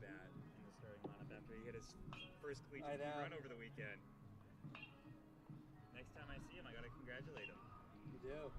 bat in the starting lineup after he hit his first collegiate run over the weekend. Next time I see him, I gotta congratulate him. You do.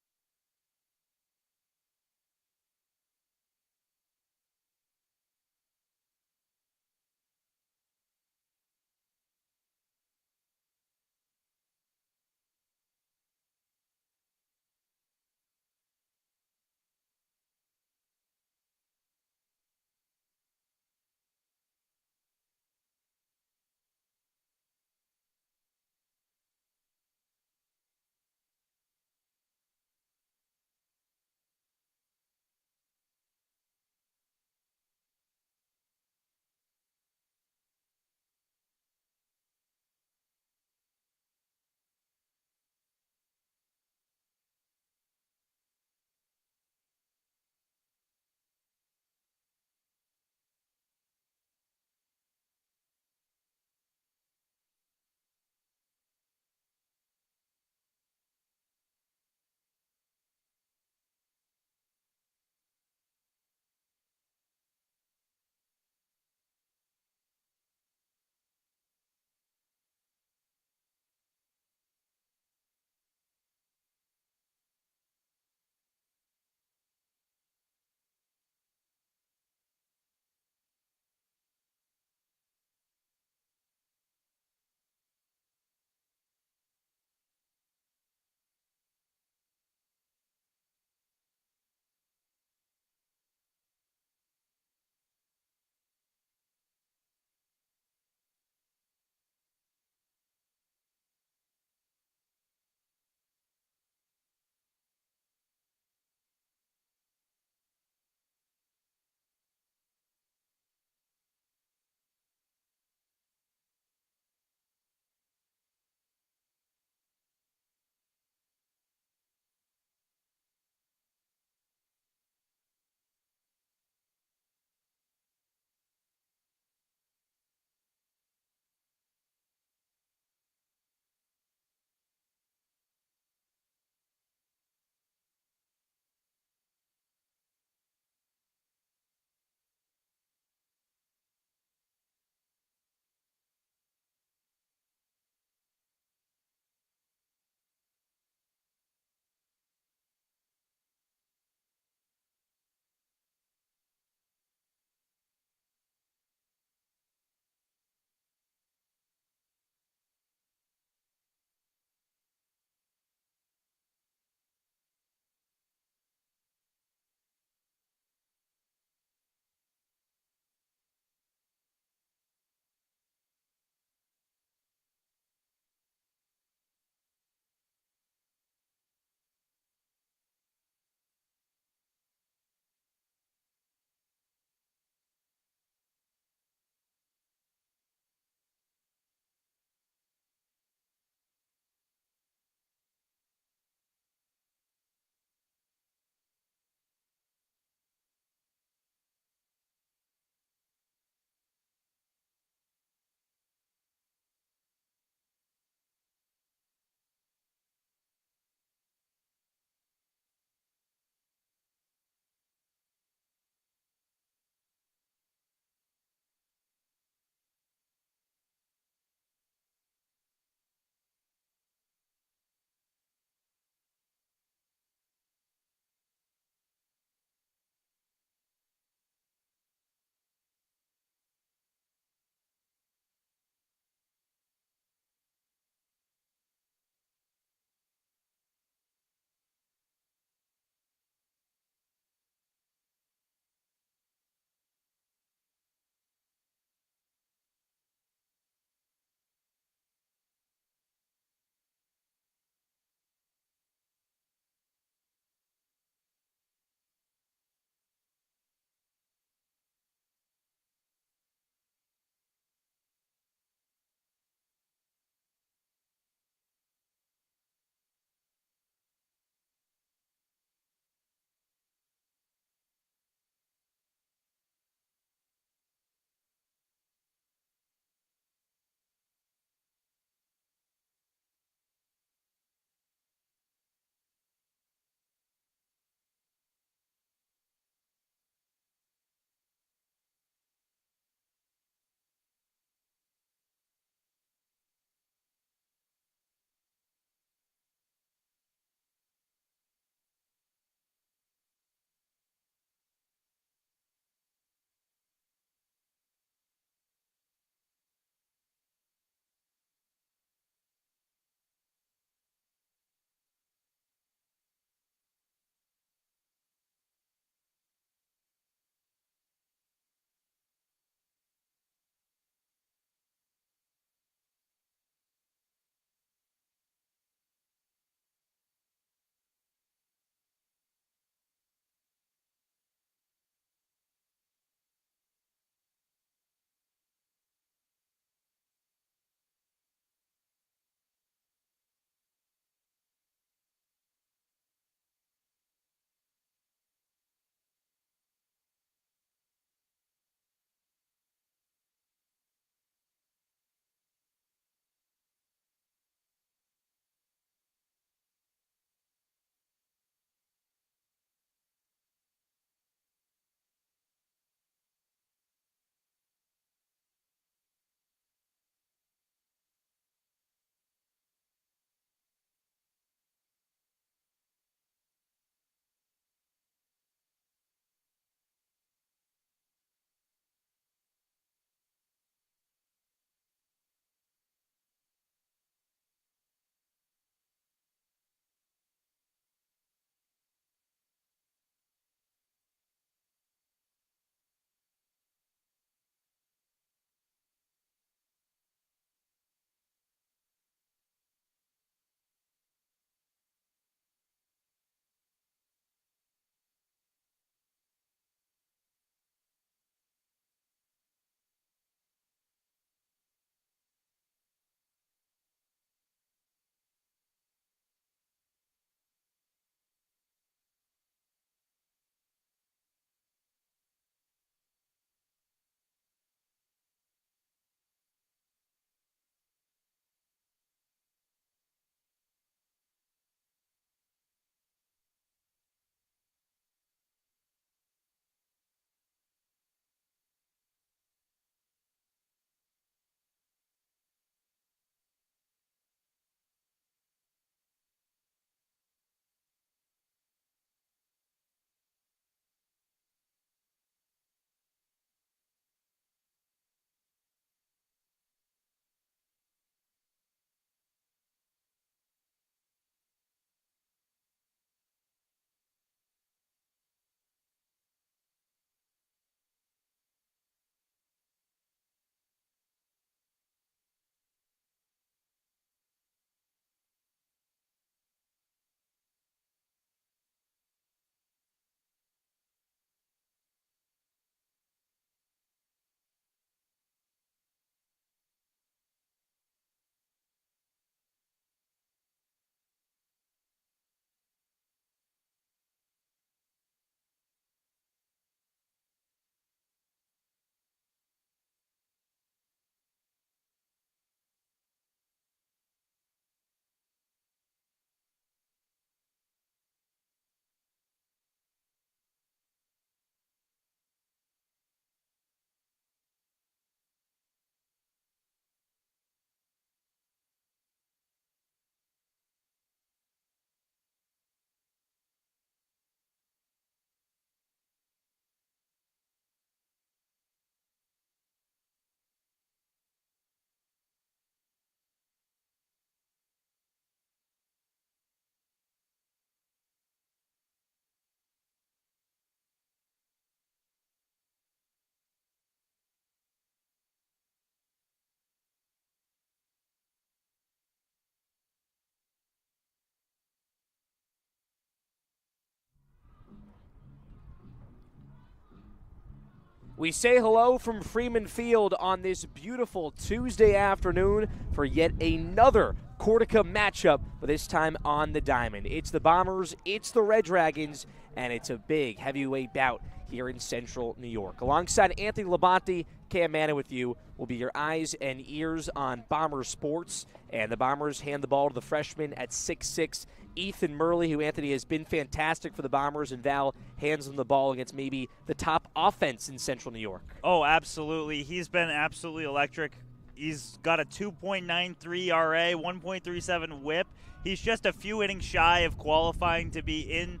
We say hello from Freeman Field on this beautiful Tuesday afternoon for yet another Cortland matchup, but this time on the diamond. It's the Bombers, it's the Red Dragons, and it's a big heavyweight bout here in Central New York. Alongside Anthony Labonte, Cam Manna with you will be your eyes and ears on Bomber sports, and the Bombers hand the ball to the freshman at 6'6", Ethan Murley, who, Anthony, has been fantastic for the Bombers, and Val hands him the ball against maybe the top offense in Central New York. Oh, absolutely. He's been absolutely electric. He's got a 2.93 RA, 1.37 whip. He's just a few innings shy of qualifying to be in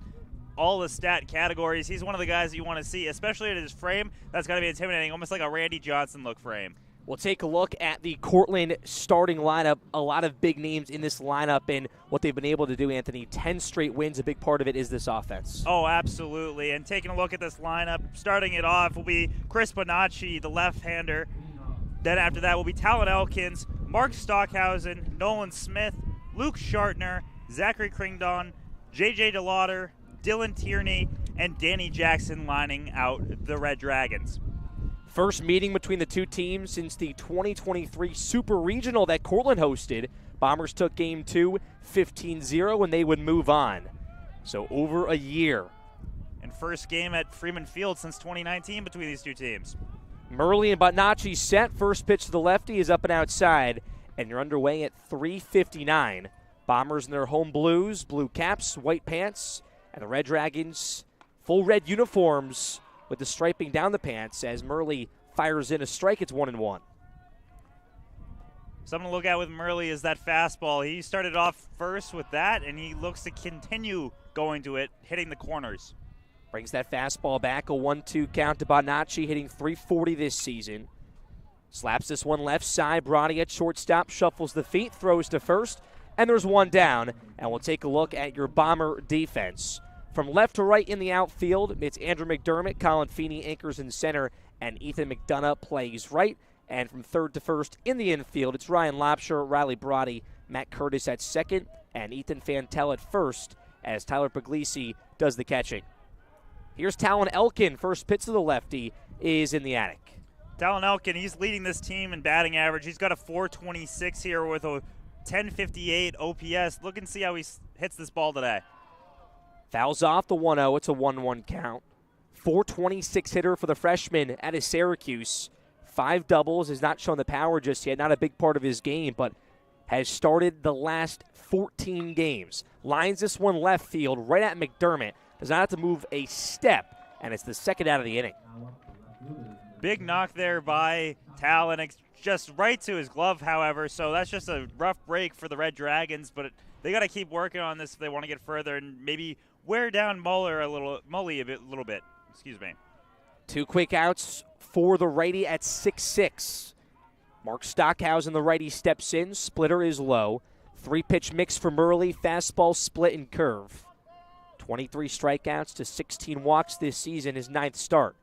all the stat categories. He's one of the guys that you want to see, especially at his frame. That's got to be intimidating, almost like a Randy Johnson look frame. We'll take a look at the Cortland starting lineup. A lot of big names in this lineup and what they've been able to do, Anthony. 10 straight wins. A big part of it is this offense. Oh, absolutely. And taking a look at this lineup, starting it off will be Chris Bonacci, the left-hander. Then after that will be Talon Elkins, Mark Stockhausen, Nolan Smith, Luke Shartner, Zachary Kringdon, J.J. DeLauder, Dylan Tierney, and Danny Jackson lining out the Red Dragons. First meeting between the two teams since the 2023 Super Regional that Cortland hosted. Bombers took Game 2, 15-0, and they would move on. So over a year. And first game at Freeman Field since 2019 between these two teams. Murley and Botnacci set. First pitch to the lefty is up and outside, and you're underway at 3:59. Bombers in their home blues, blue caps, white pants, and the Red Dragons full red uniforms with the striping down the pants as Murley fires in a strike. It's 1-1. Something to look at with Murley is that fastball. He started off first with that, and he looks to continue going to it, hitting the corners. Brings that fastball back, a 1-2 count to Botnacci, hitting .340 this season. Slaps this one left side. Brody at shortstop, shuffles the feet, throws to first, and there's one down. And we'll take a look at your Bomber defense. From left to right in the outfield, it's Andrew McDermott, Colin Feeney anchors in center, and Ethan McDonough plays right. And from third to first in the infield, it's Ryan Lobsher, Riley Brody, Matt Curtis at second, and Ethan Fantel at first as Tyler Puglisi does the catching. Here's Talon Elkin. First pitch to the lefty is in the attic. Talon Elkin, he's leading this team in batting average. He's got a .426 here with a 1058 OPS. Look and see how he hits this ball today. Fouls off the 1-0. It's a 1-1 count. .426 hitter for the freshman out of Syracuse. 5 doubles, has not shown the power just yet. Not a big part of his game, but has started the last 14 games. Lines this one left field right at McDermott. Does not have to move a step, and it's the second out of the inning. Big knock there by Talon. It's just right to his glove, however, so that's just a rough break for the Red Dragons, but they got to keep working on this if they want to get further and maybe wear down Mully a little bit. Excuse me. 2 quick outs for the righty at 6-6. Mark Stockhausen, the righty, steps in. Splitter is low. 3-pitch mix for Murley. Fastball, split, and curve. 23 strikeouts to 16 walks this season, his 9th start.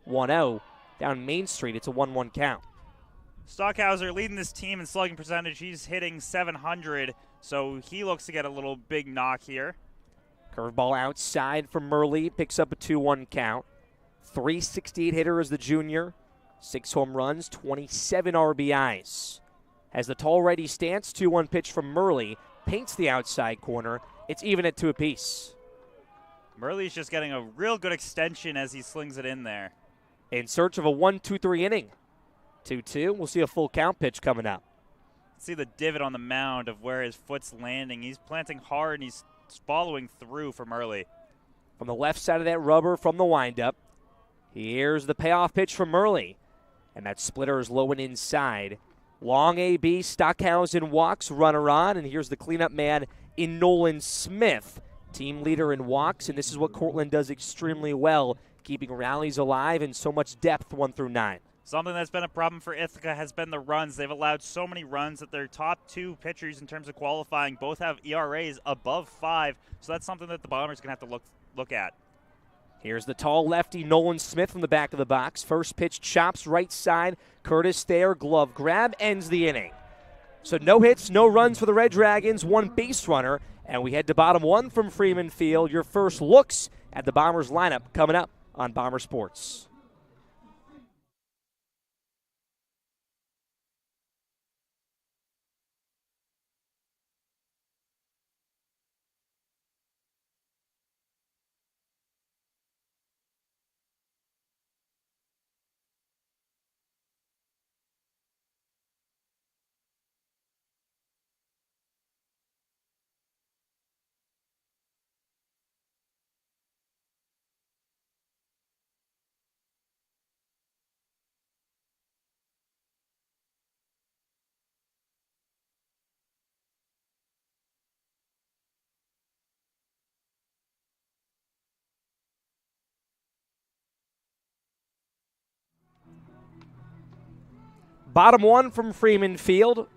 1-0 down Main Street. It's a 1-1 count. Stockhausen leading this team in slugging percentage. He's hitting .700, so he looks to get a little big knock here. Curveball outside from Murley. Picks up a 2-1 count. .368 hitter is the junior. 6 home runs, 27 RBIs. As the tall righty stance, 2-1 pitch from Murley. Paints the outside corner. It's even at 2 apiece. Murley's just getting a real good extension as he slings it in there. In search of a 1-2-3 inning. 2-2. We'll see a full count pitch coming up. See the divot on the mound of where his foot's landing. He's planting hard, and he's following through for Murley. From the left side of that rubber from the windup. Here's the payoff pitch from Murley. And that splitter is low and inside. Long AB, Stockhausen walks, runner on, and here's the cleanup man in Nolan Smith. Team leader in walks, and this is what Cortland does extremely well, keeping rallies alive and so much depth 1 through 9. Something that's been a problem for Ithaca has been the runs. They've allowed so many runs that their top 2 pitchers in terms of qualifying both have ERAs above 5, so that's something that the Bombers are going to have to look at. Here's the tall lefty Nolan Smith from the back of the box. First pitch chops right side. Curtis there, glove grab, ends the inning. So no hits, no runs for the Red Dragons, 1 base runner, and we head to bottom 1 from Freeman Field. Your first looks at the Bombers lineup coming up on Bomber Sports. Bottom one from Freeman Field.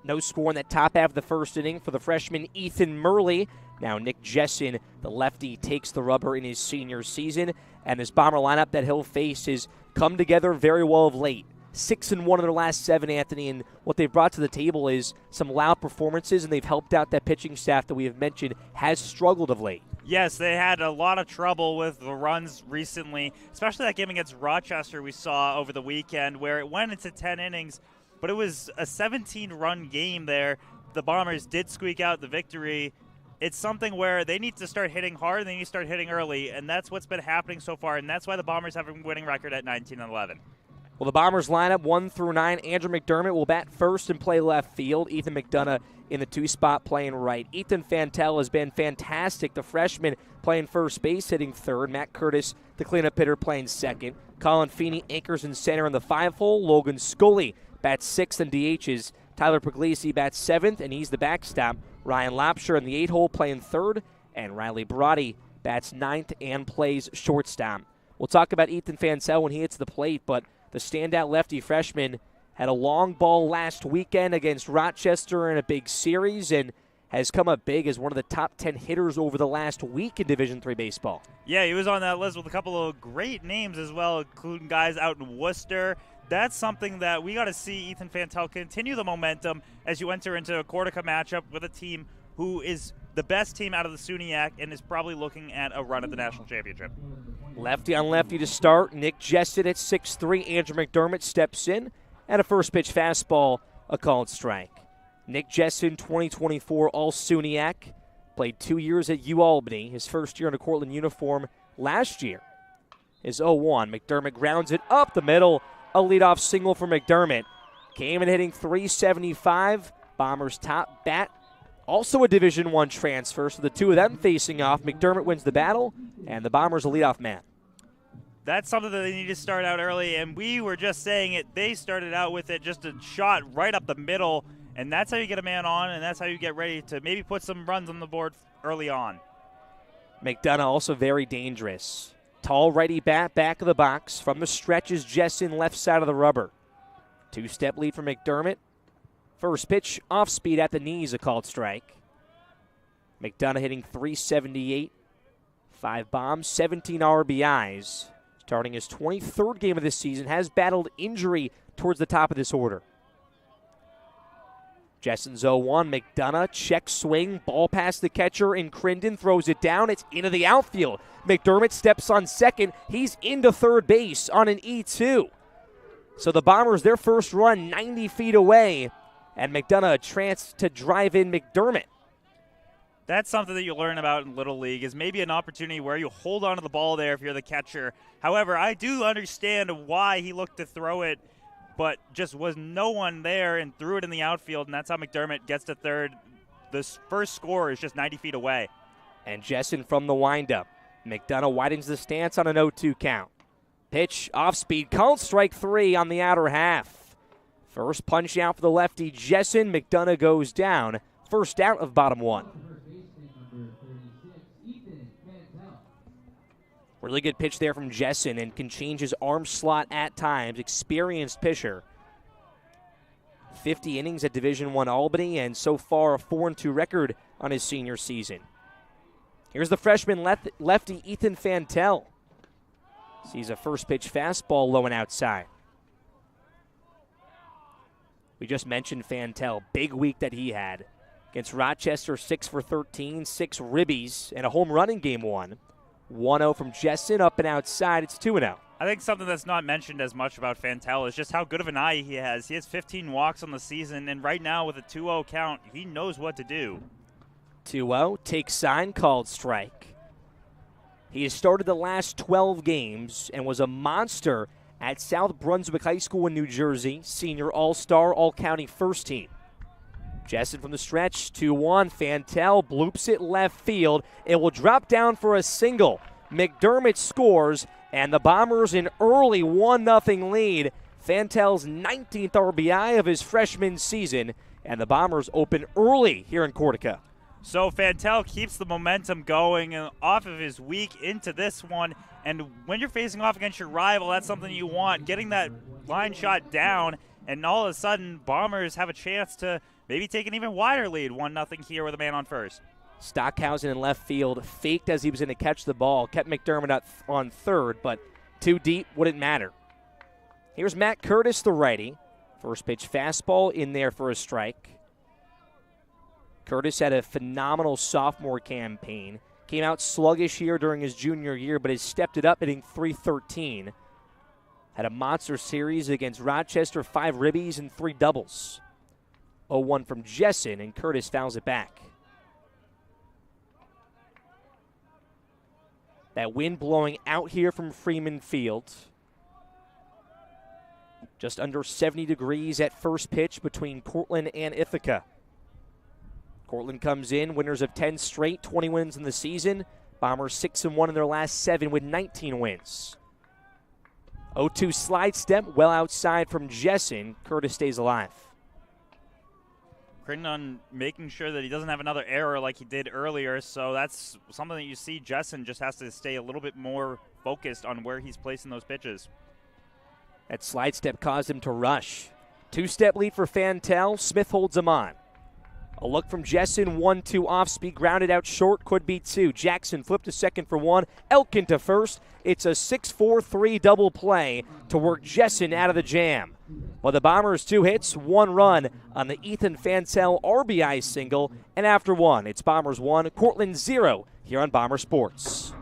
No score in that top half of the first inning for the freshman Ethan Murley. Now Nick Jessen, the lefty, takes the rubber in his senior season. And this Bomber lineup that he'll face has come together very well of late. 6-1 in their last 7, Anthony, and what they've brought to the table is some loud performances, and they've helped out that pitching staff that we have mentioned has struggled of late. Yes, they had a lot of trouble with the runs recently, especially that game against Rochester we saw over the weekend where it went into 10 innings, but it was a 17-run game there. The Bombers did squeak out the victory. It's something where they need to start hitting hard and they need to start hitting early, and that's what's been happening so far, and that's why the Bombers have a winning record at 19-11. Well, the Bombers lineup 1 through 9. Andrew McDermott will bat first and play left field. Ethan McDonough in the 2 spot playing right. Ethan Fantel has been fantastic. The freshman playing first base, hitting third. Matt Curtis, the cleanup hitter, playing second. Colin Feeney anchors in center in the 5-hole. Logan Scully bats 6th and DHs. Tyler Puglisi bats 7th, and he's the backstop. Ryan Lopsher in the 8-hole playing third. And Riley Brody bats 9th and plays shortstop. We'll talk about Ethan Fantel when he hits the plate, but the standout lefty freshman had a long ball last weekend against Rochester in a big series and has come up big as one of the top 10 hitters over the last week in Division III baseball. Yeah, he was on that list with a couple of great names as well, including guys out in Worcester. That's something that we got to see Ethan Fantel continue the momentum as you enter into a Cortland matchup with a team who is the best team out of the SUNYAC and is probably looking at a run at the national championship. Lefty on lefty to start. Nick Jessen at 6'3". Andrew McDermott steps in. And a first pitch fastball, a called strike. Nick Jessen, 2024 All-SUNYAC. Played 2 years at UAlbany. His first year in a Cortland uniform last year is 0-1. McDermott grounds it up the middle. A leadoff single for McDermott. Came in hitting .375. Bombers top bat. Also a Division I transfer, so the two of them facing off. McDermott wins the battle, and the Bombers a leadoff man. That's something that they need to start out early, and we were just saying it. They started out with it, just a shot right up the middle, and that's how you get a man on, and that's how you get ready to maybe put some runs on the board early on. McDonough also very dangerous. Tall righty bat, back of the box. From the stretch is Jessen, left side of the rubber. 2-step lead for McDermott. First pitch, off speed at the knees, a called strike. McDonough hitting .378. 5 bombs, 17 RBIs. Starting his 23rd game of this season, has battled injury towards the top of this order. Jessen's 0-1. McDonough, check swing, ball past the catcher, and Crindon throws it down. It's into the outfield. McDermott steps on second. He's into third base on an E2. So the Bombers, their first run 90 feet away, and McDonough a chance to drive in McDermott. That's something that you learn about in Little League, is maybe an opportunity where you hold on to the ball there if you're the catcher. However, I do understand why he looked to throw it, but just was no one there and threw it in the outfield, and that's how McDermott gets to third. This first score is just 90 feet away. And Jessen from the windup. McDonough widens the stance on an 0-2 count. Pitch, off speed, called strike 3 on the outer half. First punch out for the lefty, Jessen. McDonough goes down. First out of bottom one. Really good pitch there from Jessen and can change his arm slot at times. Experienced pitcher. 50 innings at Division I Albany, and so far a 4-2 record on his senior season. Here's the freshman lefty Ethan Fantel. Sees a first pitch fastball low and outside. We just mentioned Fantel. Big week that he had. Against Rochester, 6 for 13, 6 ribbies, and a home run in game 1. 1-0 from Jessen, up and outside. It's 2-0. I think something that's not mentioned as much about Fantel is just how good of an eye he has. He has 15 walks on the season, and right now with a 2-0 count, he knows what to do. 2-0, takes sign, called strike. He has started the last 12 games and was a monster at South Brunswick High School in New Jersey. Senior All-Star, All-County first team. Jessen from the stretch, 2-1. Fantel bloops it left field. It will drop down for a single. McDermott scores, and the Bombers an early 1-0 lead. Fantel's 19th RBI of his freshman season, and the Bombers open early here in Cortland. So Fantel keeps the momentum going off of his week into this one, And when you're facing off against your rival, that's something you want. Getting that line shot down, and all of a sudden, Bombers have a chance to maybe take an even wider lead. 1-0 here with a man on first. Stockhausen in left field faked as he was going to catch the ball, kept McDermott on third, but too deep wouldn't matter. Here's Matt Curtis, the righty. First pitch fastball in there for a strike. Curtis had a phenomenal sophomore campaign. Came out sluggish here during his junior year, but has stepped it up, hitting .313. Had a monster series against Rochester, 5 ribbies and 3 doubles. 0-1 from Jessen, and Curtis fouls it back. That wind blowing out here from Freeman Field. Just under 70 degrees at first pitch between Cortland and Ithaca. Cortland comes in, winners of 10 straight, 20 wins in the season. Bombers 6-1 in their last 7 with 19 wins. 0-2 slide step, well outside from Jessen. Curtis stays alive. Crittenden making sure that he doesn't have another error like he did earlier, so that's something that you see. Jessen just has to stay a little bit more focused on where he's placing those pitches. That slide step caused him to rush. 2-step lead for Fantel. Smith holds him on. A look from Jessen, 1-2 off speed, grounded out short, could be 2. Jackson flipped to second for 1, Elkin to first. It's a 6-4-3 double play to work Jessen out of the jam. Well, the Bombers 2 hits, 1 run on the Ethan Fantel RBI single, and after 1, it's Bombers 1, Cortland 0 here on Bomber Sports.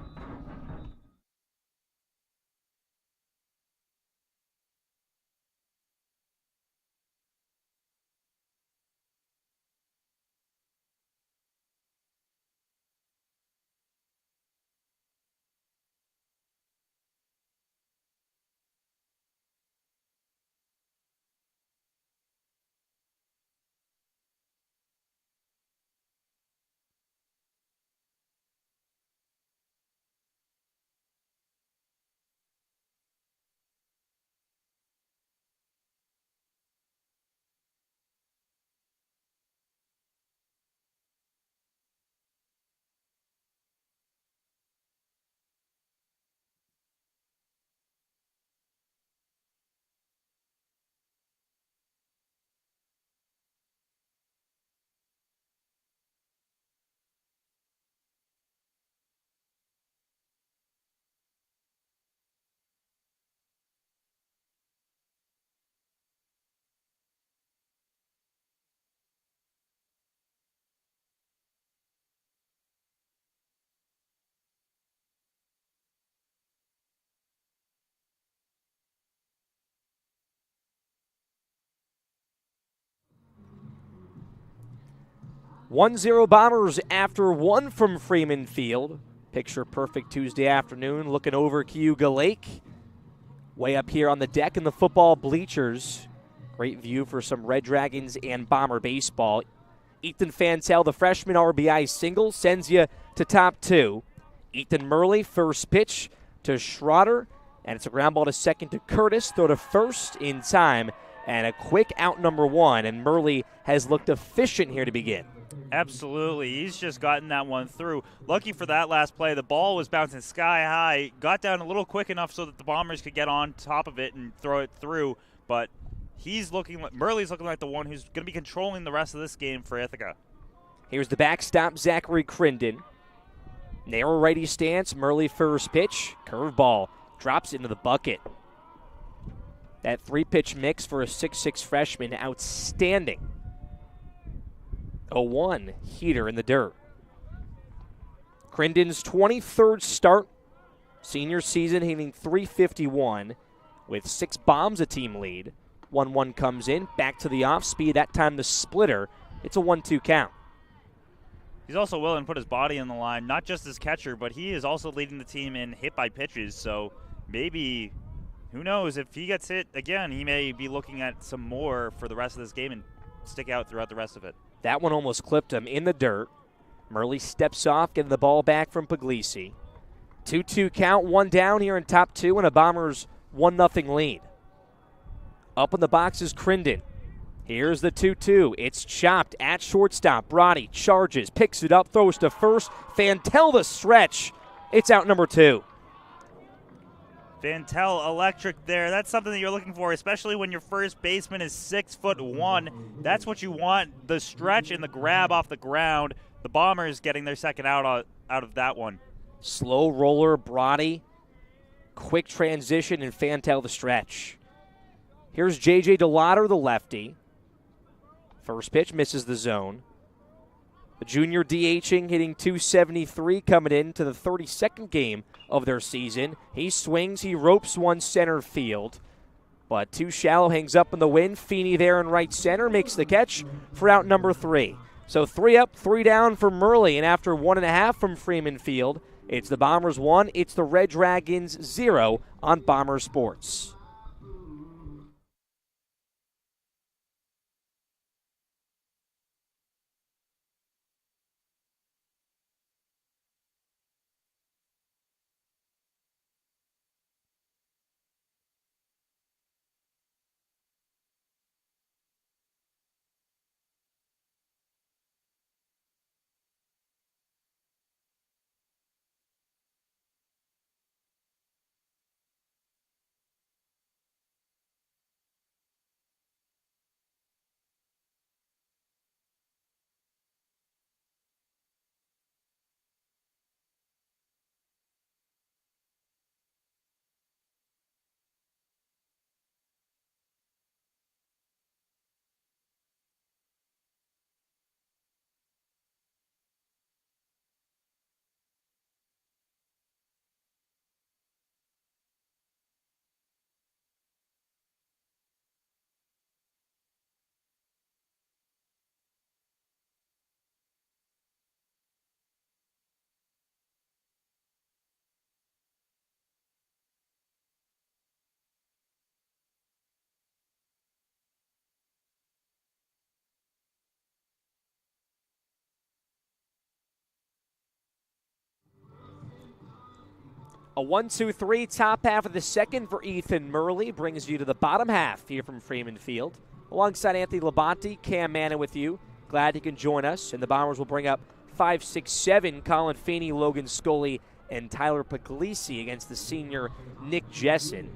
(1-0) Bombers after 1 from Freeman Field. Picture perfect Tuesday afternoon, looking over Cayuga Lake. Way up here on the deck in the football bleachers. Great view for some Red Dragons and Bomber baseball. Ethan Fantel, the freshman RBI single, sends you to top 2. Ethan Murley, first pitch to Schroeder, and it's a ground ball to second to Curtis. Throw to first in time, and a quick out number 1, and Murley has looked efficient here to begin. Absolutely. He's just gotten that one through. Lucky for that last play, the ball was bouncing sky high, got down a little quick enough so that the Bombers could get on top of it and throw it through, but Murley's looking like the one who's going to be controlling the rest of this game for Ithaca. Here's the backstop, Zachary Crittenden. Narrow righty stance, Murley first pitch, curveball, drops into the bucket. That 3-pitch mix for a 6'6 freshman, outstanding. 0-1 heater in the dirt. Crittenden's 23rd start, senior season, hitting .351 with 6 bombs, a team lead. 1-1 comes in, back to the off speed, that time the splitter. It's a 1-2 count. He's also willing to put his body on the line, not just as catcher, but he is also leading the team in hit by pitches, so maybe, who knows, if he gets hit again, he may be looking at some more for the rest of this game and stick out throughout the rest of it. That one almost clipped him in the dirt. Murley steps off, getting the ball back from Puglisi. 2-2 count, 1 down here in top 2, and a Bombers 1-0 lead. Up in the box is Crittenden. Here's the 2-2. It's chopped at shortstop. Brody charges, picks it up, throws to first. Fantel the stretch. It's out number 2. Vantel electric there. That's something that you're looking for, especially when your first baseman is 6'1". That's what you want, the stretch and the grab off the ground. The Bombers getting their second out of that one. Slow roller, Brody. Quick transition, and Fantel the stretch. Here's J.J. DeLauder, the lefty. First pitch misses the zone. The junior DHing, hitting .273, coming into the 32nd game of their season. He swings, he ropes one center field, but too shallow, hangs up in the wind. Feeney there in right center makes the catch for out number 3. So 3 up, 3 down for Murley, and after 1.5 from Freeman Field, it's the Bombers 1, it's the Red Dragons 0 on Bomber Sports. A 1-2-3 top half of the second for Ethan Murley brings you to the bottom half here from Freeman Field. Alongside Anthony Labonte, Cam Manna with you. Glad you can join us. And the Bombers will bring up 5, 6, 7, Colin Feeney, Logan Scully, and Tyler Puglisi against the senior Nick Jessen.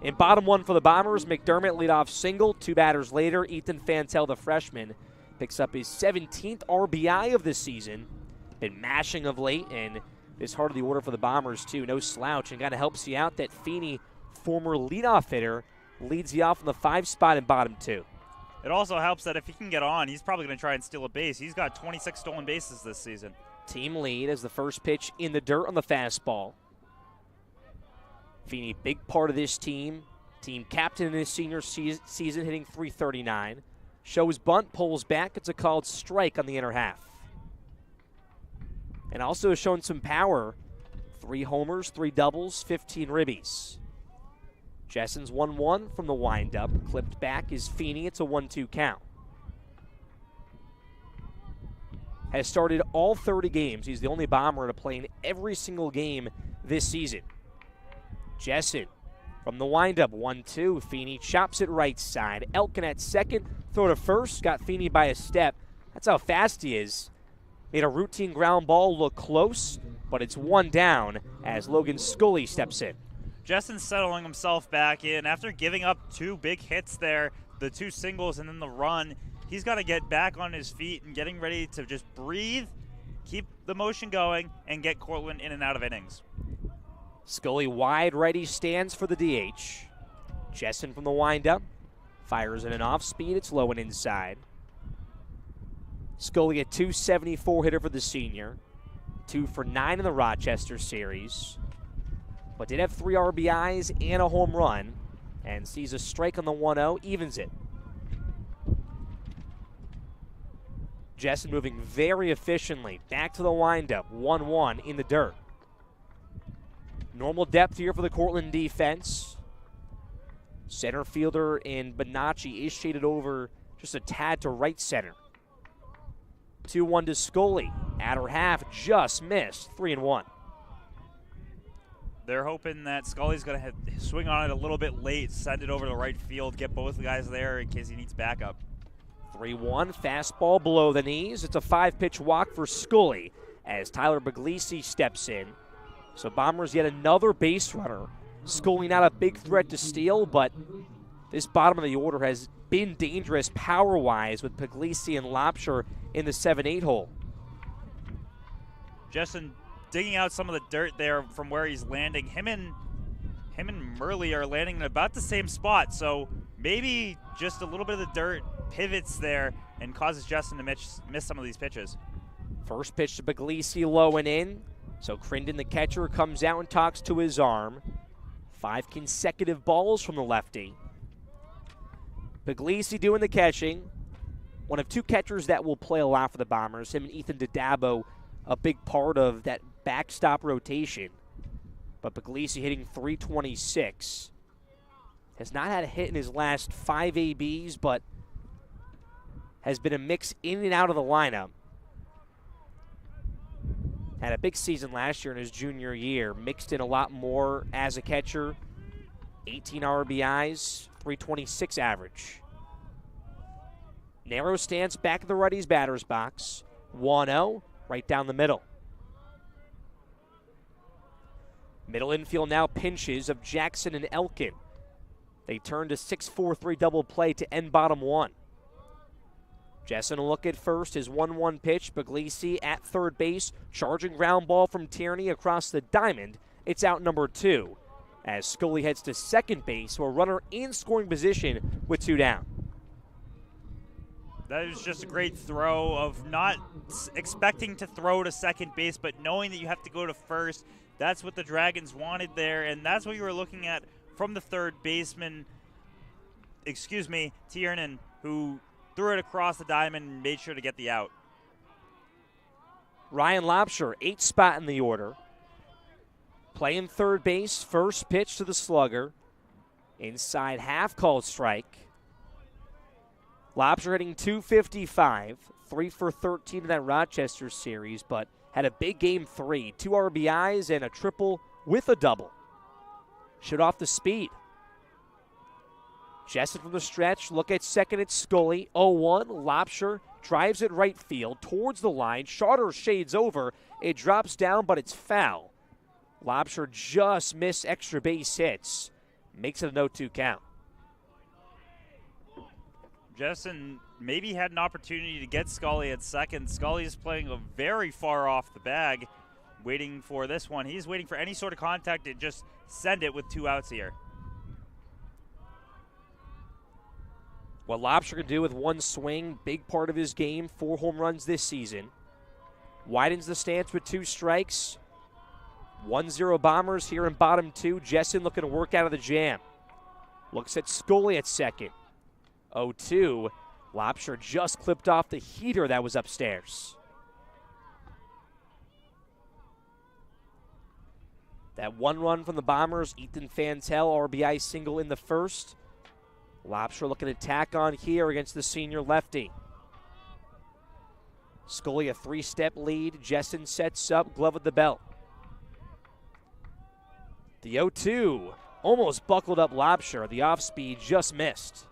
In bottom one for the Bombers, McDermott leadoff single. 2 batters later, Ethan Fantel, the freshman, picks up his 17th RBI of the season. Been mashing of late, and this heart of the order for the Bombers, too. No slouch, and kind of helps you out that Feeney, former leadoff hitter, leads you off in the 5 spot in bottom 2. It also helps that if he can get on, he's probably going to try and steal a base. He's got 26 stolen bases this season. Team lead as the first pitch in the dirt on the fastball. Feeney, big part of this team. Team captain in his senior season, hitting .339. Shows bunt, pulls back. It's a called strike on the inner half. And also has shown some power. 3 homers, 3 doubles, 15 ribbies. Jessen's 1-1 from the windup. Clipped back is Feeney. It's a 1-2 count. Has started all 30 games. He's the only Bomber to play in every single game this season. Jessen from the windup, 1-2. Feeney chops it right side. Elkin at second. Throw to first. Got Feeney by a step. That's how fast he is. Made a routine ground ball look close, but it's 1 down as Logan Scully steps in. Jessen's settling himself back in. After giving up 2 big hits there, the 2 singles and then the run, he's got to get back on his feet and getting ready to just breathe, keep the motion going, and get Cortland in and out of innings. Scully wide righty stands for the DH. Jessen from the windup. Fires in an off speed. It's low and inside. Scully a .274 hitter for the senior. 2 for 9 in the Rochester series. But did have 3 RBIs and a home run. And sees a strike on the 1-0. Evens it. Jessen moving very efficiently. Back to the windup. 1-1 in the dirt. Normal depth here for the Cortland defense. Center fielder in Bonacci is shaded over just a tad to right center. 2-1 to Scully. Outer half just missed. 3-1. They're hoping that Scully's going to swing on it a little bit late, send it over to right field, get both guys there in case he needs backup. 3-1, fastball below the knees. It's a 5-pitch walk for Scully as Tyler Puglisi steps in. So Bombers yet another base runner Scully not a big threat to steal, but this bottom of the order has been dangerous power-wise with Puglisi and Lopsher in the 7-8 hole. Justin digging out some of the dirt there from where he's landing. Him and Murley are landing in about the same spot, so maybe just a little bit of the dirt pivots there and causes Justin to miss some of these pitches. First pitch to Puglisi low and in. So Crinden, the catcher, comes out and talks to his arm. 5 consecutive balls from the lefty. Puglisi doing the catching. One of 2 catchers that will play a lot for the Bombers. Him and Ethan Dadabo, a big part of that backstop rotation. But Puglisi hitting .326. Has not had a hit in his last 5 ABs, but has been a mix in and out of the lineup. Had a big season last year in his junior year. Mixed in a lot more as a catcher. 18 RBIs, .326 average. Narrow stance back of the righty's batter's box. 1-0, right down the middle. Middle infield now pinches of Jackson and Elkin. They turn to 6-4-3 double play to end bottom 1. Jessen will look at first, his 1-1 pitch. Puglisi at third base, charging ground ball from Tierney across the diamond. It's out number 2. As Scully heads to second base, so a runner in scoring position with 2 down. That is just a great throw of not expecting to throw to second base, but knowing that you have to go to first. That's what the Dragons wanted there, and that's what you were looking at from the third baseman, Tiernan, who threw it across the diamond and made sure to get the out. Ryan Lopsher, 8th spot in the order. Playing third base, first pitch to the slugger. Inside half, called strike. Lopsher hitting .255, 3 for 13 in that Rochester series, but had a big game 3, 2 RBIs and a triple with a double. Shut off the speed. Jessen from the stretch, look at second at Scully, 0-1. Lopsher drives it right field towards the line. Charter shades over. It drops down, but it's foul. Lopsher just missed extra base hits. Makes it a no-2 count. Jessen maybe had an opportunity to get Scully at second. Scully's playing very far off the bag, waiting for this one. He's waiting for any sort of contact to just send it with 2 outs here. What Lopsher can do with 1 swing, big part of his game, 4 home runs this season. Widens the stance with 2 strikes. 1-0 Bombers here in bottom 2. Jessen looking to work out of the jam. Looks at Scully at second. 0-2. Lopsher just clipped off the heater that was upstairs. That 1 run from the Bombers, Ethan Fantel, RBI single in the first. Lopsher looking to tack on here against the senior lefty. Scully a 3-step lead. Jessen sets up, glove with the belt. The 0-2 almost buckled up Lopsher. The off-speed just missed.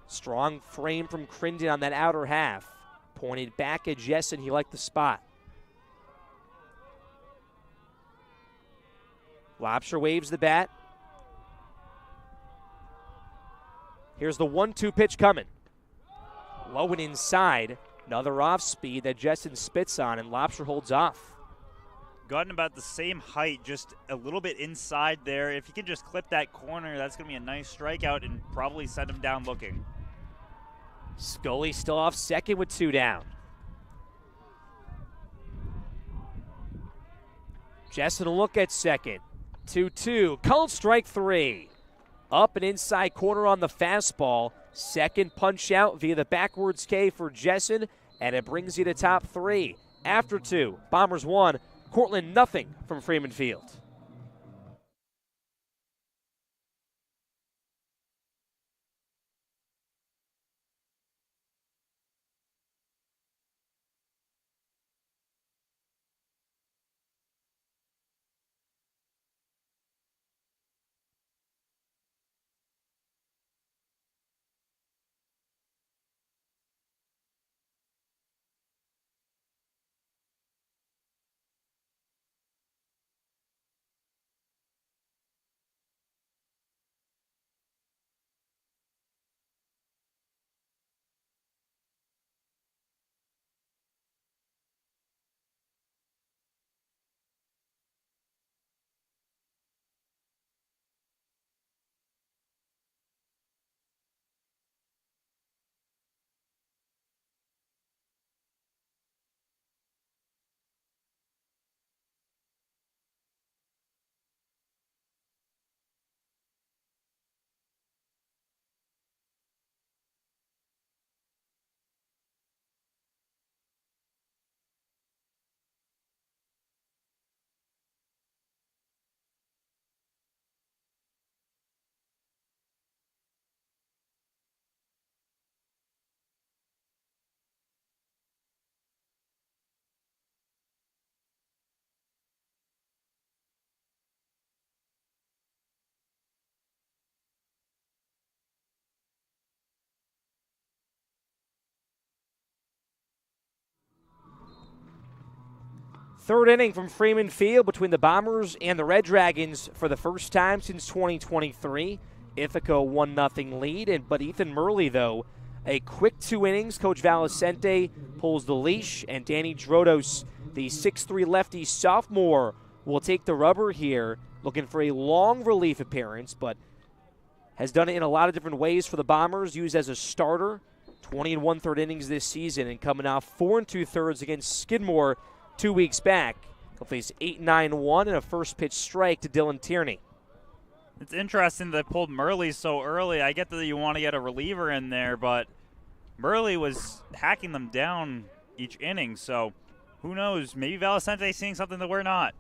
Strong frame from Crinden on that outer half. Pointed back at Jessen. He liked the spot. Lopsher waves the bat. Here's the 1-2 pitch coming. Low and inside. Another off speed that Jessen spits on, and Lopsher holds off. Gotten about the same height, just a little bit inside there. If he can just clip that corner, that's going to be a nice strikeout and probably send him down looking. Scully still off second with 2 down. Jessen will look at second. 2-2. Called strike 3. Up and inside corner on the fastball. Second punch out via the backwards K for Jessen, and it brings you to top 3. After 2, Bombers 1, Cortland nothing from Freeman Field. Third inning from Freeman Field between the Bombers and the Red Dragons for the first time since 2023. Ithaca 1-0 lead, but Ethan Murley, though, a quick 2 innings. Coach Valicente pulls the leash, and Danny Drodos, the 6'3 lefty sophomore, will take the rubber here, looking for a long relief appearance, but has done it in a lot of different ways for the Bombers, used as a starter, 20 1/3 innings this season, and coming off 4 2/3 against Skidmore 2 weeks back. He'll face 8-9-1 and a first pitch strike to Dylan Tierney. It's interesting that they pulled Murley so early. I get that you want to get a reliever in there, but Murley was hacking them down each inning, so who knows? Maybe Valicente seeing something that we're not.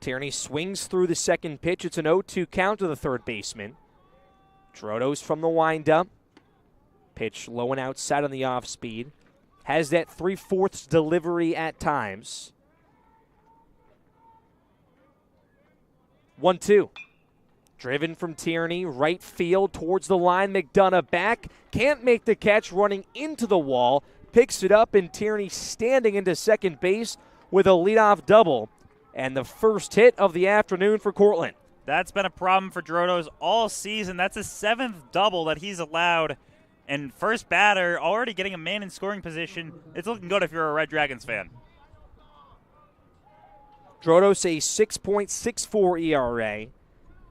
Tierney swings through the second pitch. It's an 0-2 count to the third baseman. Drodos from the windup. Pitch low and outside on the off speed. Has that 3/4 delivery at times. 1-2. Driven from Tierney, right field towards the line. McDonough back. Can't make the catch, running into the wall. Picks it up, and Tierney standing into second base with a leadoff double. And the first hit of the afternoon for Cortland. That's been a problem for Drodos all season. That's his 7th double that he's allowed. And first batter, already getting a man in scoring position. It's looking good if you're a Red Dragons fan. Drodos a 6.64 ERA.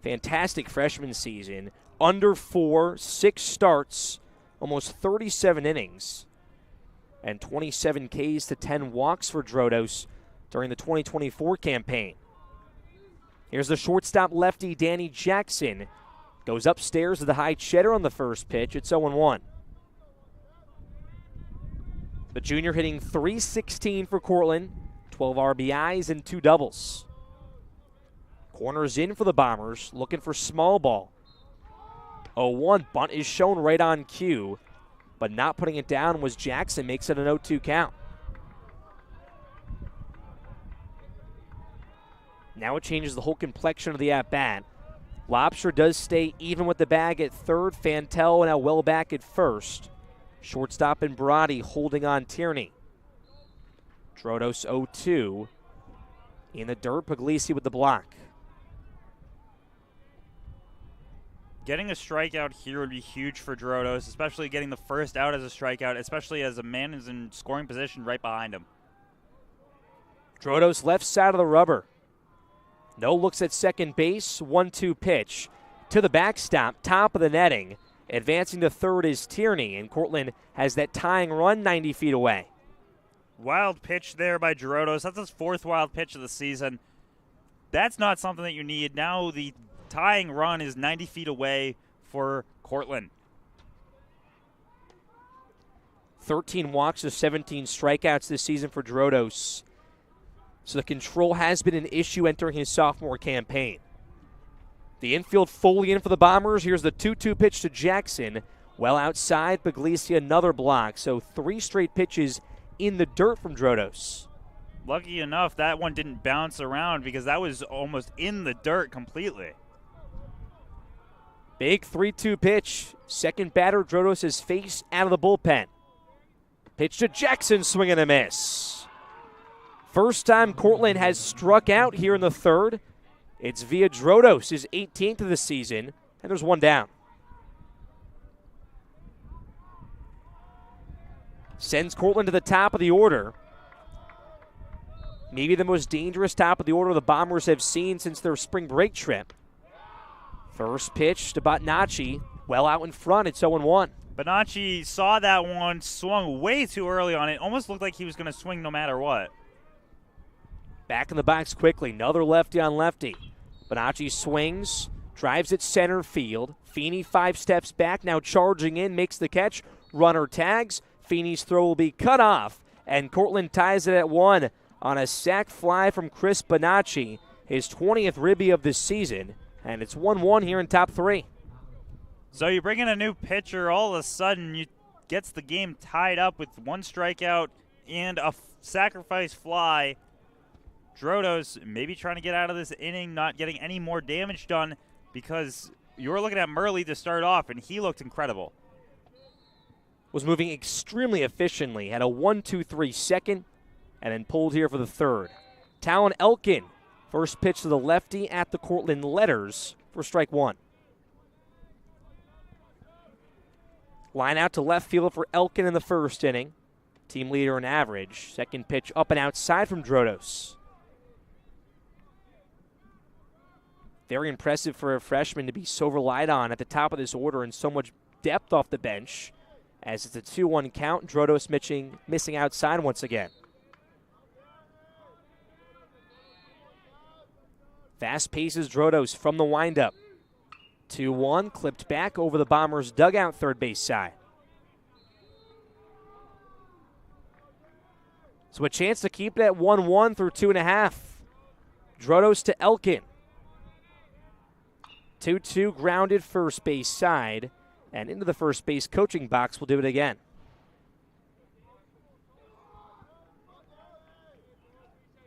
Fantastic freshman season. Under 4, 6 starts, almost 37 innings, and 27 Ks to 10 walks for Drodos during the 2024 campaign. Here's the shortstop lefty Danny Jackson. Goes upstairs to the high cheddar on the first pitch. It's 0-1. The junior hitting .316 for Cortland, 12 RBIs and 2 doubles. Corners in for the Bombers, looking for small ball. 0-1, bunt is shown right on cue, but not putting it down was Jackson, makes it an 0-2 count. Now it changes the whole complexion of the at-bat. Lobster does stay even with the bag at third. Fantel now well back at first. Shortstop and Brody holding on Tierney. Drodos 0-2. In the dirt, Puglisi with the block. Getting a strikeout here would be huge for Drodos, especially getting the first out as a strikeout, especially as a man is in scoring position right behind him. Drodos left side of the rubber. No looks at second base. 1-2 pitch to the backstop, top of the netting. Advancing to third is Tierney, and Cortland has that tying run 90 feet away. Wild pitch there by Drodos. That's his 4th wild pitch of the season. That's not something that you need. Now the tying run is 90 feet away for Cortland. 13 walks to 17 strikeouts this season for Drodos. So the control has been an issue entering his sophomore campaign. The infield fully in for the Bombers. Here's the 2-2 pitch to Jackson. Well outside, Puglisi another block. So 3 straight pitches in the dirt from Drodos. Lucky enough, that one didn't bounce around because that was almost in the dirt completely. Big 3-2 pitch. Second batter, Drodos has faced out of the bullpen. Pitch to Jackson, swing and a miss. First time Cortland has struck out here in the third. It's via Drodos, his 18th of the season, and there's 1 down. Sends Cortland to the top of the order. Maybe the most dangerous top of the order the Bombers have seen since their spring break trip. First pitch to Botnacci, well out in front. It's 0-1. Bonacci saw that one, swung way too early on it. Almost looked like he was going to swing no matter what. Back in the box quickly. Another lefty on lefty. Bonacci swings, drives it center field. Feeney 5 steps back, now charging in, makes the catch. Runner tags. Feeney's throw will be cut off, and Cortland ties it at 1 on a sac fly from Chris Bonacci, his 20th ribby of this season, and it's 1-1 here in top 3. So you bring in a new pitcher, all of a sudden you gets the game tied up with 1 strikeout and a sacrifice fly. Drodos maybe trying to get out of this inning, not getting any more damage done because you were looking at Murley to start off, and he looked incredible. Was moving extremely efficiently. Had a 1-2-3 second, and then pulled here for the third. Talon Elkin, first pitch to the lefty at the Cortland letters for strike one. Line out to left field for Elkin in the first inning. Team leader in average. Second pitch up and outside from Drodos. Very impressive for a freshman to be so relied on at the top of this order and so much depth off the bench. As it's a 2-1 count, Drodos missing outside once again. Fast paces Drodos from the windup. 2-1, clipped back over the Bombers' dugout third base side. So a chance to keep it at 1-1 through 2.5. Drodos to Elkin. 2-2 grounded first base side, and into the first base coaching box will do it again.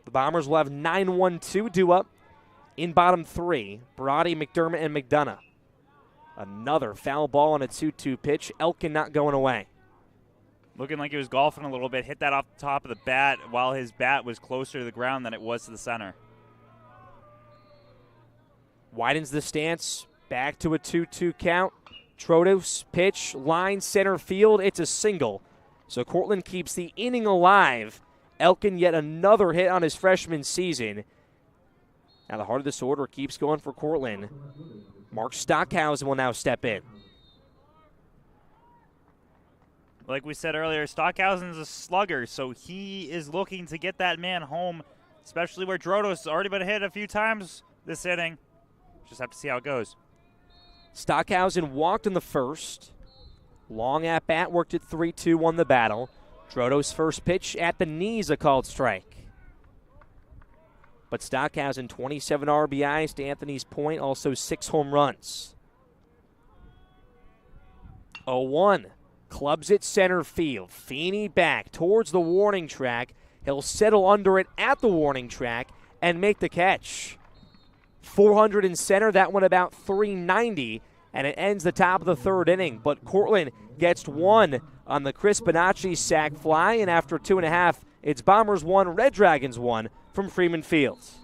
The Bombers will have 9-1-2 due up in bottom three. Brody, McDermott, and McDonough. Another foul ball on a 2-2 pitch. Elkin not going away. Looking like he was golfing a little bit. Hit that off the top of the bat while his bat was closer to the ground than it was to the center. Widens the stance. Back to a 2-2 count. Drodos pitch. Line center field. It's a single. So Cortland keeps the inning alive. Elkin yet another hit on his freshman season. Now the heart of this order keeps going for Cortland. Mark Stockhausen will now step in. Like we said earlier, Stockhausen's a slugger, so he is looking to get that man home, especially where Drodos has already been hit a few times this inning. Just have to see how it goes. Stockhausen walked in the first. Long at bat, worked at 3-2, won the battle. Drodos' first pitch at the knees, a called strike. But Stockhausen, 27 RBIs to Anthony's point, also 6 home runs. 0-1, clubs it center field. Feeney back towards the warning track. He'll settle under it at the warning track and make the catch. 400 in center, that one about 390, and it ends the top of the third inning. But Cortland gets one on the Chris Bonacci sac fly, and after 2.5, it's Bombers 1, Red Dragons 1 from Freeman Fields.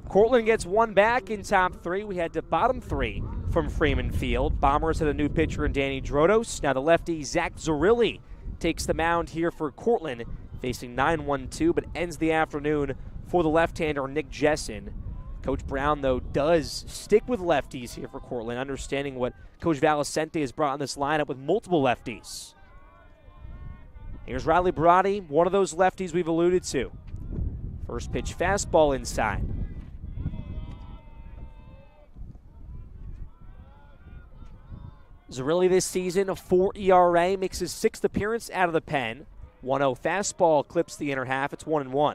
Cortland gets one back in top three. We head to bottom three from Freeman Field. Bombers had a new pitcher in Danny Drodos. Now the lefty, Zach Zarilli, takes the mound here for Cortland, facing 9-1-2, but ends the afternoon for the left-hander, Nick Jessen. Coach Brown, though, does stick with lefties here for Cortland, understanding what Coach Valicente has brought in this lineup with multiple lefties. Here's Riley Brody, one of those lefties we've alluded to. First pitch fastball inside. Zarilli this season, a 4 ERA, makes his 6th appearance out of the pen. 1-0 fastball clips the inner half. It's 1-1.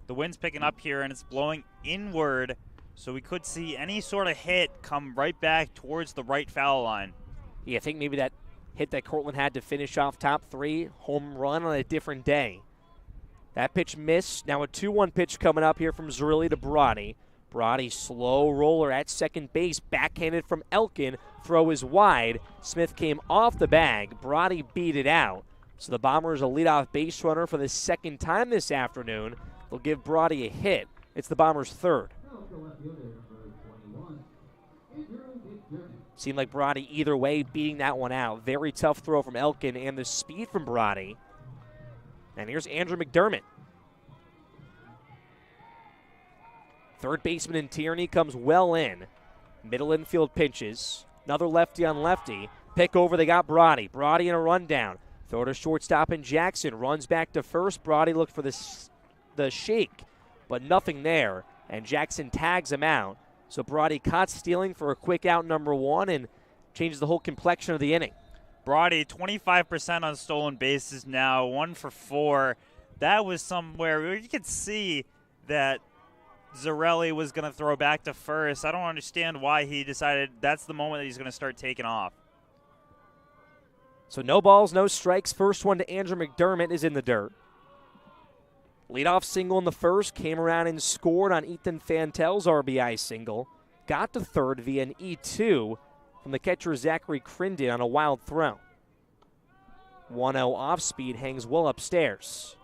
The wind's picking up here, and it's blowing inward, So we could see any sort of hit come right back towards the right foul line. Yeah, I think maybe that hit that Cortland had to finish off top 3, home run on a different day. That pitch missed. Now a 2-1 pitch coming up here from Zerilli to Brody. Brody, slow roller at second base, backhanded from Elkin. Throw is wide. Smith came off the bag. Brody beat it out. So the Bombers a leadoff base runner for the second time this afternoon. They'll give Brody a hit. It's the Bombers' third. Seemed like Brody either way beating that one out. Very tough throw from Elkin and the speed from Brody. And here's Andrew McDermott. Third baseman in Tierney comes well in. Middle infield pinches. Another lefty on lefty. Pick over, they got Brody. Brody in a rundown. Throw to shortstop in Jackson. Runs back to first. Brody looked for the shake, but nothing there. And Jackson tags him out. So Brody caught stealing for a quick out, number 1, and changes the whole complexion of the inning. Brody, 25% on stolen bases now, 1 for 4. That was somewhere where you could see that Zerilli was going to throw back to first. I don't understand why he decided that's the moment that he's going to start taking off. So no balls, no strikes. First one to Andrew McDermott is in the dirt. Leadoff single in the first, came around and scored on Ethan Fantel's RBI single. Got to third via an E2 from the catcher Zachary Crinden on a wild throw. 1-0 off speed, hangs well upstairs.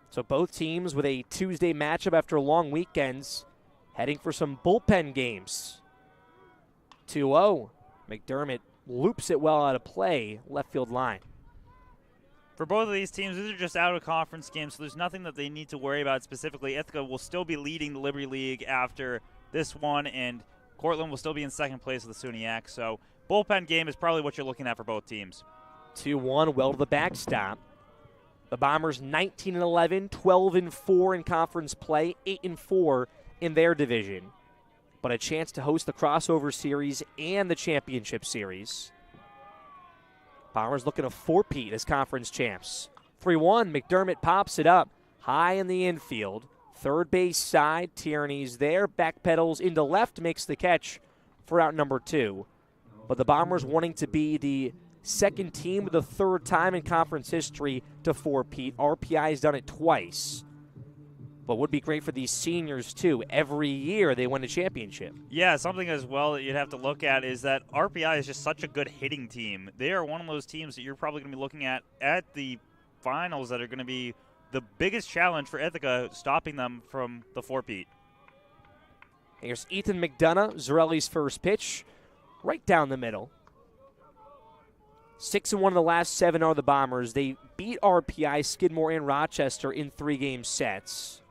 So both teams with a Tuesday matchup after long weekends, heading for some bullpen games. 2-0. McDermott loops it well out of play, left field line. For both of these teams, these are just out-of-conference games, so there's nothing that they need to worry about specifically. Ithaca will still be leading the Liberty League after this one, and Cortland will still be in second place with the SUNYAC. So bullpen game is probably what you're looking at for both teams. 2-1, well to the backstop. The Bombers 19-11, 12-4 in conference play, 8-4 in their division. But a chance to host the crossover series and the championship series. Bombers looking to four-peat as conference champs. 3-1, McDermott pops it up high in the infield. Third base side, Tierney's there, backpedals into left, makes the catch for out number 2. But the Bombers wanting to be the second team with the third time in conference history to four-peat. RPI has done it twice. But would be great for these seniors, too. Every year they win a championship. Yeah, something as well that you'd have to look at is that RPI is just such a good hitting team. They are one of those teams that you're probably going to be looking at the finals that are going to be the biggest challenge for Ithaca, stopping them from the four-peat. Here's Ethan McDonough, Zerilli's first pitch, right down the middle. 6-1 of the last 7 are the Bombers. They beat RPI, Skidmore, and Rochester in 3-game sets.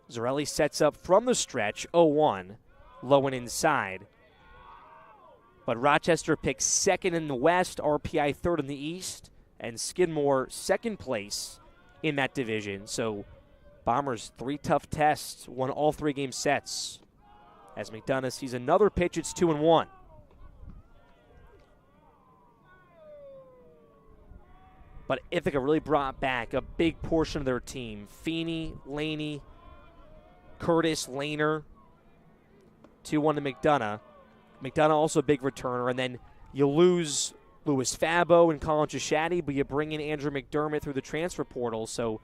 Zerilli sets up from the stretch, 0-1, low and inside. But Rochester picks second in the West, RPI third in the East, and Skidmore second place in that division. So Bombers 3 tough tests, won all 3-game sets. As McDonough sees another pitch, it's 2-1. But Ithaca really brought back a big portion of their team. Feeney, Laney, Curtis, Lehner. 2-1 to McDonough. McDonough also a big returner. And then you lose Louis Fabo and Colin Chishaddy, but you bring in Andrew McDermott through the transfer portal. So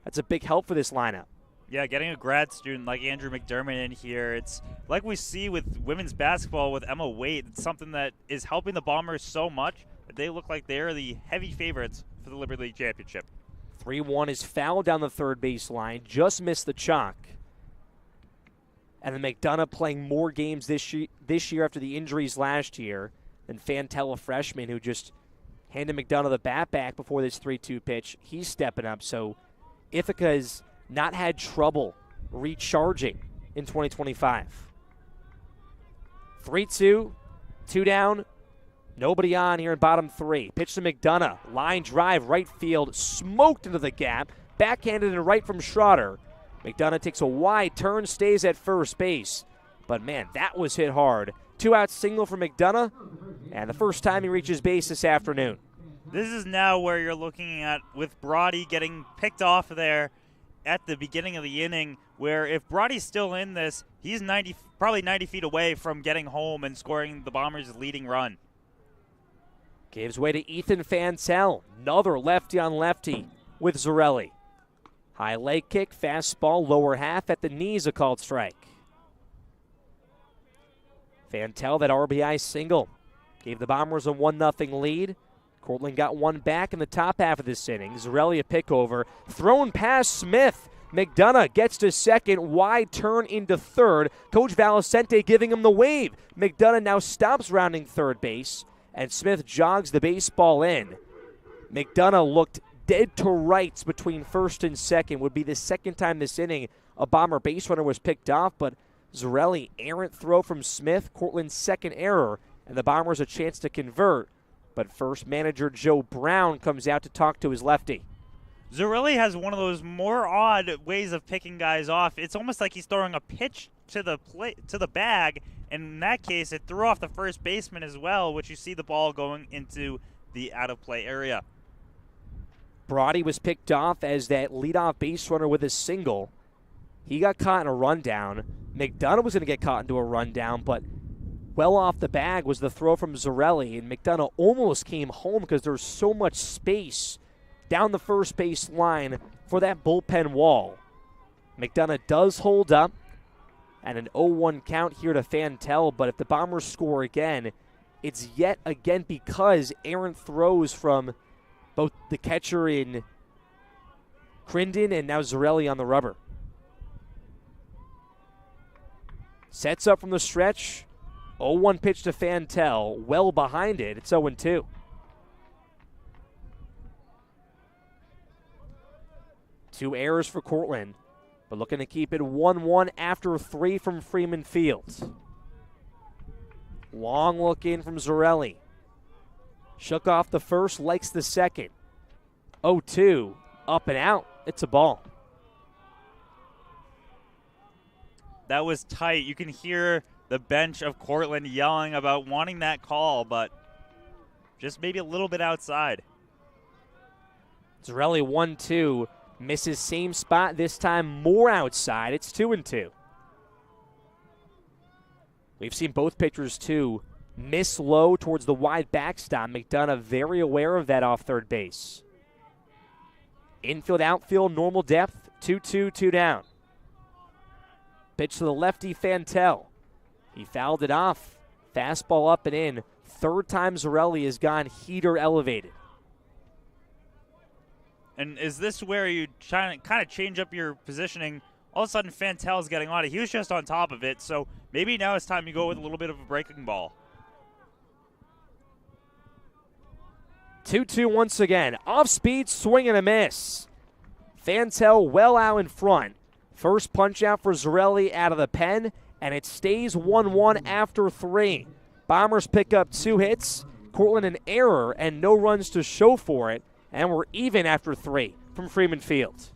that's a big help for this lineup. Yeah, getting a grad student like Andrew McDermott in here, it's like we see with women's basketball with Emma Waite. It's something that is helping the Bombers so much that they look like they're the heavy favorites for the Liberty League Championship. 3-1 is fouled down the third base line, just missed the chalk. And then McDonough playing more games this year after the injuries last year than Fantel, a freshman, who just handed McDonough the bat back before this 3-2 pitch. He's stepping up, so Ithaca has not had trouble recharging in 2025. 3-2, 2 down, nobody on here in bottom 3. Pitch to McDonough, line drive, right field, smoked into the gap, backhanded and right from Schroeder. McDonough takes a wide turn, stays at first base. But, man, that was hit hard. 2-out single for McDonough, and the first time he reaches base this afternoon. This is now where you're looking at with Brody getting picked off there at the beginning of the inning where if Brody's still in this, he's probably 90 feet away from getting home and scoring the Bombers' leading run. Gives way to Ethan Fantel. Another lefty on lefty with Zarelli. High leg kick, fastball, lower half at the knees, a called strike. Fantel, that RBI single, gave the Bombers a 1-0 lead. Cortland got one back in the top half of this inning. Zarelli a pickover. Thrown past Smith. McDonough gets to second. Wide turn into third. Coach Valicente giving him the wave. McDonough now stops rounding third base, and Smith jogs the baseball in. McDonough looked dead to rights between first and second. Would be the second time this inning a Bomber base runner was picked off, but Zarelli, errant throw from Smith. Cortland's second error, and the Bombers a chance to convert. But first, manager Joe Brown comes out to talk to his lefty. Zarelli has one of those more odd ways of picking guys off. It's almost like he's throwing a pitch to the bag, and in that case, it threw off the first baseman as well, which you see the ball going into the out-of-play area. Brody was picked off as that leadoff base runner with a single. He got caught in a rundown. McDonough was going to get caught into a rundown, but well off the bag was the throw from Zarelli, and McDonough almost came home because there's so much space down the first base line for that bullpen wall. McDonough does hold up, and an 0-1 count here to Fantel, but if the Bombers score again, it's yet again because errant throws from both the catcher in Crinden and now Zarelli on the rubber. Sets up from the stretch. 0-1 pitch to Fantel. Well behind it. It's 0-2. Two errors for Cortland, but looking to keep it 1-1 after 3 from Freeman Fields. Long look in from Zarelli. Shook off the first, likes the second. 0-2, up and out. It's a ball. That was tight. You can hear the bench of Cortland yelling about wanting that call, but just maybe a little bit outside. Zarelli 1-2, misses same spot, this time more outside. It's 2-2. We've seen both pitchers, too, miss low towards the wide backstop. McDonough very aware of that off third base. Infield, outfield, normal depth, 2-2, 2 down. Pitch to the lefty, Fantel. He fouled it off. Fastball up and in. Third time Zarelli has gone heater elevated. And is this where you try to kind of change up your positioning? All of a sudden, Fantel's getting on it. He was just on top of it, so maybe now it's time you go with a little bit of a breaking ball. 2-2 once again. Off speed, swing and a miss. Fantel well out in front. First punch out for Zarelli out of the pen, and it stays 1-1 after 3. Bombers pick up 2 hits. Cortland an error and no runs to show for it, and we're even after 3 from Freeman Field.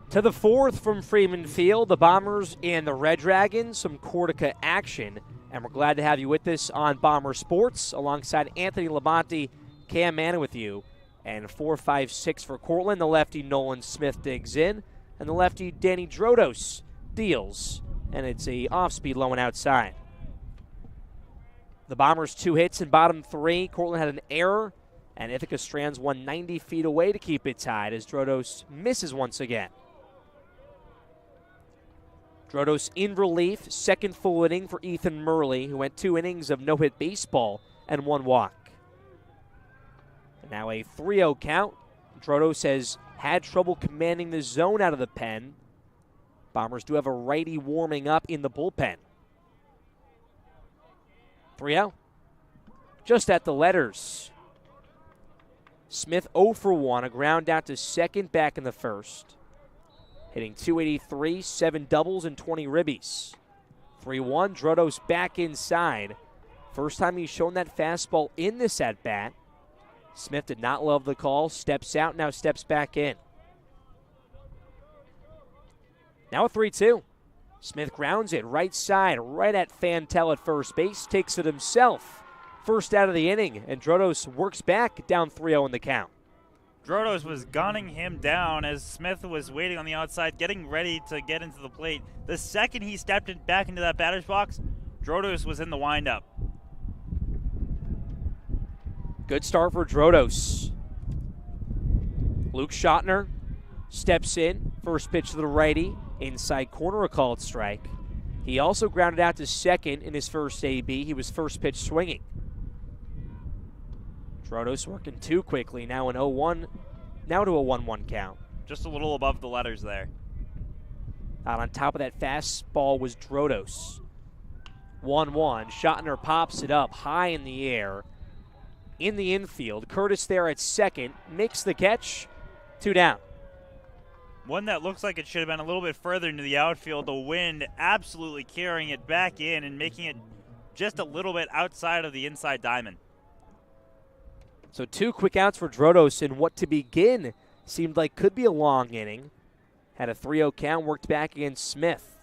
To the 4th from Freeman Field, the Bombers and the Red Dragons, some Cortica action And we're glad to have you with us on Bomber Sports alongside Anthony Labonte, Cam Manning with you. And 4-5-6 for Cortland. The lefty Nolan Smith digs in. And the lefty Danny Drodos deals. And it's a off-speed low and outside. The Bombers 2 hits in bottom 3. Cortland had an error. And Ithaca strands one 90 feet away to keep it tied as Drodos misses once again. Drodos in relief, second full inning for Ethan Murley, who went 2 innings of no-hit baseball and 1 walk. And now a 3-0 count. Drodos has had trouble commanding the zone out of the pen. Bombers do have a righty warming up in the bullpen. 3-0. Just at the letters. Smith 0 for 1, a ground out to second back in the first. Hitting .283, 7 doubles and 20 ribbies. 3-1, Drodos back inside. First time he's shown that fastball in this at-bat. Smith did not love the call, steps out, now steps back in. Now a 3-2. Smith grounds it right side, right at Fantel at first base, takes it himself. First out of the inning, and Drodos works back down 3-0 in the count. Drodos was gunning him down as Smith was waiting on the outside, getting ready to get into the plate. The second he stepped back into that batter's box, Drodos was in the windup. Good start for Drodos. Luke Schottner steps in, first pitch to the righty, inside corner, a called strike. He also grounded out to second in his first AB. He was first pitch swinging. Drodos working too quickly, now an 0-1, now to a 1-1 count. Just a little above the letters there. Out on top of that fastball was Drodos. 1-1, Schottner pops it up high in the air. In the infield, Curtis there at second, makes the catch, 2 down. One that looks like it should have been a little bit further into the outfield. The wind absolutely carrying it back in and making it just a little bit outside of the inside diamond. So 2 quick outs for Drodos in what to begin seemed like could be a long inning. Had a 3-0 count, worked back against Smith.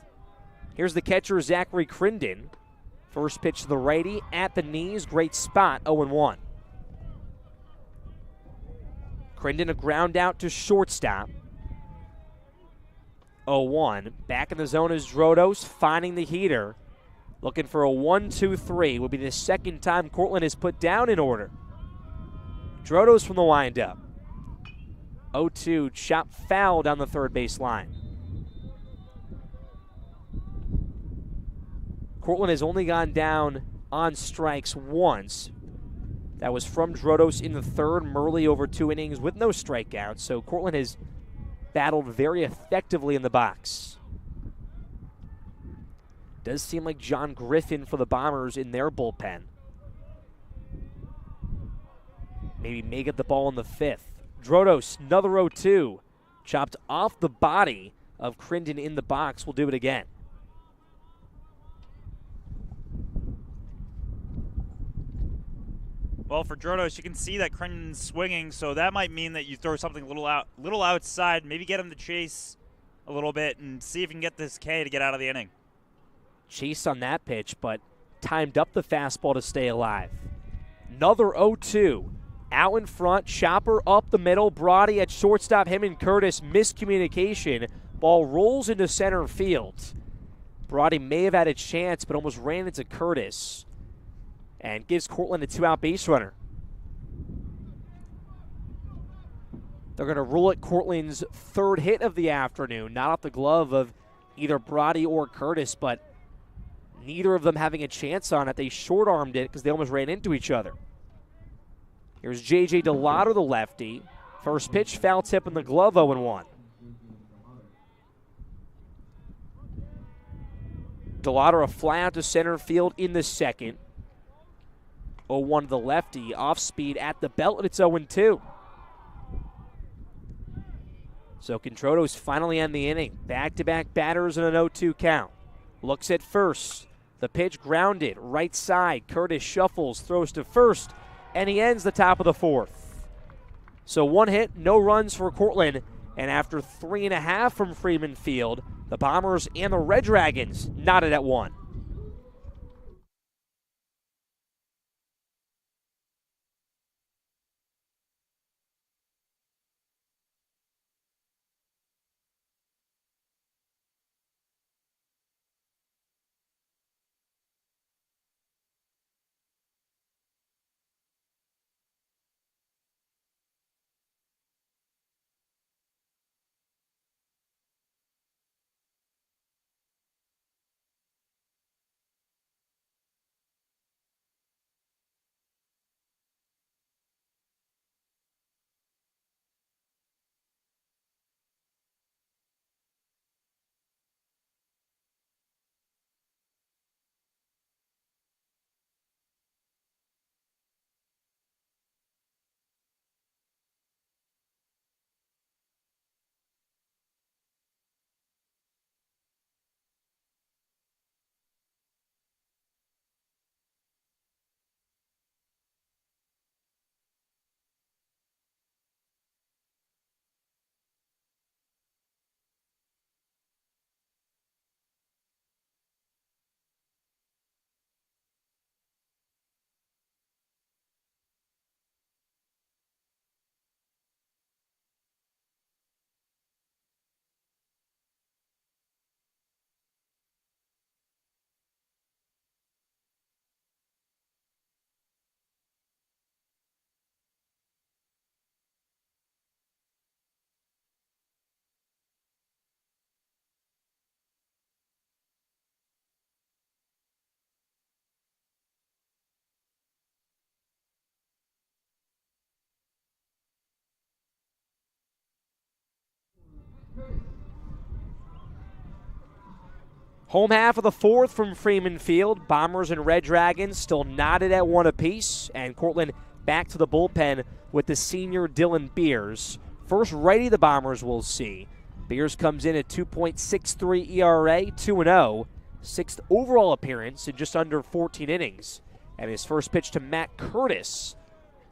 Here's the catcher, Zachary Crinden. First pitch to the righty, at the knees, great spot, 0-1. Crinden a ground out to shortstop. 0-1. Back in the zone is Drodos, finding the heater. Looking for a 1-2-3. Will be the second time Cortland is put down in order. Drodos from the windup. 0-2, chop foul down the third base line. Cortland has only gone down on strikes once. That was from Drodos in the third. Murley over 2 innings with no strikeouts. So Cortland has battled very effectively in the box. Does seem like John Griffin for the Bombers in their bullpen. Maybe may get the ball in the 5th. Drodos, another 0-2. Chopped off the body of Crinden in the box. We'll do it again. Well, for Drodos, you can see that Crenden's swinging, so that might mean that you throw something a little outside, maybe get him to chase a little bit and see if you can get this K to get out of the inning. Chase on that pitch, but timed up the fastball to stay alive. Another 0-2. Out in front, chopper up the middle, Brody at shortstop, him and Curtis, miscommunication. Ball rolls into center field. Brody may have had a chance, but almost ran into Curtis and gives Cortland a 2-out base runner. They're going to rule it Cortland's 3rd hit of the afternoon, not off the glove of either Brody or Curtis, but neither of them having a chance on it. They short-armed it because they almost ran into each other. Here's J.J. Delato, the lefty. First pitch, foul tip in the glove, 0-1. Delato a fly out to center field in the second. 0-1 to the lefty, off speed at the belt, and it's 0-2. So Drodos finally end the inning. Back-to-back batters and an 0-2 count. Looks at first. The pitch grounded, right side. Curtis shuffles, throws to first, and he ends the top of the 4th. So 1 hit, no runs for Cortland, and after 3.5 from Freeman Field, the Bombers and the Red Dragons knotted at 1. Home half of the fourth from Freeman Field. Bombers and Red Dragons still knotted at 1 apiece, and Cortland back to the bullpen with the senior Dylan Beers. First righty the Bombers will see. Beers comes in at 2.63 ERA, 2-0. Sixth overall appearance in just under 14 innings. And his first pitch to Matt Curtis,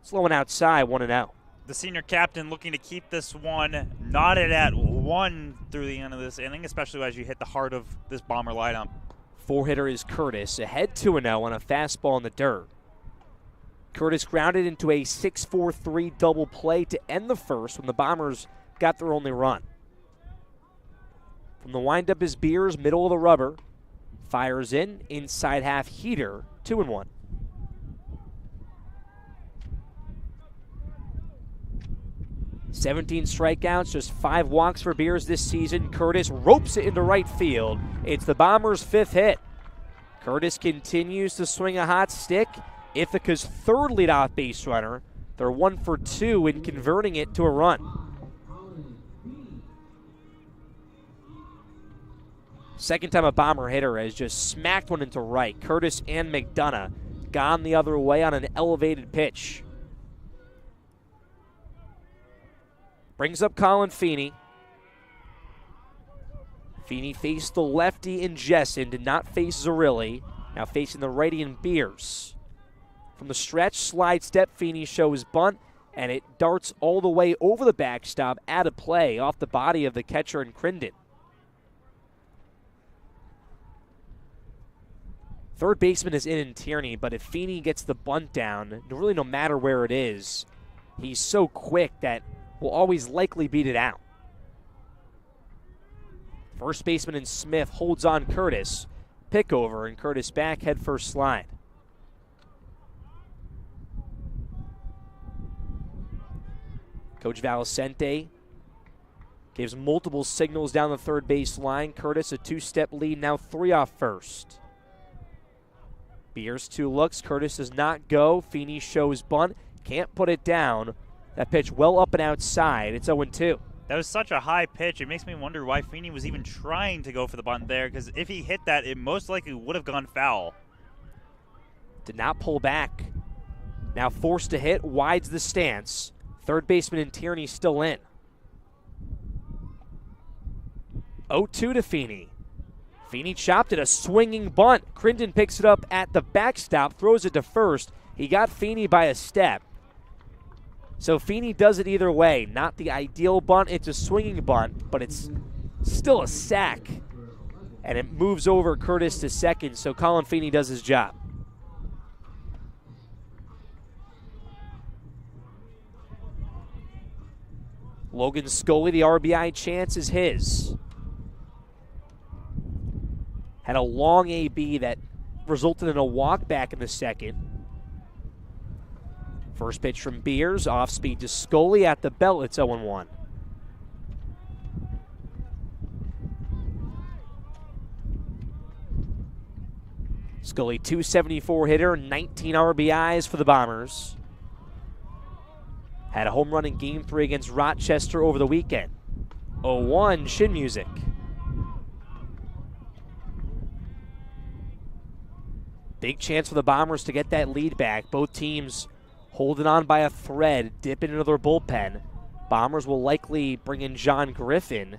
slowing outside, 1-0. The senior captain looking to keep this one knotted at 1 through the end of this inning, especially as you hit the heart of this Bomber lineup. Four-hitter is Curtis, ahead 2-0 on a fastball in the dirt. Curtis grounded into a 6-4-3 double play to end the first when the Bombers got their only run. From the windup is Beers, middle of the rubber. Fires in, inside half heater, 2-1. "17 strikeouts, just 5 walks for Beers this season. Curtis ropes it into right field. It's the Bombers' 5th hit. Curtis continues to swing a hot stick. Ithaca's 3rd leadoff base runner. They're 1 for 2 in converting it to a run. Second time a Bomber hitter has just smacked one into right. Curtis and McDonough gone the other way on an elevated pitch. Brings up Colin Feeney. Feeney faced the lefty in Jessen, did not face Zerilli. Now facing the righty in Beers. From the stretch, slide step, Feeney shows bunt, and it darts all the way over the backstop, out of play, off the body of the catcher in Crinden. Third baseman is in Tierney, but if Feeney gets the bunt down, really no matter where it is, he's so quick that will always likely beat it out. First baseman in Smith holds on Curtis. Pick over, and Curtis back, head first slide. Coach Valicente gives multiple signals down the third base line. Curtis a 2-step lead, now 3 off first. Beers 2 looks. Curtis does not go. Feeney shows bunt. Can't put it down. That pitch well up and outside. It's 0-2. That was such a high pitch. It makes me wonder why Feeney was even trying to go for the bunt there, because if he hit that, it most likely would have gone foul. Did not pull back. Now forced to hit. Wides the stance. Third baseman in Tierney still in. 0-2 to Feeney. Feeney chopped it, a swinging bunt. Crinden picks it up at the backstop, throws it to first. He got Feeney by a step. So Feeney does it either way. Not the ideal bunt, it's a swinging bunt, but it's still a sack. And it moves over Curtis to second, so Colin Feeney does his job. Logan Scully, the RBI chance is his. Had a long AB that resulted in a walk back in the second. First pitch from Beers, off speed to Scully at the belt. It's 0-1. Scully, 274 hitter, 19 RBIs for the Bombers. Had a home run in Game 3 against Rochester over the weekend. 0-1, Shin Music. Big chance for the Bombers to get that lead back. Both teams holding on by a thread, dipping into their bullpen. Bombers will likely bring in John Griffin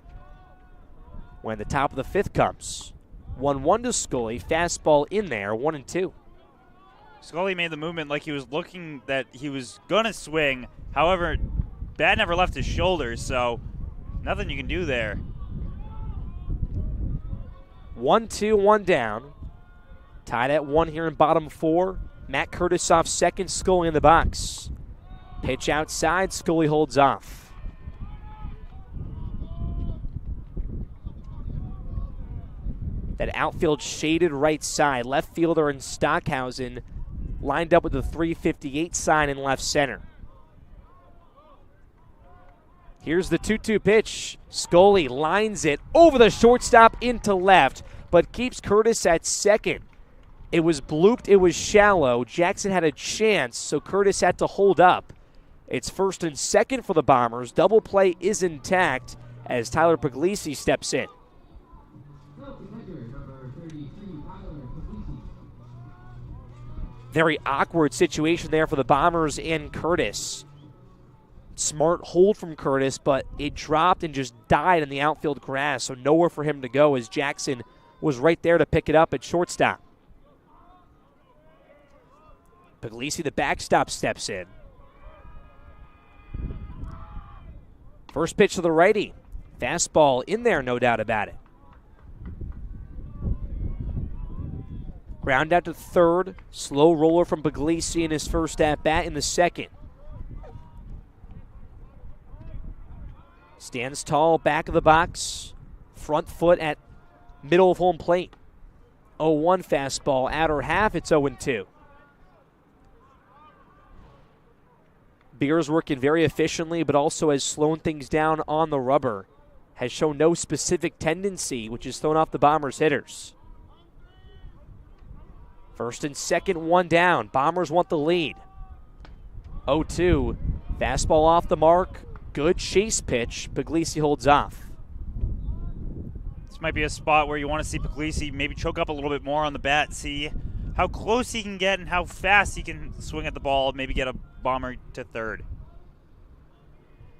when the top of the 5th comes. 1-1 to Scully, fastball in there, 1-2. Scully made the movement like he was looking that he was going to swing. However, bat never left his shoulders, so nothing you can do there. 1-2, 1 down. Tied at 1 here in bottom 4. Matt Curtis off second, Scully in the box. Pitch outside, Scully holds off. That outfield shaded right side. Left fielder in Stockhausen lined up with the 358 sign in left center. Here's the 2-2 pitch. Scully lines it over the shortstop into left, but keeps Curtis at second. It was blooped, it was shallow. Jackson had a chance, so Curtis had to hold up. It's first and second for the Bombers. Double play is intact as Tyler Puglisi steps in. Very awkward situation there for the Bombers and Curtis. Smart hold from Curtis, but it dropped and just died in the outfield grass, so nowhere for him to go as Jackson was right there to pick it up at shortstop. Puglisi, the backstop, steps in. First pitch to the righty. Fastball in there, no doubt about it. Ground out to third. Slow roller from Puglisi in his first at-bat in the second. Stands tall, back of the box. Front foot at middle of home plate. 0-1 fastball, outer half, it's 0-2. Beers working very efficiently, but also has slowed things down on the rubber. Has shown no specific tendency, which has thrown off the Bombers' hitters. First and second, one down. Bombers want the lead. 0-2. Fastball off the mark. Good chase pitch. Puglisi holds off. This might be a spot where you want to see Puglisi maybe choke up a little bit more on the bat, see how close he can get and how fast he can swing at the ball, maybe get a bomber to third.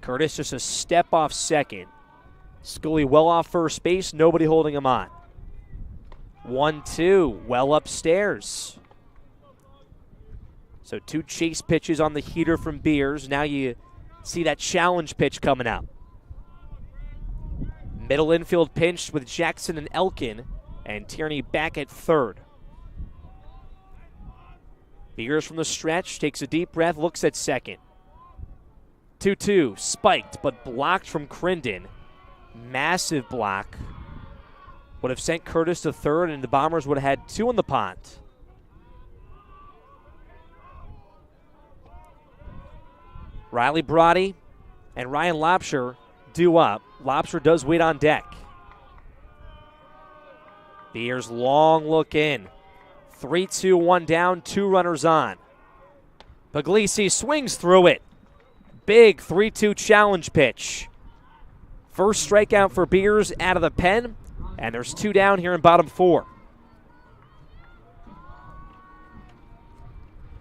Curtis just a step off second. Scully well off first base, nobody holding him on. 1-2, well upstairs. So 2 chase pitches on the heater from Beers. Now you see that challenge pitch coming out. Middle infield pinch with Jackson and Elkin, and Tierney back at third. Beers from the stretch, takes a deep breath, looks at second. 2-2, spiked, but blocked from Crindon. Massive block. Would have sent Curtis to third, and the Bombers would have had 2 in the pond. Riley Brody and Ryan Lobsher due up. Lobsher does wait on deck. Beers long look in. 3-2, 1 down, 2 runners on. Puglisi swings through it. Big 3-2 challenge pitch. First strikeout for Beers out of the pen, and there's 2 down here in bottom 4.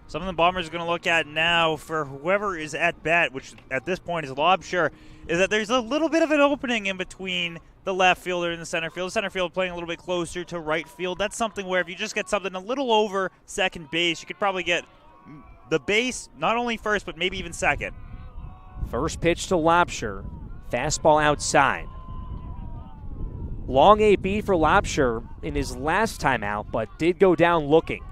Something the Bombers are going to look at now for whoever is at bat, which at this point is Lobsher, is that there's a little bit of an opening in between the left fielder and the center field. The center field playing a little bit closer to right field. That's something where if you just get something a little over second base, you could probably get the base, not only first, but maybe even second. First pitch to Lobsher. Fastball outside. Long AB for Lobsher in his last time out, but did go down looking.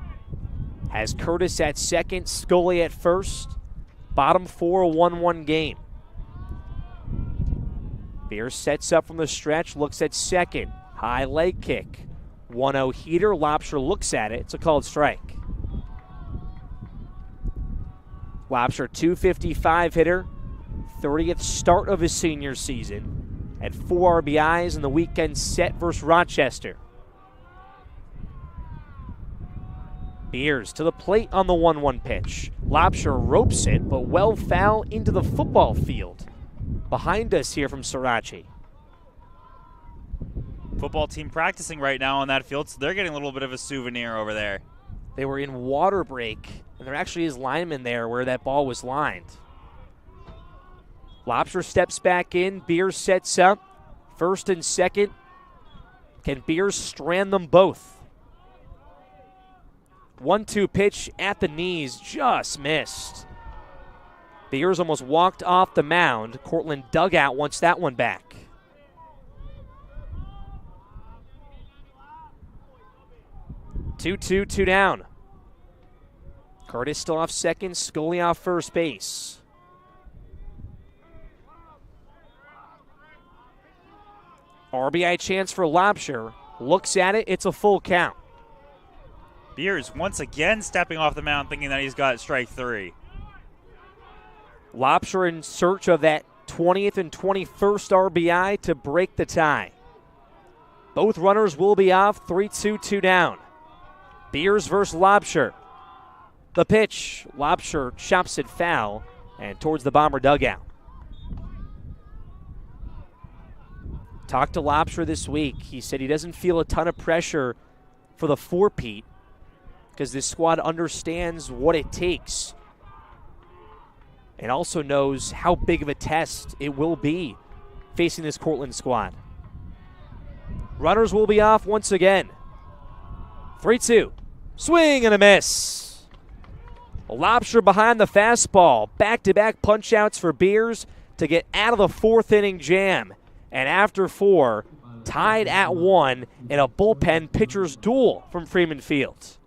Has Curtis at second, Scully at first. Bottom 4, 1-1 game. Beers sets up from the stretch, looks at second. High leg kick. 1-0 heater. Lobsher looks at it. It's a called strike. Lobsher, 255 hitter. 30th start of his senior season. Had 4 RBIs in the weekend set versus Rochester. Beers to the plate on the 1-1 pitch. Lobsher ropes it, but well foul into the football field. Behind us here from Sriracha. Football team practicing right now on that field, so they're getting a little bit of a souvenir over there. They were in water break, and there actually is linemen there where that ball was lined. Lobsher steps back in. Beers sets up. First and second. Can Beers strand them both? 1-2 pitch at the knees, just missed. Beers almost walked off the mound. Cortland dugout wants that one back. Two down. Curtis still off second, Scully off first base. RBI chance for Lobsher. Looks at it, it's a full count. Beers once again stepping off the mound thinking that he's got strike 3. Lobsher in search of that 20th and 21st RBI to break the tie. Both runners will be off, 3-2, 2 down. Beers versus Lobsher. The pitch, Lobsher chops it foul and towards the Bomber dugout. Talked to Lobsher this week. He said he doesn't feel a ton of pressure for the 4-peat. because this squad understands what it takes and also knows how big of a test it will be facing this Cortland squad. Runners will be off once again. 3-2. Swing and a miss. Lobster behind the fastball. Back-to-back punch-outs for Beers to get out of the fourth inning jam. And after 4, tied at 1 in a bullpen pitcher's duel from Freeman Field.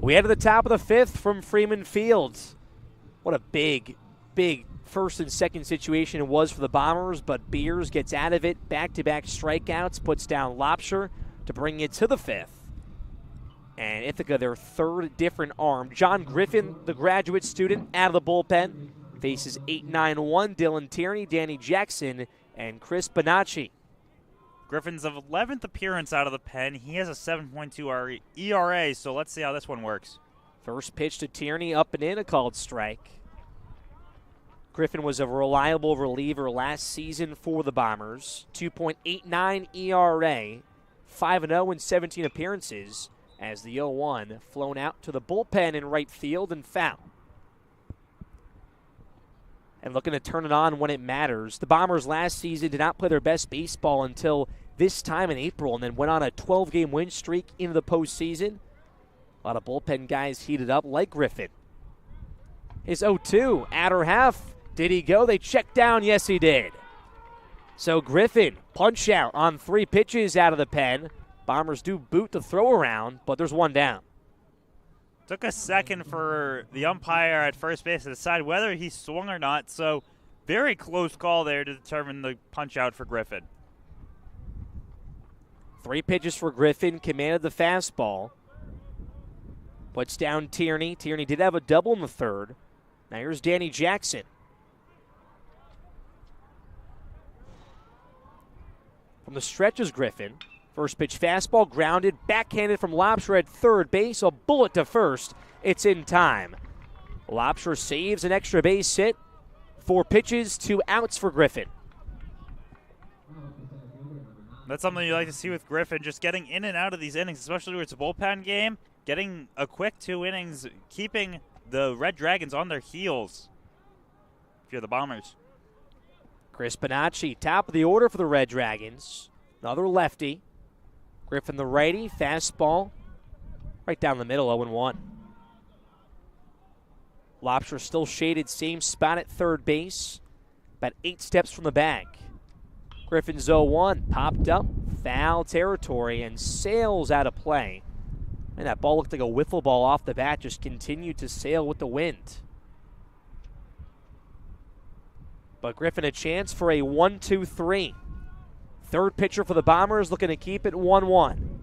We head to the top of the 5th from Freeman Field. What a big first and second situation it was for the Bombers, but Beers gets out of it. Back-to-back strikeouts, puts down Lobster to bring it to the 5th. And Ithaca, their 3rd different arm. John Griffin, the graduate student, out of the bullpen, faces 8-9-1, Dylan Tierney, Danny Jackson, and Chris Bonacci. Griffin's 11th appearance out of the pen. He has a 7.2 ERA, so let's see how this one works. First pitch to Tierney, up and in, a called strike. Griffin was a reliable reliever last season for the Bombers. 2.89 ERA, 5-0 in 17 appearances, as the 0-1 flown out to the bullpen in right field and foul. And looking to turn it on when it matters. The Bombers last season did not play their best baseball until this time in April and then went on a 12-game win streak into the postseason. A lot of bullpen guys heated up like Griffin. His 0-2, outer half. Did he go? They checked down. Yes, he did. So Griffin, punch out on 3 pitches out of the pen. Bombers do boot the throw around, but there's 1 down. Took a second for the umpire at first base to decide whether he swung or not, so very close call there to determine the punch out for Griffin. 3 pitches for Griffin, commanded the fastball. Puts down Tierney. Tierney did have a double in the 3rd. Now here's Danny Jackson. From the stretch is Griffin. First pitch fastball grounded, backhanded from Lobster at third base, a bullet to first. It's in time. Lobster saves an extra base hit. 4 pitches, 2 outs for Griffin. That's something you like to see with Griffin, just getting in and out of these innings, especially when it's a bullpen game, getting a quick 2 innings, keeping the Red Dragons on their heels if you're the Bombers. Chris Bonacci, top of the order for the Red Dragons. Another lefty. Griffin the righty, fastball, right down the middle, 0-1. Lobster still shaded, same spot at third base, about 8 steps from the bag. Griffin's 0-1, popped up, foul territory, and sails out of play. And that ball looked like a wiffle ball off the bat, just continued to sail with the wind. But Griffin a chance for a 1-2-3. Third pitcher for the Bombers looking to keep it 1-1.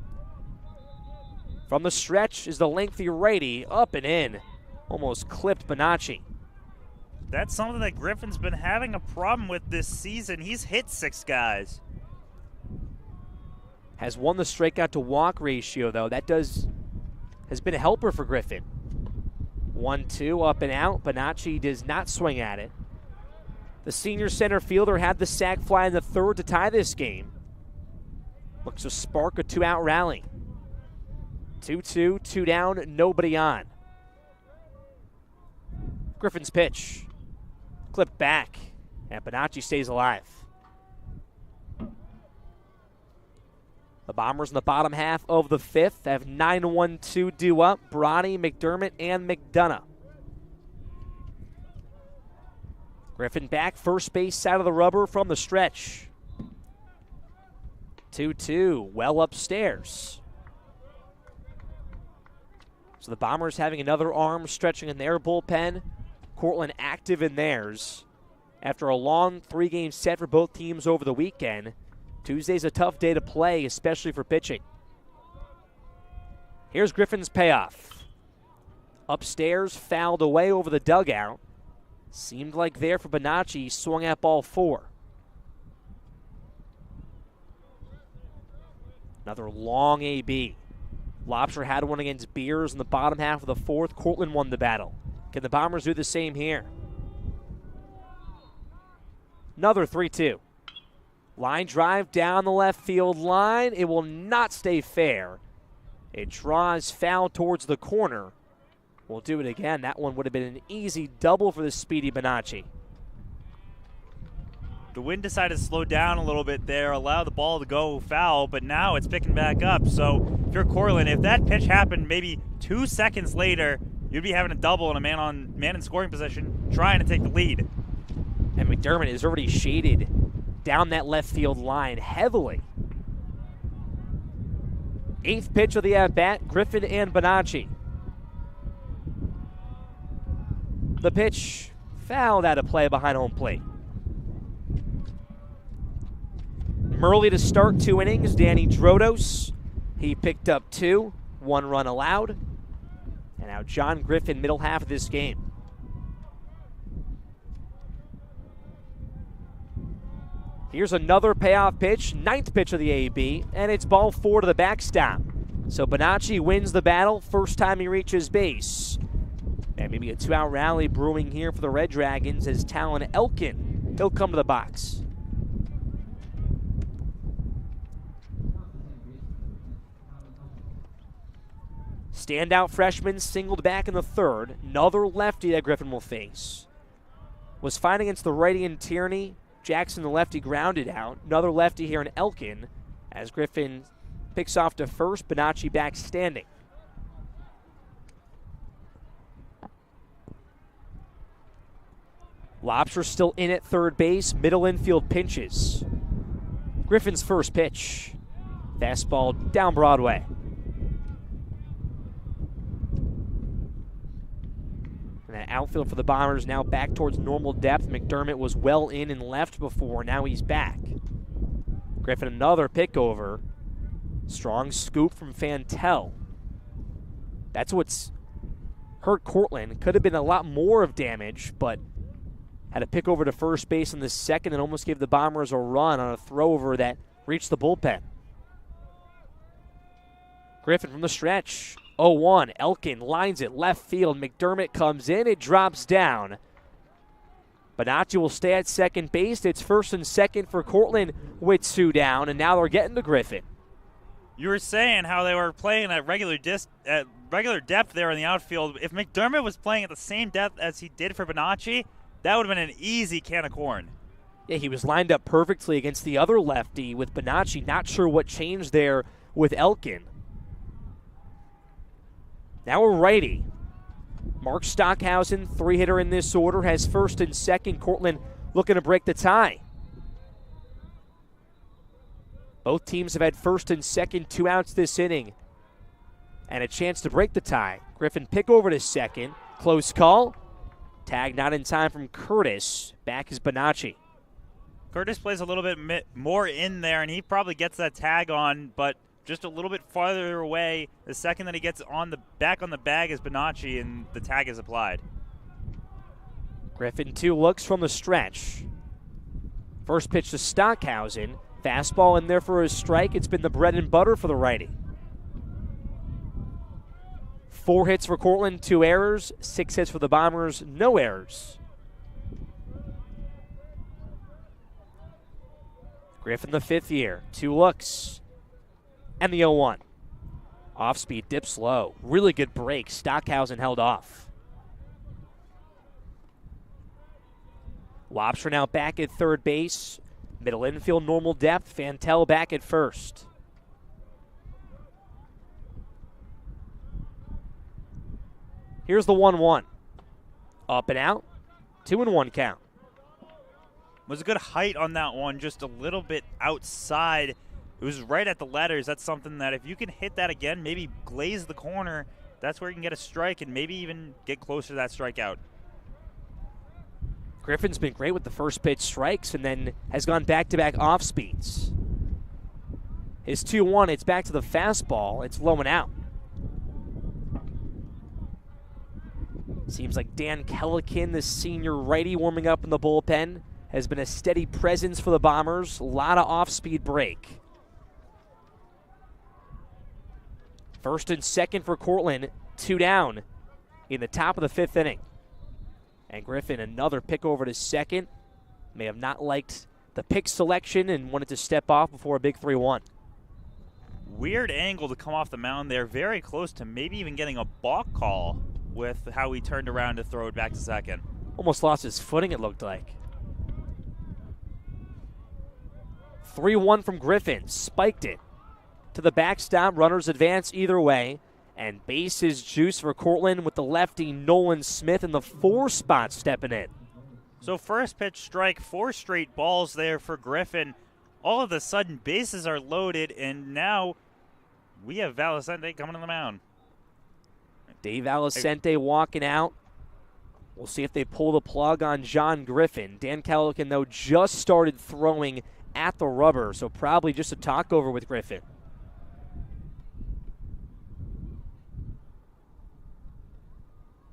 From the stretch is the lengthy righty, up and in. Almost clipped Bonacci. That's something that Griffin's been having a problem with this season. He's hit 6 guys. Has won the strikeout to walk ratio, though. That has been a helper for Griffin. 1-2, up and out. Bonacci does not swing at it. The senior center fielder had the sac fly in the third to tie this game. Looks to spark a 2-out rally. 2-2, 2 down, nobody on. Griffin's pitch. Clipped back, and Bonacci stays alive. The Bombers in the bottom half of the fifth have 9-1-2 due up. Brody, McDermott, and McDonough. Griffin back, first base side of the rubber from the stretch. 2-2, well upstairs. So the Bombers having another arm stretching in their bullpen. Cortland active in theirs. After a long 3-game set for both teams over the weekend, Tuesday's a tough day to play, especially for pitching. Here's Griffin's payoff. Upstairs, fouled away over the dugout. Seemed like there for Bonacci, swung at ball 4. Another long AB. Lobster had one against Beers in the bottom half of the fourth. Cortland won the battle. Can the Bombers do the same here? Another 3-2. Line drive down the left field line. It will not stay fair. It draws foul towards the corner. We'll do it again. That one would have been an easy double for the speedy Bonacci. The wind decided to slow down a little bit there, allow the ball to go foul, but now it's picking back up. So if you're Cortland, if that pitch happened maybe 2 seconds later, you'd be having a double in a man in scoring position, trying to take the lead. And McDermott is already shaded down that left field line heavily. 8th pitch of the at-bat, Griffin and Bonacci. The pitch fouled out of play behind home plate. Murley to start 2 innings. Danny Drodos, he picked up 2, 1 run allowed. And now John Griffin, middle half of this game. Here's another payoff pitch, 9th pitch of the AB, and it's ball 4 to the backstop. So Bonacci wins the battle, first time he reaches base. And maybe a 2-out rally brewing here for the Red Dragons as Talon Elkin, he'll come to the box. Standout freshman singled back in the third. Another lefty that Griffin will face. Was fine against the righty in Tierney. Jackson, the lefty, grounded out. Another lefty here in Elkin as Griffin picks off to first. Bonacci back standing. Lobster still in at third base. Middle infield pinches. Griffin's first pitch. Fastball down Broadway. And that outfield for the Bombers now back towards normal depth. McDermott was well in and left before. Now he's back. Griffin another pick over. Strong scoop from Fantel. That's what's hurt Cortland. Could have been a lot more of damage, but had a pick over to first base in the second and almost gave the Bombers a run on a throw over that reached the bullpen. Griffin from the stretch. 0-1. Elkin lines it left field. McDermott comes in. It drops down. Bonacci will stay at second base. It's first and second for Cortland with 2 down, and now they're getting to Griffin. You were saying how they were playing at regular depth there in the outfield. If McDermott was playing at the same depth as he did for Bonacci, that would have been an easy can of corn. Yeah, he was lined up perfectly against the other lefty with Bonacci. Not sure what changed there with Elkin. Now a righty. Mark Stockhausen, 3-hitter in this order, has first and second. Cortland looking to break the tie. Both teams have had first and second, 2 outs this inning. And a chance to break the tie. Griffin pick over to second. Close call. Tag not in time from Curtis. Back is Bonacci. Curtis plays a little bit more in there, and he probably gets that tag on, but just a little bit farther away. The second that he gets back on the bag is Bonacci, and the tag is applied. Griffin 2 looks from the stretch. First pitch to Stockhausen. Fastball in there for a strike. It's been the bread and butter for the righty. 4 hits for Cortland, 2 errors. 6 hits for the Bombers, no errors. Griffin the 5th year, 2 looks. And the 0-1. Off speed, dips low. Really good break. Stockhausen held off. Lobster now back at third base. Middle infield, normal depth. Fantel back at first. Here's the 1-1. Up and out. 2-1 count. Was a good height on that one, just a little bit outside. It was right at the letters. That's something that if you can hit that again, maybe glaze the corner, that's where you can get a strike and maybe even get closer to that strikeout. Griffin's been great with the first pitch strikes and then has gone back-to-back off speeds. His 2-1, it's back to the fastball. It's low and out. Seems like Dan Kellican, the senior righty warming up in the bullpen, has been a steady presence for the Bombers. A lot of off-speed break. First and second for Cortland, 2 down in the top of the 5th inning. And Griffin, another pick over to second. May have not liked the pick selection and wanted to step off before a big 3-1. Weird angle to come off the mound there. Very close to maybe even getting a balk call with how he turned around to throw it back to second. Almost lost his footing, it looked like. 3-1 from Griffin. Spiked it to the backstop. Runners advance either way. And bases juice for Cortland with the lefty Nolan Smith in the 4 spot stepping in. So first pitch strike, 4 straight balls there for Griffin. All of a sudden, bases are loaded, and now we have Valicente coming to the mound. Dave Valicente walking out. We'll see if they pull the plug on John Griffin. Dan Kellican, though, just started throwing at the rubber, so probably just a talkover with Griffin.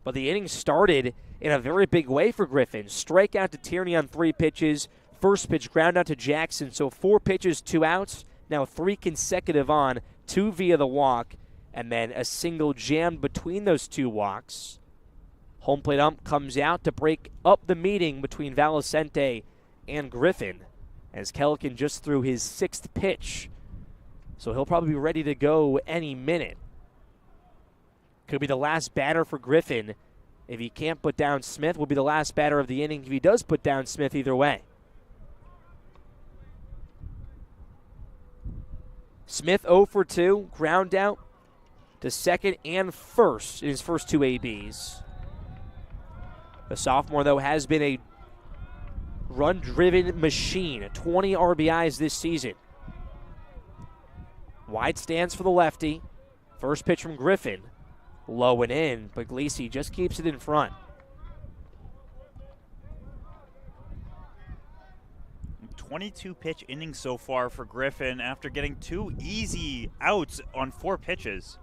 But the inning started in a very big way for Griffin. Strikeout to Tierney on 3 pitches. First pitch ground out to Jackson. So 4 pitches, 2 outs. Now 3 consecutive on, 2 via the walk, and then a single jammed between those 2 walks. Home plate ump comes out to break up the meeting between Valicente and Griffin as Kellican just threw his 6th pitch. So he'll probably be ready to go any minute. Could be the last batter for Griffin. If he can't put down Smith, will be the last batter of the inning if he does put down Smith either way. Smith 0 for 2, ground out to second and first in his first 2 ABs. The sophomore, though, has been a run-driven machine, 20 RBIs this season. Wide stance for the lefty. First pitch from Griffin. Low and in, but Gleesy just keeps it in front. 22 pitch innings so far for Griffin after getting 2 easy outs on 4 pitches.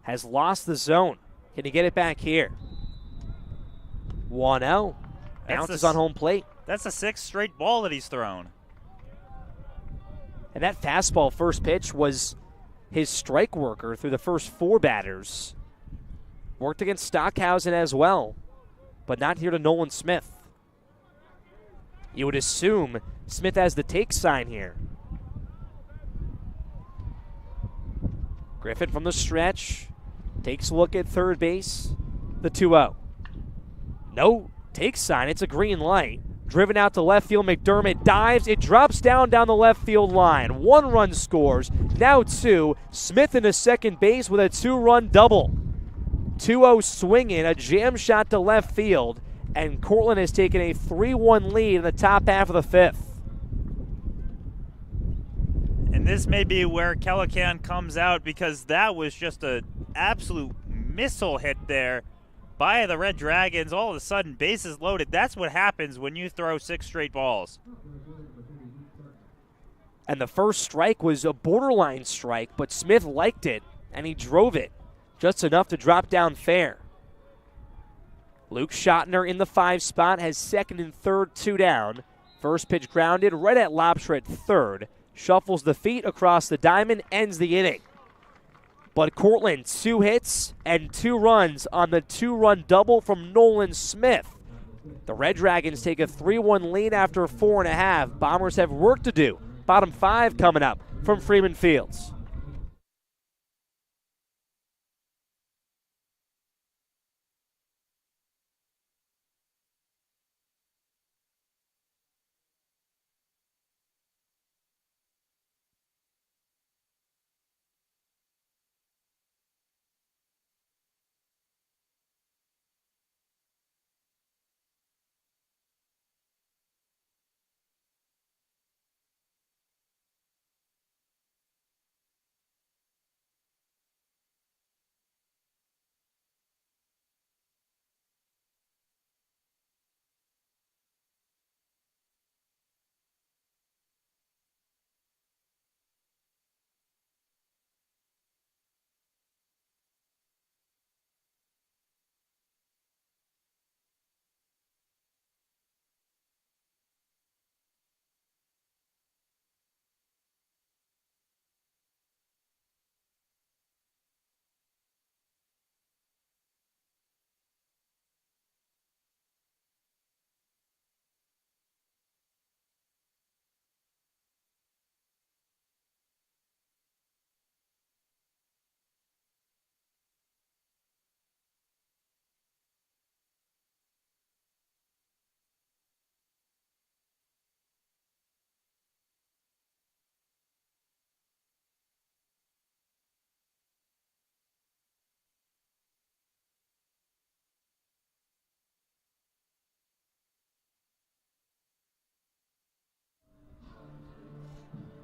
Has lost the zone. Can he get it back here? 1-0. Bounces on home plate. That's the 6th straight ball that he's thrown. And that fastball first pitch was his strike worker through the first 4 batters. Worked against Stockhausen as well, but not here to Nolan Smith. You would assume Smith has the take sign here. Griffin from the stretch, takes a look at third base, the 2-0. No take sign, it's a green light. Driven out to left field, McDermott dives. It drops down the left field line. 1 run scores, now 2. Smith into second base with a 2-run double. 2-0 swinging, a jam shot to left field, and Cortland has taken a 3-1 lead in the top half of the 5th. And this may be where Kellican comes out because that was just an absolute missile hit there by the Red Dragons. All of a sudden, bases loaded. That's what happens when you throw 6 straight balls. And the first strike was a borderline strike, but Smith liked it, and he drove it just enough to drop down fair. Luke Schottner in the 5 spot has second and third, 2 down. First pitch grounded right at Lobster at third. Shuffles the feet across the diamond, ends the inning. But Cortland, 2 hits and 2 runs on the 2-run double from Nolan Smith. The Red Dragons take a 3-1 lead after 4.5. Bombers have work to do. Bottom 5 coming up from Freeman Fields.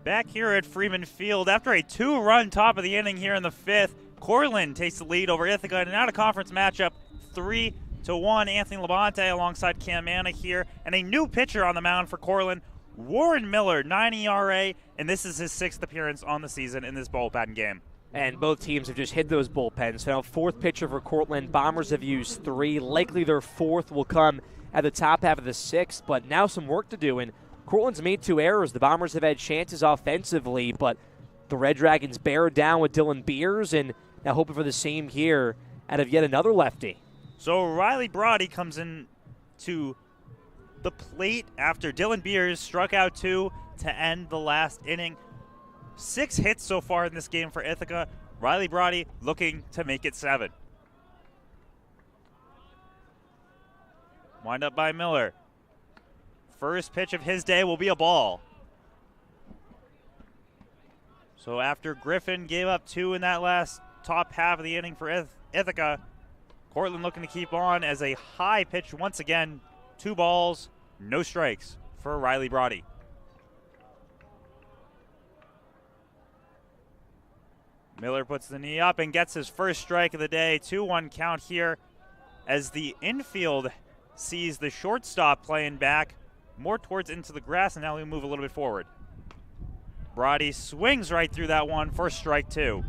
Back here at Freeman Field, after a 2-run top of the inning here in the 5th, Cortland takes the lead over Ithaca in an out-of-conference matchup, 3-1. Anthony Labonte alongside Cam Manna here, and a new pitcher on the mound for Cortland, Warren Miller, 9 ERA, and this is his 6th appearance on the season in this bullpen game. And both teams have just hit those bullpens. So now 4th pitcher for Cortland. Bombers have used 3. Likely their 4th will come at the top half of the 6th, but now some work to do. And Cortland's made 2 errors. The Bombers have had chances offensively, but the Red Dragons bear down with Dylan Beers, and now hoping for the same here out of yet another lefty. So Riley Brody comes in to the plate after Dylan Beers struck out 2 to end the last inning. 6 hits so far in this game for Ithaca. Riley Brody looking to make it 7. Wind up by Miller. First pitch of his day will be a ball. So after Griffin gave up 2 in that last top half of the inning for Ithaca, Cortland looking to keep on as a high pitch once again. 2 balls, no strikes for Riley Brody. Miller puts the knee up and gets his first strike of the day. 2-1 count here as the infield sees the shortstop playing back more towards into the grass, and now we move a little bit forward. Brody swings right through that one for strike 2.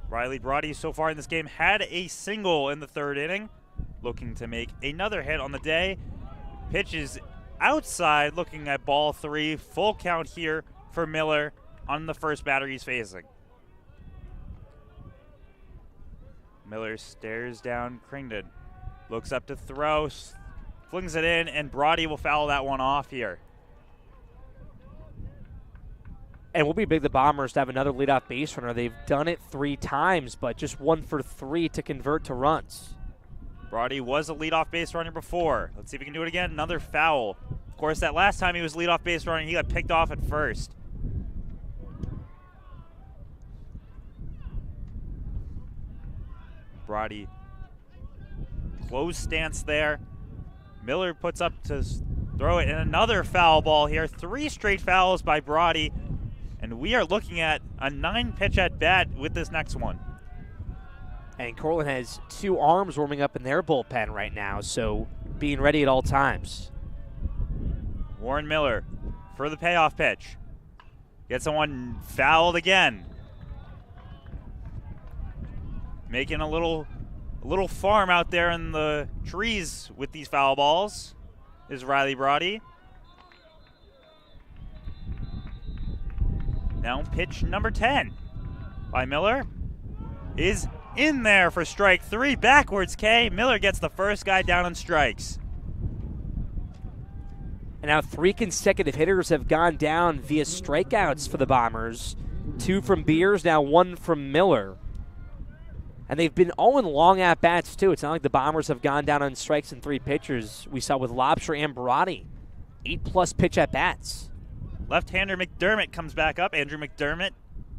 Riley Brody so far in this game had a single in the 3rd inning, looking to make another hit on the day. Pitch is outside, looking at ball 3. Full count here for Miller on the first batter he's facing. Miller stares down Crington. Looks up to throw, flings it in, and Brody will foul that one off here. And will be big the Bombers to have another leadoff base runner. They've done it 3 times, but just 1 for 3 to convert to runs. Brody was a leadoff base runner before. Let's see if he can do it again. Another foul. Of course, that last time he was leadoff base runner, he got picked off at first. Brody, close stance there. Miller puts up to throw it, and another foul ball here. 3 straight fouls by Brody, and we are looking at a 9-pitch at bat with this next one. And Cortland has 2 arms warming up in their bullpen right now, so being ready at all times. Warren Miller for the payoff pitch. Gets someone fouled again. Making a little farm out there in the trees with these foul balls is Riley Brody. Now pitch number 10 by Miller is in there for strike 3. Backwards K. Miller gets the first guy down on strikes. And now 3 consecutive hitters have gone down via strikeouts for the Bombers. 2 from Beers, now 1 from Miller. And they've been all in long at-bats, too. It's not like the Bombers have gone down on strikes in 3 pitchers. We saw with Lobster and Barati. 8+ pitch at-bats. Left-hander McDermott comes back up. Andrew McDermott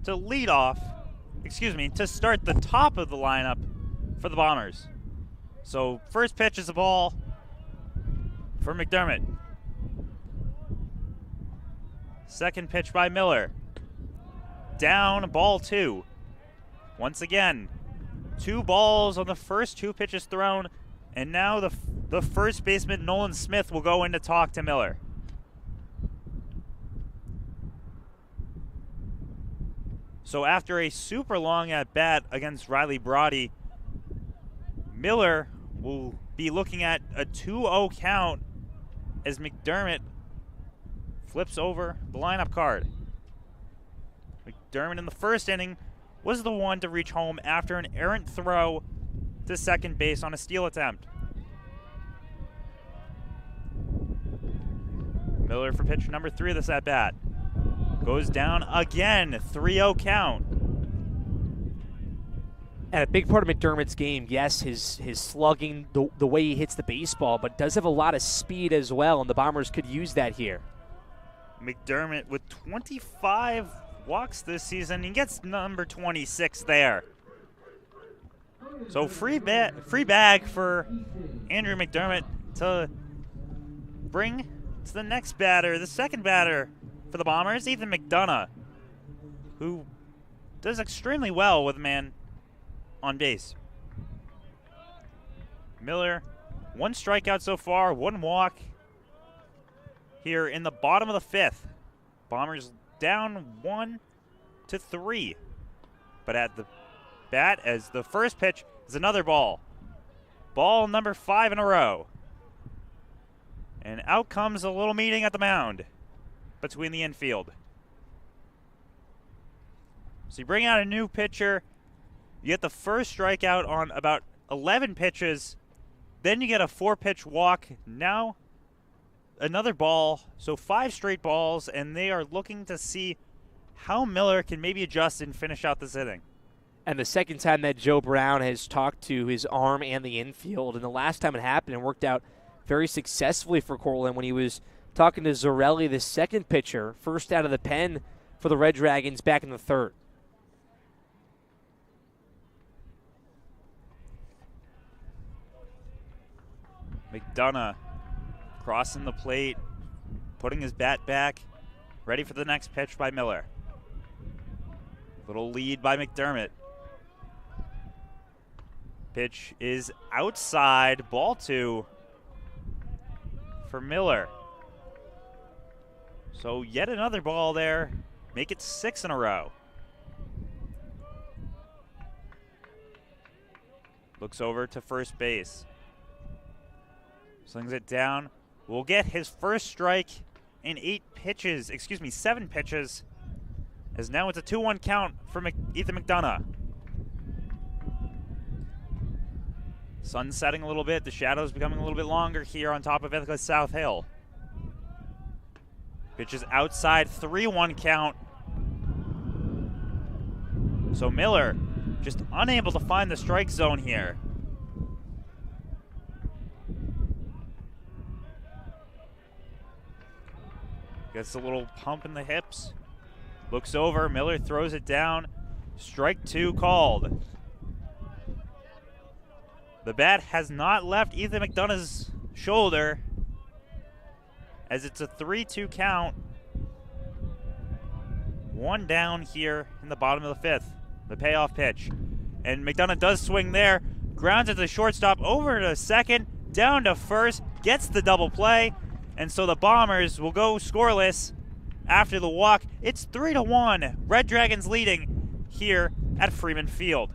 to start the top of the lineup for the Bombers. So first pitch is a ball for McDermott. Second pitch by Miller. Down, ball 2. Once again, 2 balls on the first 2 pitches thrown, and now the first baseman, Nolan Smith, will go in to talk to Miller. So after a super long at-bat against Riley Brody, Miller will be looking at a 2-0 count as McDermott flips over the lineup card. McDermott in the first inning was the one to reach home after an errant throw to second base on a steal attempt. Miller for pitch number 3 of this at-bat. Goes down again, 3-0 count. And a big part of McDermott's game, yes, his slugging, the way he hits the baseball, but does have a lot of speed as well, and the Bombers could use that here. McDermott with 25 walks this season. He gets number 26 there. So free bag for Andrew McDermott to bring to the next batter, the second batter for the Bombers, Ethan McDonough, who does extremely well with a man on base. Miller, 1 strikeout so far, 1 walk here in the bottom of the 5th. Bombers down 1-3. But at the bat, as the first pitch is another ball. Ball number 5 in a row. And out comes a little meeting at the mound between the infield. So you bring out a new pitcher, you get the first strikeout on about 11 pitches, then you get a 4-pitch walk. Now another ball, so 5 straight balls, and they are looking to see how Miller can maybe adjust and finish out this inning. And the second time that Joe Brown has talked to his arm and the infield, and the last time it happened, it worked out very successfully for Cortland when he was talking to Zarelli, the second pitcher, first out of the pen for the Red Dragons back in the 3rd. McDonough crossing the plate, putting his bat back, ready for the next pitch by Miller. Little lead by McDermott. Pitch is outside, ball 2 for Miller. So yet another ball there, make it 6 in a row. Looks over to first base. Slings it down. Will get his first strike in 7 pitches. As now it's a 2-1 count for Ethan McDonough. Sun setting a little bit. The shadows becoming a little bit longer here on top of Ithaca South Hill. Pitch is outside, 3-1 count. So Miller just unable to find the strike zone here. Gets a little pump in the hips. Looks over, Miller throws it down. Strike 2 called. The bat has not left Ethan McDonough's shoulder, as it's a 3-2 count. 1 down here in the bottom of the 5th. The payoff pitch And McDonough does swing there. Grounds at the shortstop, over to second, down to first, gets the double play. And so the Bombers will go scoreless after the walk. It's 3-1. Red Dragons leading here at Freeman Field.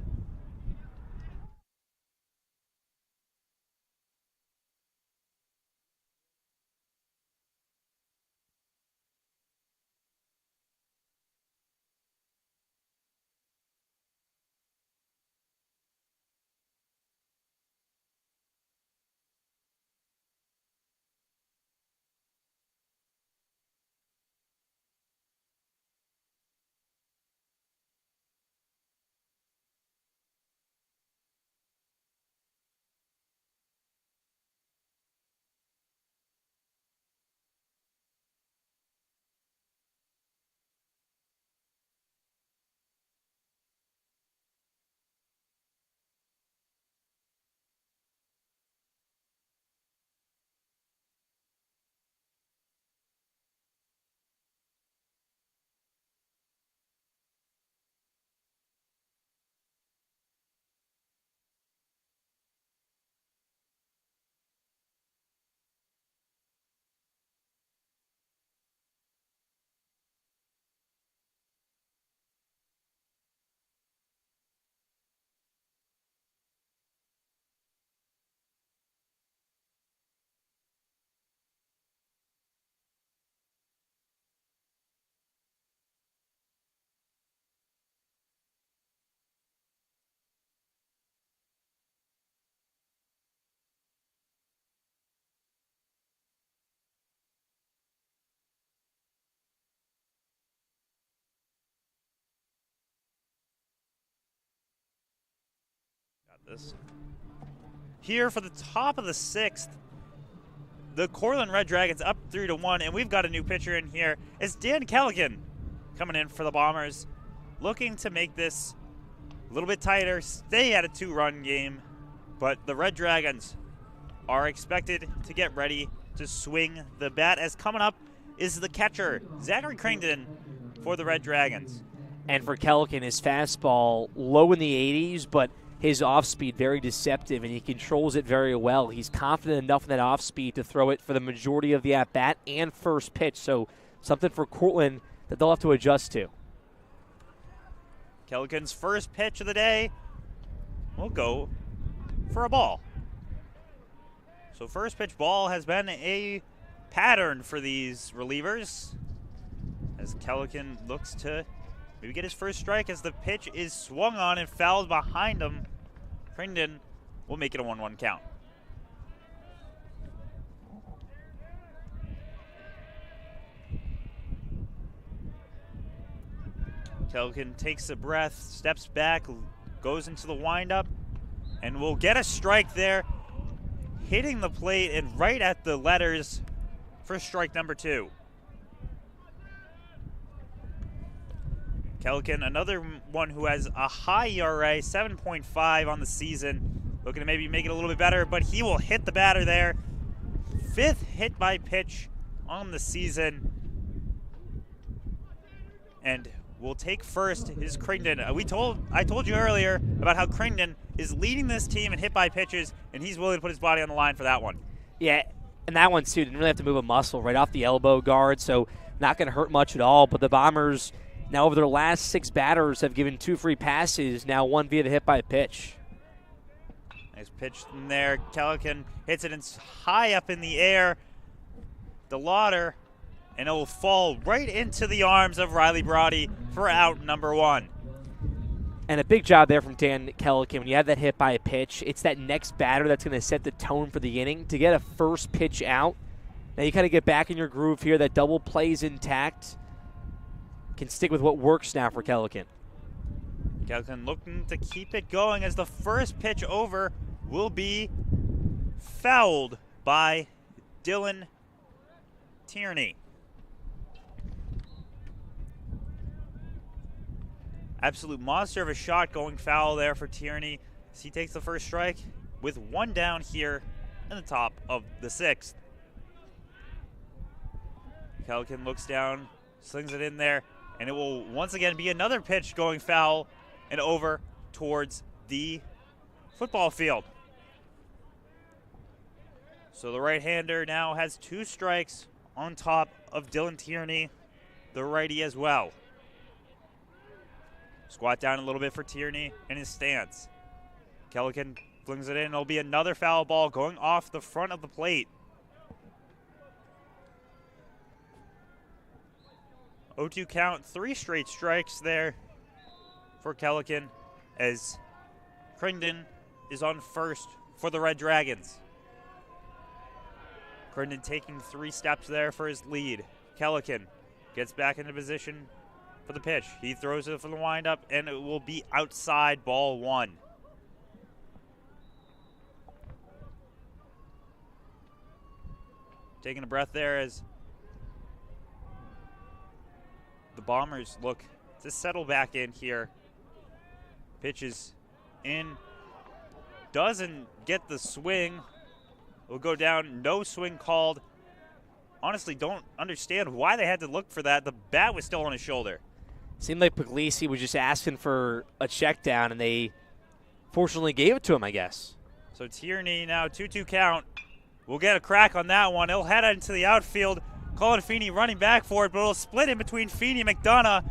This. Here for the top of the sixth, the Cortland Red Dragons up 3-1, and we've got a new pitcher in here. It's Dan Caligan coming in for the Bombers, looking to make this a little bit tighter, stay at a 2-run game, but the Red Dragons are expected to get ready to swing the bat, as coming up is the catcher, Zachary Crington, for the Red Dragons. And for Caligan, his fastball low in the 80s, but his off-speed very deceptive, and he controls it very well. He's confident enough in that off-speed to throw it for the majority of the at-bat and first pitch, so something for Cortland that they'll have to adjust to. Caligan's first pitch of the day will go for a ball. So first pitch ball has been a pattern for these relievers, as Caligan looks to maybe get his first strike as the pitch is swung on and fouled behind him. Crington will make it a 1-1 count. Caligan takes a breath, steps back, goes into the windup, and will get a strike there, hitting the plate and right at the letters for strike number 2. Caligan, another one who has a high ERA, 7.5 on the season. Looking to maybe make it a little bit better, but he will hit the batter there. 5th hit by pitch on the season. And will take first is Crington. I told you earlier about how Crington is leading this team in hit by pitches, and he's willing to put his body on the line for that one. Yeah, and that one, too, didn't really have to move a muscle right off the elbow guard, so not going to hurt much at all. But the Bombers, now over their last 6 batters, have given 2 free passes, now 1 via the hit by pitch. Nice pitch in there. Caligan hits it high up in the air. The lauder, and it will fall right into the arms of Riley Brody for out number 1. And a big job there from Dan Caligan. When you have that hit by a pitch, it's that next batter that's going to set the tone for the inning. To get a first pitch out, now you kind of get back in your groove here. That double plays intact. Can stick with what works now for Caligan. Caligan looking to keep it going as the first pitch over will be fouled by Dylan Tierney. Absolute monster of a shot going foul there for Tierney as he takes the first strike with 1 down here in the top of the 6th. Caligan looks down, slings it in there, and it will once again be another pitch going foul and over towards the football field. So the right-hander now has 2 strikes on top of Dylan Tierney, the righty as well. Squat down a little bit for Tierney in his stance. Kellican flings it in. It'll be another foul ball going off the front of the plate. 0-2 count, 3 straight strikes there for Kellican as Crittenden is on first for the Red Dragons. Crittenden taking 3 steps there for his lead. Kellican gets back into position for the pitch. He throws it for the windup, and it will be outside, ball 1. Taking a breath there as the Bombers look to settle back in here. Pitches in. Doesn't get the swing. Will go down. No swing called. Honestly, don't understand why they had to look for that. The bat was still on his shoulder. Seemed like Puglisi was just asking for a check down, and they fortunately gave it to him, I guess. So Tierney now 2-2 count. We'll get a crack on that one. He'll head into the outfield. Colin Feeney running back for it, but it'll split in between Feeney and McDonough.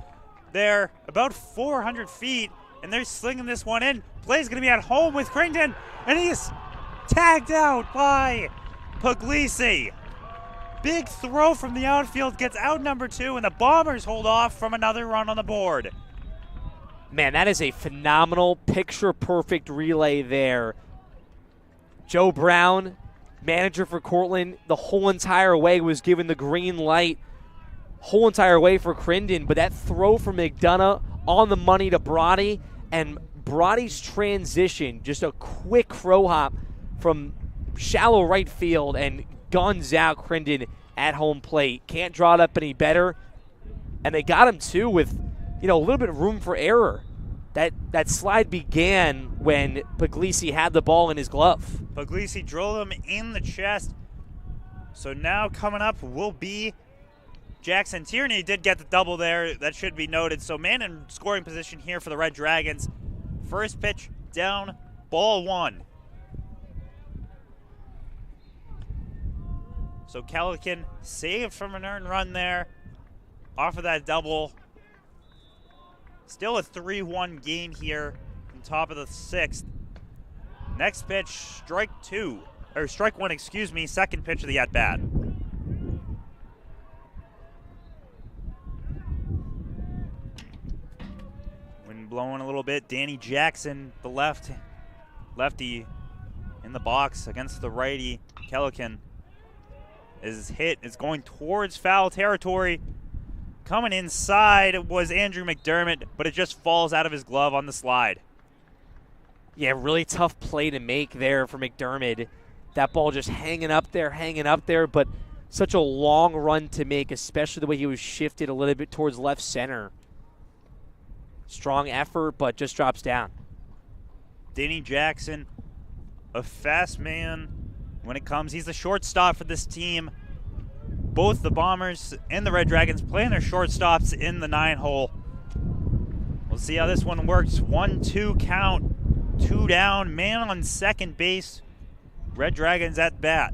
They're about 400 feet, and they're slinging this one in. Play's going to be at home with Crittenden, and he's tagged out by Puglisi. Big throw from the outfield, gets out number 2, and the Bombers hold off from another run on the board. Man, that is a phenomenal, picture-perfect relay there. Joe Brown, manager for Cortland, the whole entire way was given the green light, whole entire way for Crittenden, but that throw from McDonough on the money to Brody, and Brody's transition, just a quick crow hop from shallow right field and guns out Crittenden at home plate. Can't draw it up any better, and they got him too with, a little bit of room for error. That slide began when Puglisi had the ball in his glove. Puglisi drilled him in the chest. So now coming up will be Jackson Tierney. Did get the double there. That should be noted. So man in scoring position here for the Red Dragons. First pitch down, ball 1. So Kellican saved from an earned run there off of that double. Still a 3-1 game here on top of the 6th. Next pitch, strike 1, excuse me, second pitch of the at-bat. Wind blowing a little bit. Danny Jackson, the lefty in the box against the righty. Kellican is hit, is going towards foul territory. Coming inside was Andrew McDermott, but it just falls out of his glove on the slide. Yeah, really tough play to make there for McDermott. That ball just hanging up there, but such a long run to make, especially the way he was shifted a little bit towards left center. Strong effort, but just drops down. Danny Jackson, a fast man when it comes. He's the shortstop for this team. Both the Bombers and the Red Dragons playing their shortstops in the 9-hole. We'll see how this one works. 1-2 count, 2 down, man on second base. Red Dragons at bat.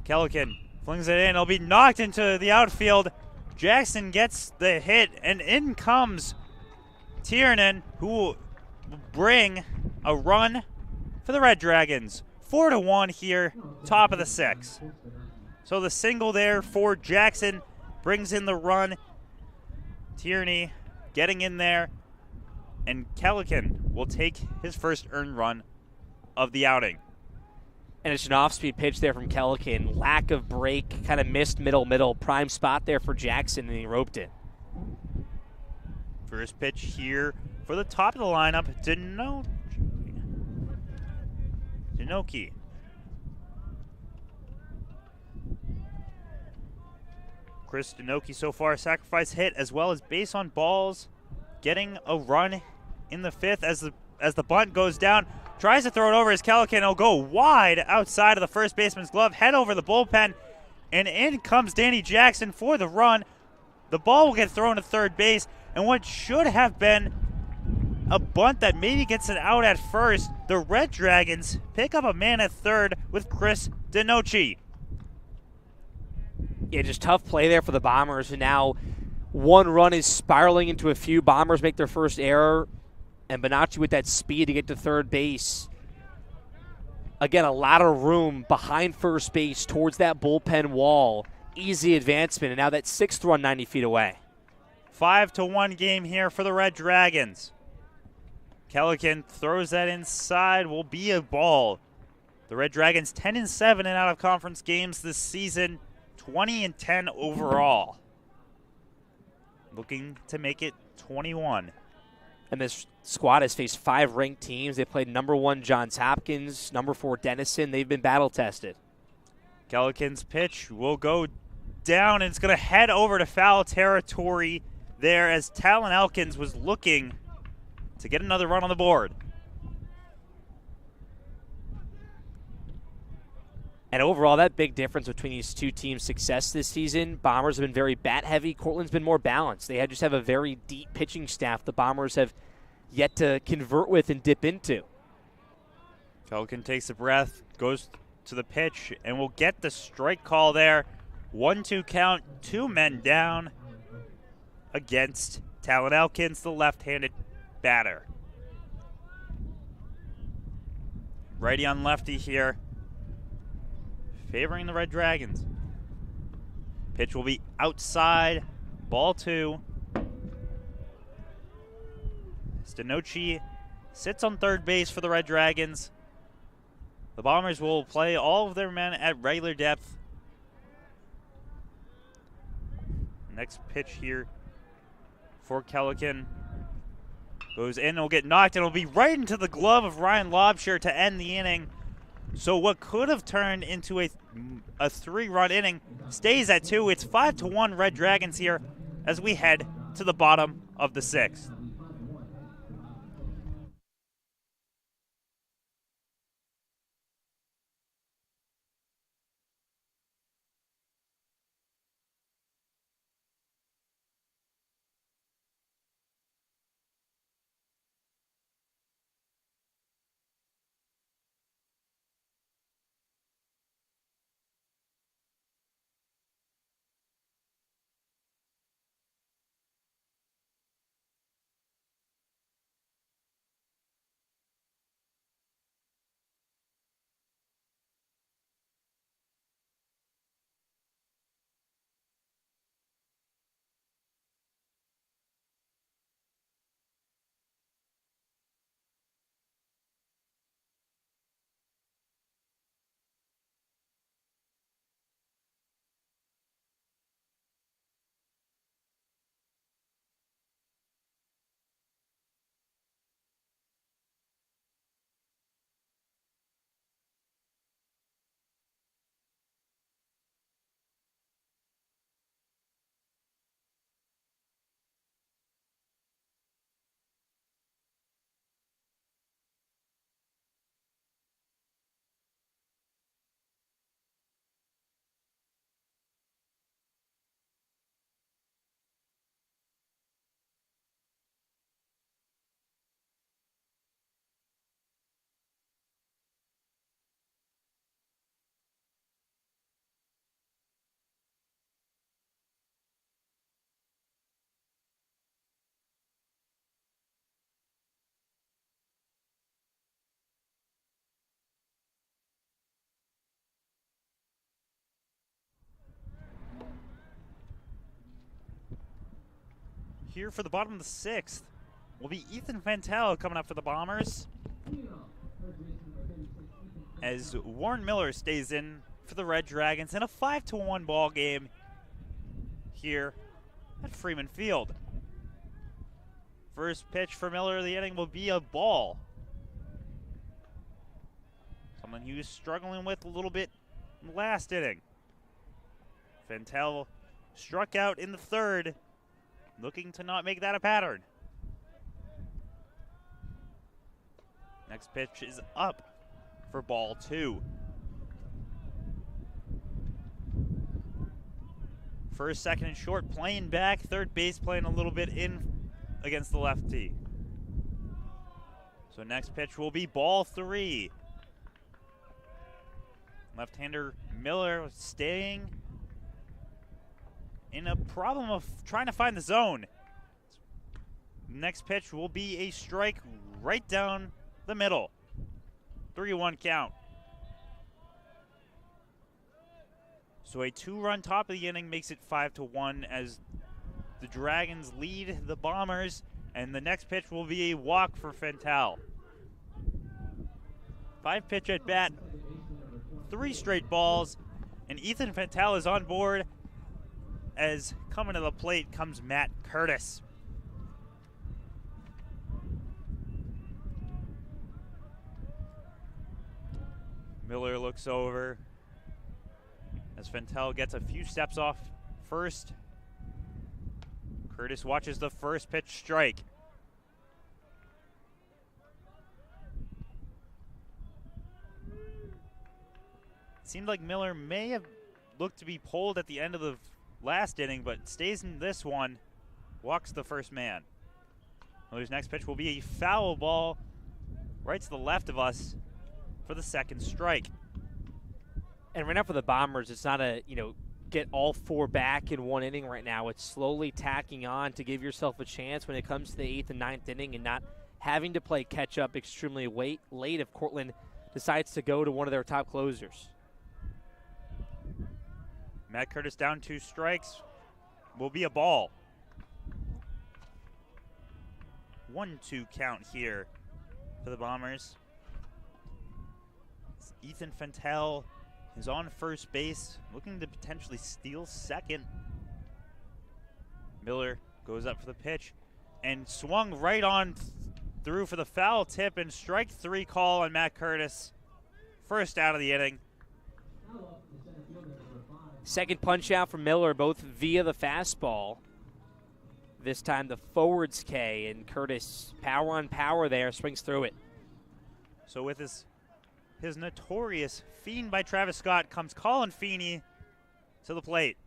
Kellican flings it in. It'll be knocked into the outfield. Jackson gets the hit, and in comes Tiernan, who will bring a run for the Red Dragons. 4-1 here, top of the 6th. So the single there for Jackson brings in the run. Tierney getting in there, and Kellican will take his first earned run of the outing. And it's an off-speed pitch there from Kellican. Lack of break, kind of missed middle. Prime spot there for Jackson, and he roped it. First pitch here for the top of the lineup, Dinoki. Chris Dinoki so far, sacrifice hit as well as base on balls, getting a run in the 5th as the bunt goes down. Tries to throw it over as Kellican. It'll go wide outside of the first baseman's glove, head over the bullpen, and in comes Danny Jackson for the run. The ball will get thrown to third base, and what should have been a bunt that maybe gets it out at first. The Red Dragons pick up a man at third with Chris DiNoce. Yeah, just tough play there for the Bombers, and now one run is spiraling into a few. Bombers make their first error, and Bonacci with that speed to get to third base. Again, a lot of room behind first base towards that bullpen wall. Easy advancement, and now that sixth run 90 feet away. 5-1 game here for the Red Dragons. Kellican throws that inside, will be a ball. The Red Dragons 10-7 in out-of-conference games this season, 20-10 overall. Looking to make it 21. And this squad has faced 5 ranked teams. They played number 1 Johns Hopkins, number 4 Denison. They've been battle-tested. Kellican's pitch will go down, and it's going to head over to foul territory there as Talon Elkins was looking to get another run on the board. And overall, that big difference between these two teams' success this season, Bombers have been very bat-heavy. Cortland's been more balanced. They just have a very deep pitching staff the Bombers have yet to convert with and dip into. Kellican takes a breath, goes to the pitch, and will get the strike call there. 1-2 count, 2 men down against Talon Elkins, the left-handed batter. Righty on lefty here, favoring the Red Dragons. Pitch will be outside, ball 2. DiNoce sits on third base for the Red Dragons. The Bombers will play all of their men at regular depth. Next pitch here for Kellican goes in and will get knocked, and will be right into the glove of Ryan Lobshire to end the inning. So what could have turned into a 3-run inning stays at 2. It's 5-1 Red Dragons here as we head to the bottom of the 6th. Here for the bottom of the 6th will be Ethan Fantel coming up for the Bombers, as Warren Miller stays in for the Red Dragons in a 5-1 ball game here at Freeman Field. First pitch for Miller of the inning will be a ball. Someone he was struggling with a little bit in the last inning. Fantel struck out in the 3rd, looking to not make that a pattern. Next pitch is up for ball 2. First, second, and short playing back. Third base playing a little bit in against the lefty. So next pitch will be ball 3. Left-hander Miller staying in a problem of trying to find the zone. Next pitch will be a strike right down the middle. 3-1 count. So a 2-run top of the inning makes it 5-1 as the Dragons lead the Bombers, and the next pitch will be a walk for Fentel. 5-pitch at bat, 3 straight balls, and Ethan Fentel is on board as coming to the plate comes Matt Curtis. Miller looks over as Fentel gets a few steps off first. Curtis watches the first pitch strike. It seemed like Miller may have looked to be pulled at the end of the last inning, but stays in this one, walks the first man. Miller's next pitch will be a foul ball right to the left of us for the second strike. And right now for the Bombers, it's not a, get all 4 back in one inning right now. It's slowly tacking on to give yourself a chance when it comes to the 8th and 9th inning and not having to play catch up extremely late if Cortland decides to go to one of their top closers. Matt Curtis down 2 strikes will be a ball. 1-2 count here for the Bombers. Ethan Fentel is on first base, looking to potentially steal second. Miller goes up for the pitch and swung right on through for the foul tip and strike 3 call on Matt Curtis. First out of the inning. Second punch out from Miller, both via the fastball. This time the forwards K, and Curtis power on power there, swings through it. So with his notorious fiend by Travis Scott comes Colin Feeney to the plate.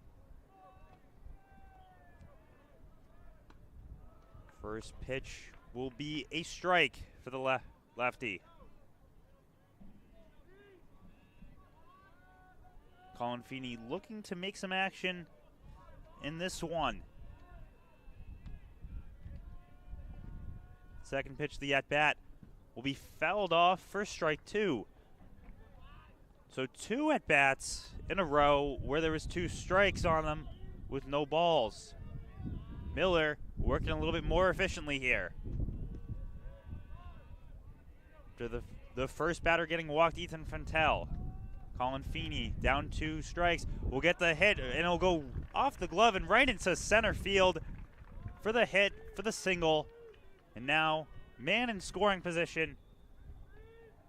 First pitch will be a strike for the lefty. Colin Feeney looking to make some action in this one. Second pitch, the at-bat will be fouled off for strike 2. So 2 at-bats in a row where there was 2 strikes on them with no balls. Miller working a little bit more efficiently here. After the first batter getting walked, Ethan Fentel. Colin Feeney down 2 strikes. Will get the hit, and it'll go off the glove and right into center field for the hit, for the single. And now, man in scoring position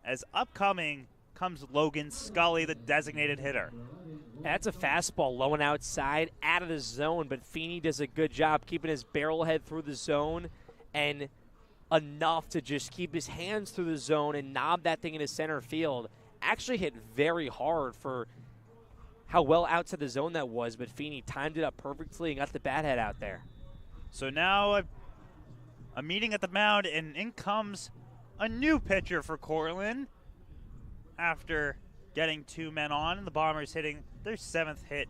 as upcoming comes Logan Scully, the designated hitter. That's a fastball low and outside, out of the zone, but Feeney does a good job keeping his barrel head through the zone and enough to just keep his hands through the zone and knob that thing into center field. Actually hit very hard for how well outside the zone that was, but Feeney timed it up perfectly and got the bat head out there. So now a meeting at the mound, and in comes a new pitcher for Cortland after getting 2 men on, and the Bombers hitting their 7th hit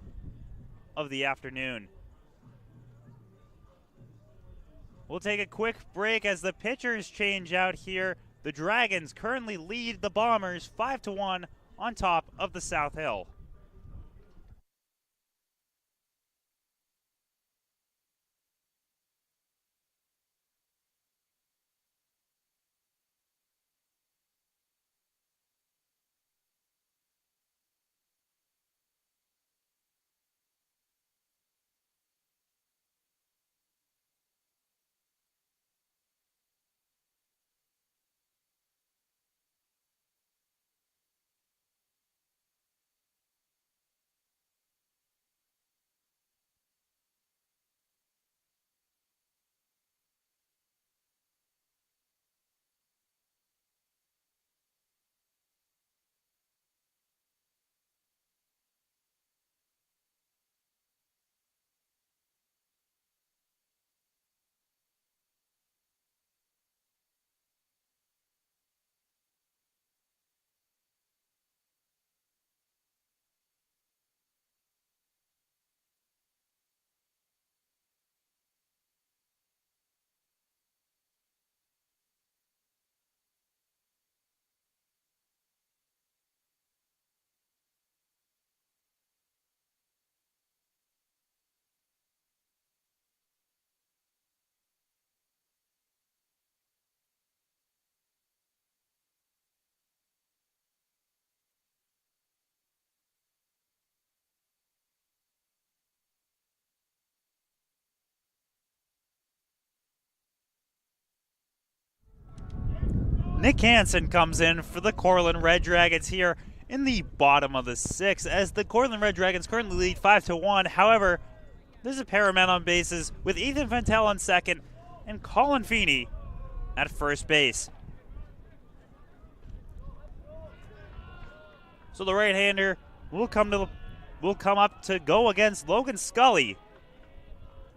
of the afternoon. We'll take a quick break as the pitchers change out here. The Dragons currently lead the Bombers 5-1 on top of the South Hill. Nick Hansen comes in for the Cortland Red Dragons here in the bottom of the 6th, as the Cortland Red Dragons currently lead 5-1. However, there's a pair of men on bases with Ethan Fantel on second and Colin Feeney at first base. So the right-hander will come up to go against Logan Scully,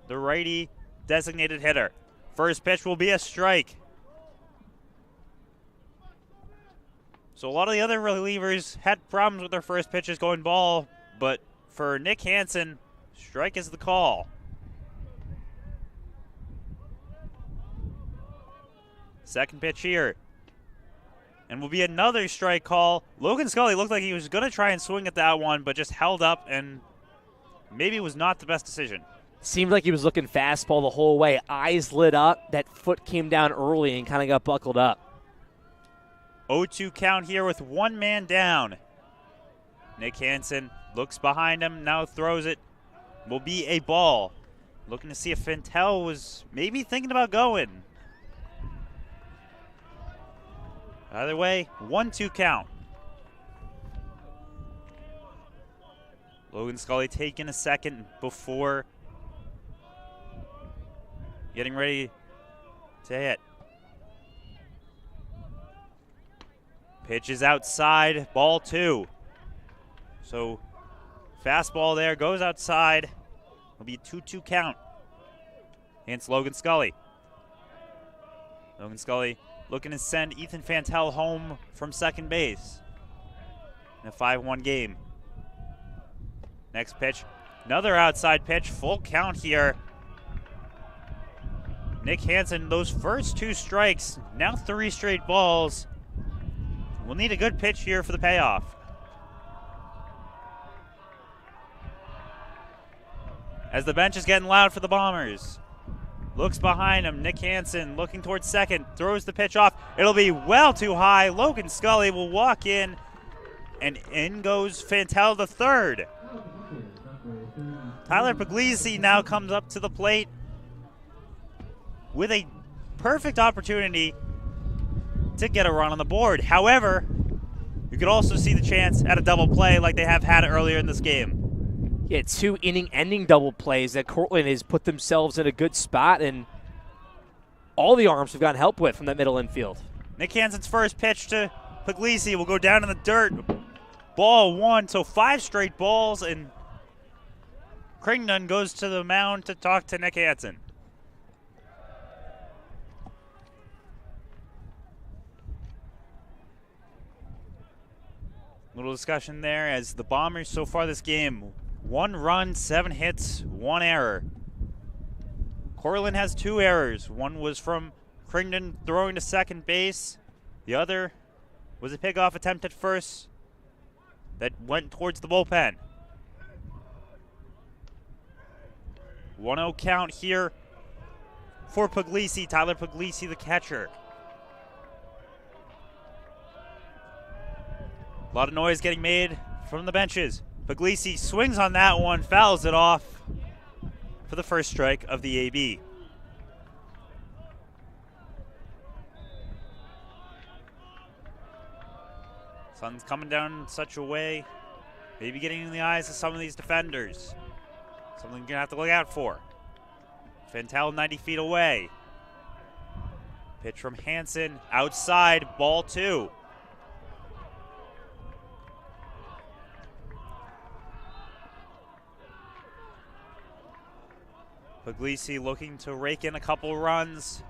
the righty designated hitter. First pitch will be a strike. So a lot of the other relievers had problems with their first pitches going ball, but for Nick Hansen, strike is the call. Second pitch here. And will be another strike call. Logan Scully looked like he was going to try and swing at that one, but just held up and maybe was not the best decision. Seemed like he was looking fastball the whole way. Eyes lit up. That foot came down early and kind of got buckled up. 0-2 count here with one man down. Nick Hansen looks behind him, now throws it. Will be a ball. Looking to see if Fantel was maybe thinking about going. Either way, 1-2 count. Logan Scully taking a second before getting ready to hit. Pitch is outside, ball 2. So fastball there, goes outside. It'll be a 2-2 count against Logan Scully. Logan Scully looking to send Ethan Fantel home from second base in a 5-1 game. Next pitch, another outside pitch, full count here. Nick Hansen, those first 2 strikes, now 3 straight balls. We'll need a good pitch here for the payoff. As the bench is getting loud for the Bombers. Looks behind him, Nick Hansen looking towards second, throws the pitch off. It'll be well too high. Logan Scully will walk in, and in goes Fantel the third. Tyler Puglisi now comes up to the plate with a perfect opportunity to get a run on the board. However, you could also see the chance at a double play like they have had earlier in this game. Yeah, 2 inning-ending double plays that Cortland has put themselves in a good spot, and all the arms have gotten help with from that middle infield. Nick Hansen's first pitch to Puglisi will go down in the dirt. Ball 1, so 5 straight balls, and Crittenden goes to the mound to talk to Nick Hansen. Little discussion there as the Bombers so far this game, 1 run, 7 hits, 1 error. Cortland has 2 errors. One was from Crittenden throwing to second base. The other was a pickoff attempt at first that went towards the bullpen. 1-0 count here for Puglisi, Tyler Puglisi, the catcher. A lot of noise getting made from the benches. Puglisi swings on that one, fouls it off for the first strike of the AB. Sun's coming down in such a way, maybe getting in the eyes of some of these defenders. Something you're going to have to look out for. Fantel 90 feet away. Pitch from Hansen, outside, ball 2. Puglisi looking to rake in a couple runs.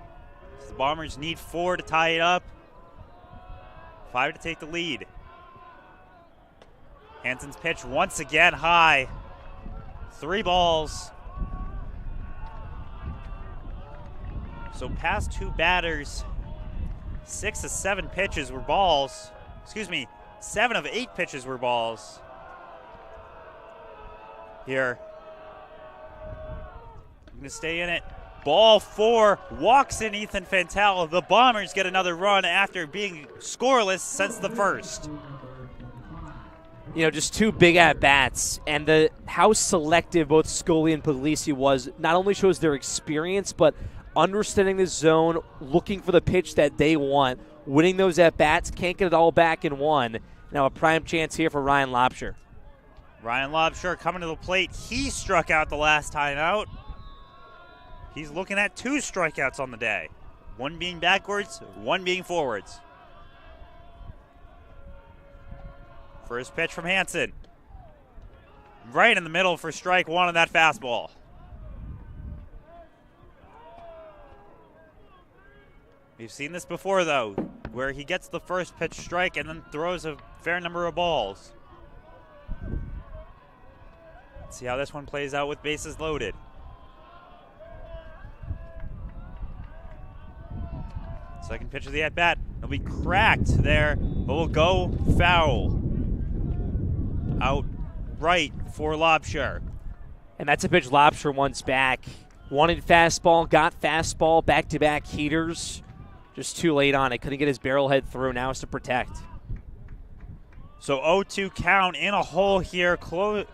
The Bombers need 4 to tie it up. 5 to take the lead. Hansen's pitch once again high. 3 balls. So past 2 batters, 6 of 7 pitches were balls. 7 of 8 pitches were balls. Here. Going to stay in it. Ball 4, walks in Ethan Fantel. The Bombers get another run after being scoreless since the first. You know, just 2 big at-bats, and how selective both Scully and Puglisi was not only shows their experience, but understanding the zone, looking for the pitch that they want, winning those at-bats, can't get it all back in one. Now a prime chance here for Ryan Lobsher. Ryan Lobsher coming to the plate. He struck out the last time out. He's looking at 2 strikeouts on the day. One being backwards, one being forwards. First pitch from Hansen. Right in the middle for strike 1 on that fastball. We've seen this before, though, where he gets the first pitch strike and then throws a fair number of balls. Let's see how this one plays out with bases loaded. Second pitch of the at-bat. It'll be cracked there, but will go foul. Out right for Lobsher. And that's a pitch Lobsher wants back. Wanted fastball, got fastball, back-to-back heaters. Just too late on it. Couldn't get his barrel head through. Now it's to protect. So 0-2 count in a hole here.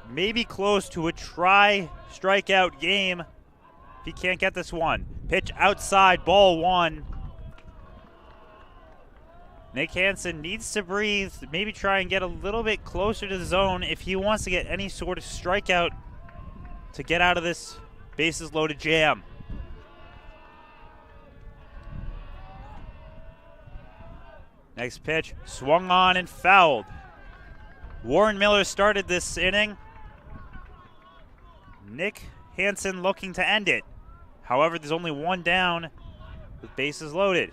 Maybe close to a try-strikeout game if he can't get this one. Pitch outside, ball 1. Nick Hansen needs to breathe, maybe try and get a little bit closer to the zone if he wants to get any sort of strikeout to get out of this bases-loaded jam. Next pitch, swung on and fouled. Warren Miller started this inning. Nick Hansen looking to end it. However, there's only one down with bases loaded.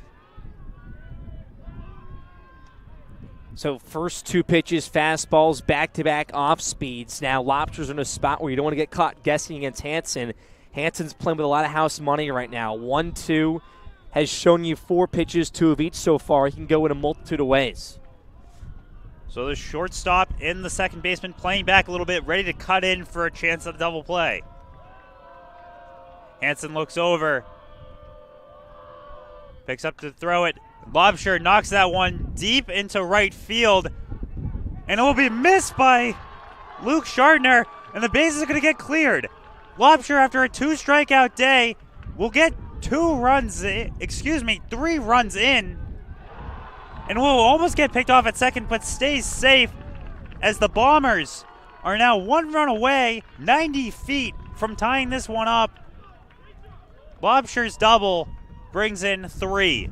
So first 2 pitches, fastballs, back-to-back off speeds. Now Lobster's in a spot where you don't want to get caught guessing against Hansen. Hansen's playing with a lot of house money right now. 1-2 has shown you 4 pitches, 2 of each so far. He can go in a multitude of ways. So the shortstop in the second baseman playing back a little bit, ready to cut in for a chance at a double play. Hansen looks over, picks up to throw it. Lobsher knocks that one deep into right field, and it will be missed by Luke Schardner, and the bases are going to get cleared. Lobsher, after a 2-strikeout day, will get 3 runs in, and will almost get picked off at second, but stays safe as the Bombers are now 1 run away, 90 feet from tying this one up. Lobsher's double brings in 3.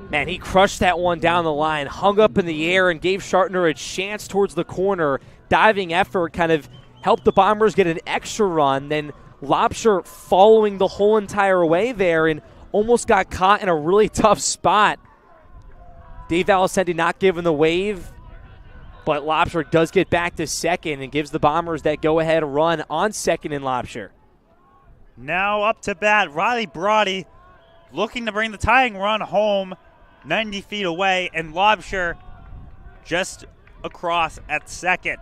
Man, he crushed that one down the line, hung up in the air, and gave Schardner a chance towards the corner. Diving effort kind of helped the Bombers get an extra run. Then Lobsher following the whole entire way there and almost got caught in a really tough spot. Dave Valicenti not giving the wave, but Lobsher does get back to second and gives the Bombers that go-ahead run on second in Lobsher. Now up to bat, Riley Brody looking to bring the tying run home 90 feet away, and Lobsher just across at second.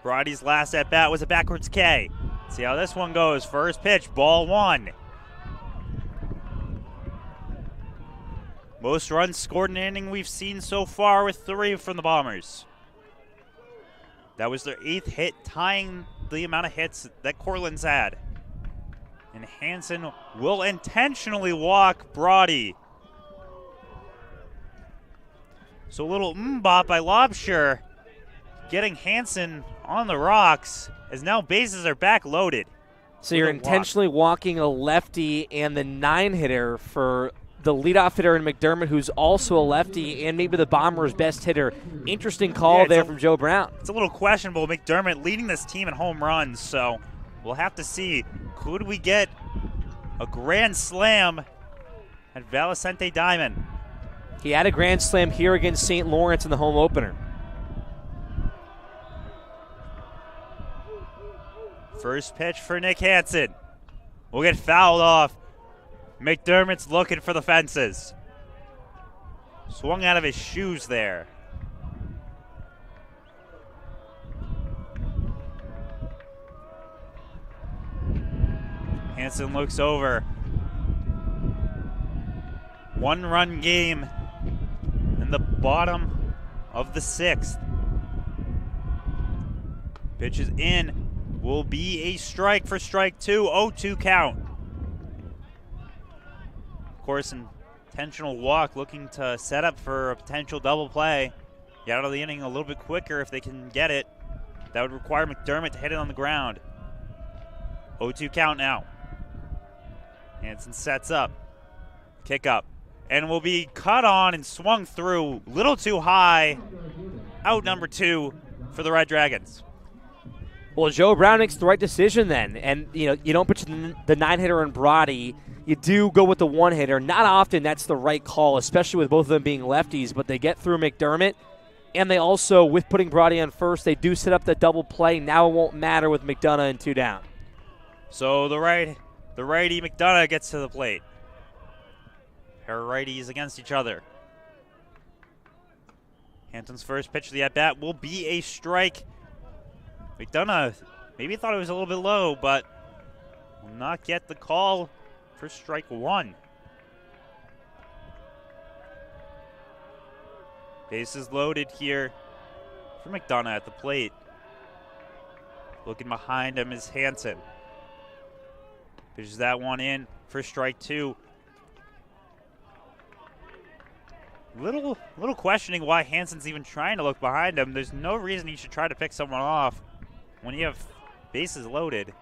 Brody's last at-bat was a backwards K. See how this one goes. First pitch, ball 1. Most runs scored in an inning we've seen so far with 3 from the Bombers. That was their 8th hit, tying the amount of hits that Cortland's had. And Hansen will intentionally walk Brody. So a little bop by Lobsher, getting Hansen on the rocks as now bases are back loaded. So you're intentionally walking a lefty and the 9-hitter for the leadoff hitter in McDermott, who's also a lefty and maybe the Bombers' best hitter. Interesting call there from Joe Brown. It's a little questionable. McDermott leading this team in home runs, so we'll have to see. Could we get a grand slam at Valicenti Diamond? He had a grand slam here against St. Lawrence in the home opener. First pitch for Nick Hansen will get fouled off. McDermott's looking for the fences. Swung out of his shoes there. Hansen looks over. 1-run game in the bottom of the 6th. Pitch is in. Will be a strike for strike 2. 0-2 count. course, an intentional walk, looking to set up for a potential double play. Get out of the inning a little bit quicker if they can get it. That would require McDermott to hit it on the ground. 0-2 count now. Hansen sets up. Kick up. And will be cut on and swung through. Little too high. Out number 2 for the Red Dragons. Well, Joe Brown makes the right decision then. And, you don't put the 9-hitter in Brody. You do go with the 1-hitter. Not often that's the right call, especially with both of them being lefties. But they get through McDermott. And they also, with putting Brody on first, they do set up the double play. Now it won't matter with McDonough and 2 down. So the righty McDonough gets to the plate. Pair of righties against each other. Hampton's first pitch of the at-bat will be a strike. McDonough maybe thought it was a little bit low, but will not get the call for strike 1. Bases loaded here for McDonough at the plate. Looking behind him is Hansen. Pitches that one in for strike 2. Little questioning why Hansen's even trying to look behind him. There's no reason he should try to pick someone off when you have bases loaded.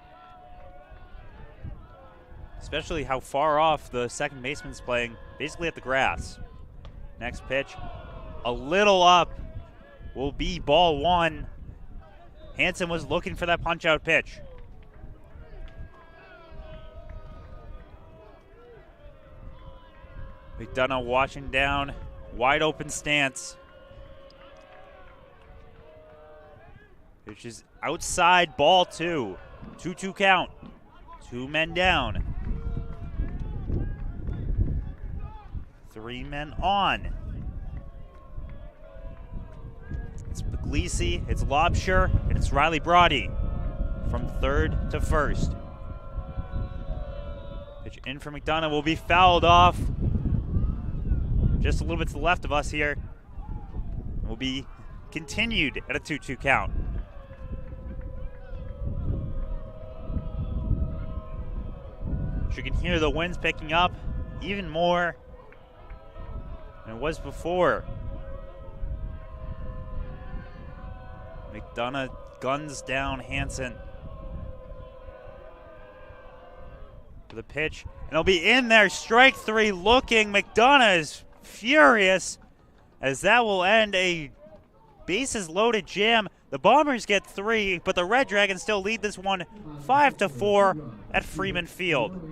Especially how far off the second baseman's playing, basically at the grass. Next pitch, a little up, will be ball 1. Hansen was looking for that punch-out pitch. McDonough watching down, wide open stance. Pitch is outside, ball 2. 2-2 count. 2 men down. 3 men on. It's Puglisi, it's Lobsher, and it's Riley Brody from third to first. Pitch in for McDonough will be fouled off. Just a little bit to the left of us here. Will be continued at a 2-2 count. You can hear the winds picking up even more than it was before. McDonough guns down Hansen. For the pitch, and it'll be in there. Strike 3 looking. McDonough is furious as that will end a bases loaded jam. The Bombers get 3, but the Red Dragons still lead this one 5-4 at Freeman Field.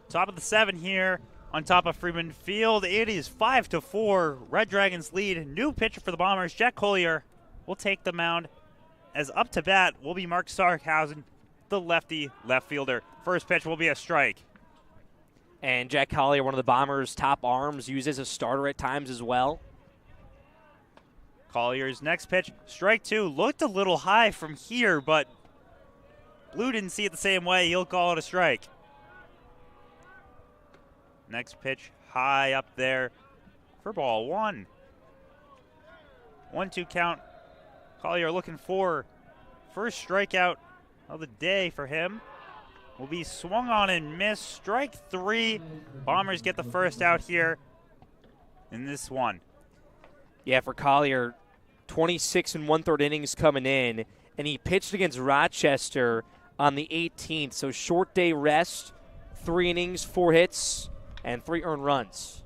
Top of the 7 here on top of Freeman Field. It is 5-4. Red Dragons lead. New pitcher for the Bombers, Jack Collier, will take the mound as up to bat will be Mark Starkhausen, the lefty left fielder. First pitch will be a strike. And Jack Collier, one of the Bombers' top arms, used as a starter at times as well. Collier's next pitch, strike 2, looked a little high from here, but Blue didn't see it the same way. He'll call it a strike. Next pitch, high up there for ball 1. 1-2 count. Collier looking for first strikeout of the day for him. Will be swung on and missed. Strike 3. Bombers get the first out here in this one. Yeah, for Collier, 26 1/3 innings coming in, and he pitched against Rochester on the 18th. So short day rest, 3 innings, 4 hits, and 3 earned runs.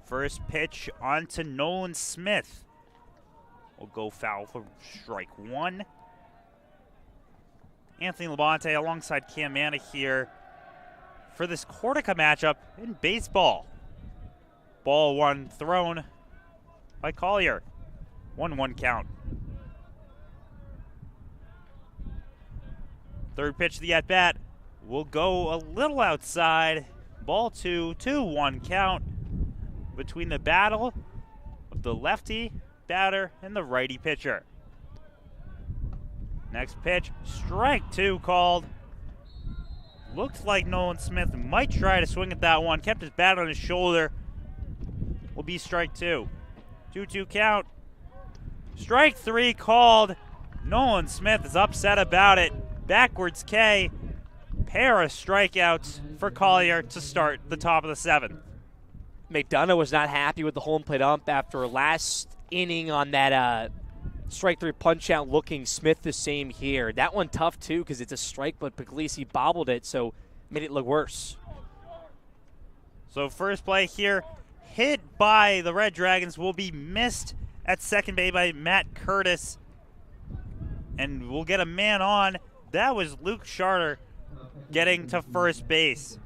First pitch on to Nolan Smith. Will go foul for strike 1. Anthony Labonte alongside Cam Manna here for this Cortland matchup in baseball. Ball 1 thrown by Collier. 1-1 count. Third pitch of the at-bat will go a little outside. Ball 2, 2-1 count between the battle of the lefty batter and the righty pitcher. Next pitch, strike 2 called. Looks like Nolan Smith might try to swing at that one. Kept his bat on his shoulder. Will be strike 2. 2-2 count. Strike 3 called. Nolan Smith is upset about it. Backwards K. Pair of strikeouts for Collier to start the top of the 7th. McDonough was not happy with the home plate ump after last inning on that strike 3 punch out looking. Smith the same here. That one tough too because it's a strike, but Puglisi bobbled it, so made it look worse. So first play here, hit by the Red Dragons, will be missed at second base by Matt Curtis. And we'll get a man on. That was Luke Charter getting to first base.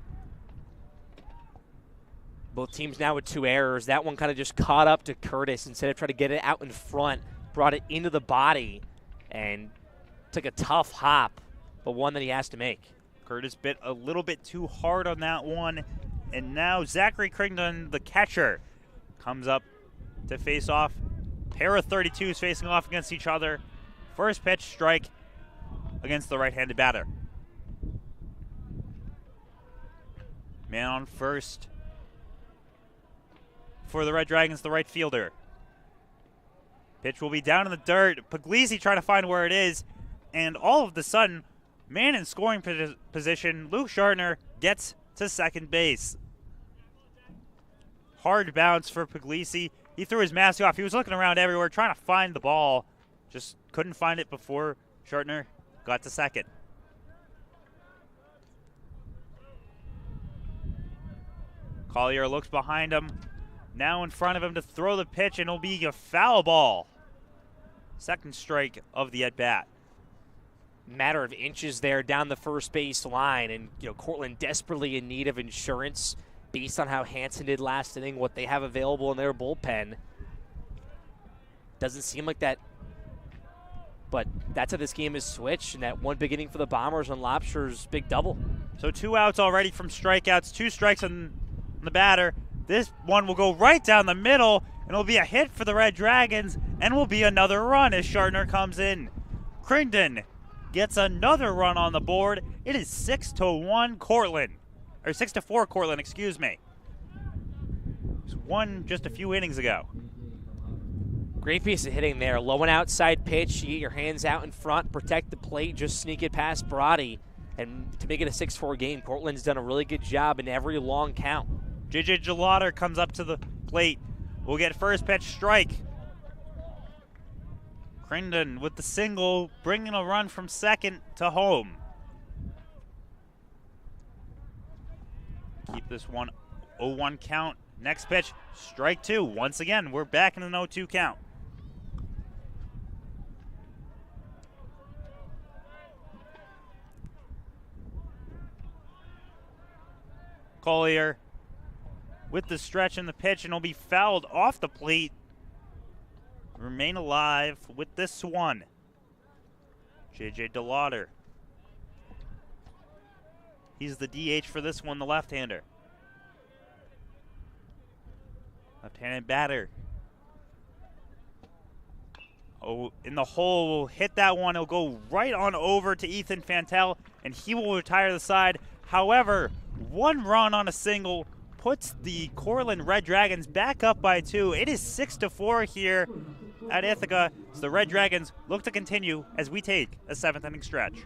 Both teams now with 2 errors. That one kind of just caught up to Curtis instead of trying to get it out in front. Brought it into the body and took a tough hop, but one that he has to make. Curtis bit a little bit too hard on that one. And now Zachary Crinkton, the catcher, comes up to face off. Pair of 32s facing off against each other. First pitch, strike against the right-handed batter. Man on first for the Red Dragons, the right fielder. Pitch will be down in the dirt. Puglisi trying to find where it is. And all of a sudden, man in scoring position, Luke Shartner gets to second base. Hard bounce for Puglisi. He threw his mask off. He was looking around everywhere trying to find the ball. Just couldn't find it before Shartner got to second. Collier looks behind him. Now in front of him to throw the pitch, and it'll be a foul ball. Second strike of the at-bat. Matter of inches there down the first base line, and Cortland desperately in need of insurance based on how Hansen did last inning, what they have available in their bullpen. Doesn't seem like that, but that's how this game is switched, and that one big inning for the Bombers on Lobster's big double. So 2 outs already from strikeouts, 2 strikes on the batter. This one will go right down the middle, and it'll be a hit for the Red Dragons, and will be another run as Shartner comes in. Crinkton gets another run on the board. It is 6-1 Cortland, or 6-4 Cortland, excuse me. It was won just a few innings ago. Great piece of hitting there. Low and outside pitch. You get your hands out in front, protect the plate, just sneak it past Brody. And to make it a 6-4 game, Cortland's done a really good job in every long count. JJ Gelater comes up to the plate. We'll get first pitch strike. Crinkton with the single, bringing a run from second to home. Keep this one 0-1 count. Next pitch, strike 2. Once again, we're back in an 0-2 count. Collier with the stretch and the pitch, and it'll be fouled off the plate. Remain alive with this one. J.J. DeLauder. He's the DH for this one, the left-hander. Left-handed batter. Oh, in the hole, will hit that one. It'll go right on over to Ethan Fantel, and he will retire the side. However, one run on a single puts the Cortland Red Dragons back up by 2. It is 6-4 here at Ithaca. So the Red Dragons look to continue as we take a 7th inning stretch.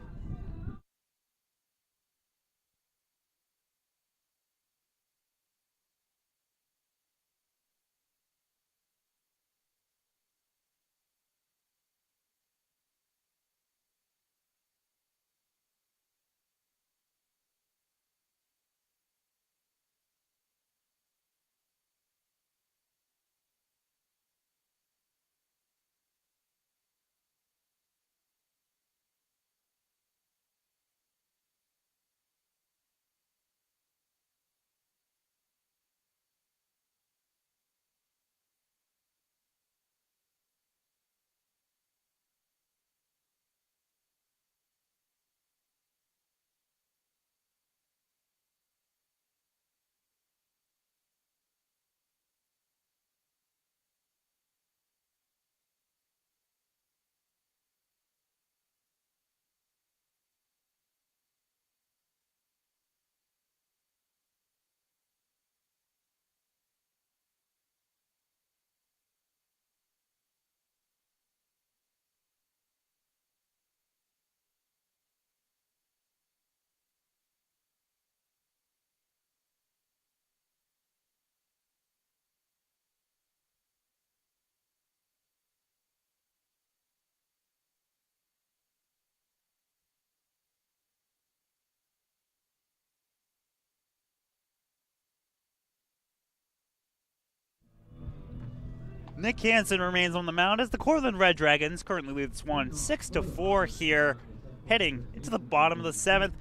Nick Hansen remains on the mound as the Cortland Red Dragons currently lead this one 6-4 here, heading into the bottom of the 7th.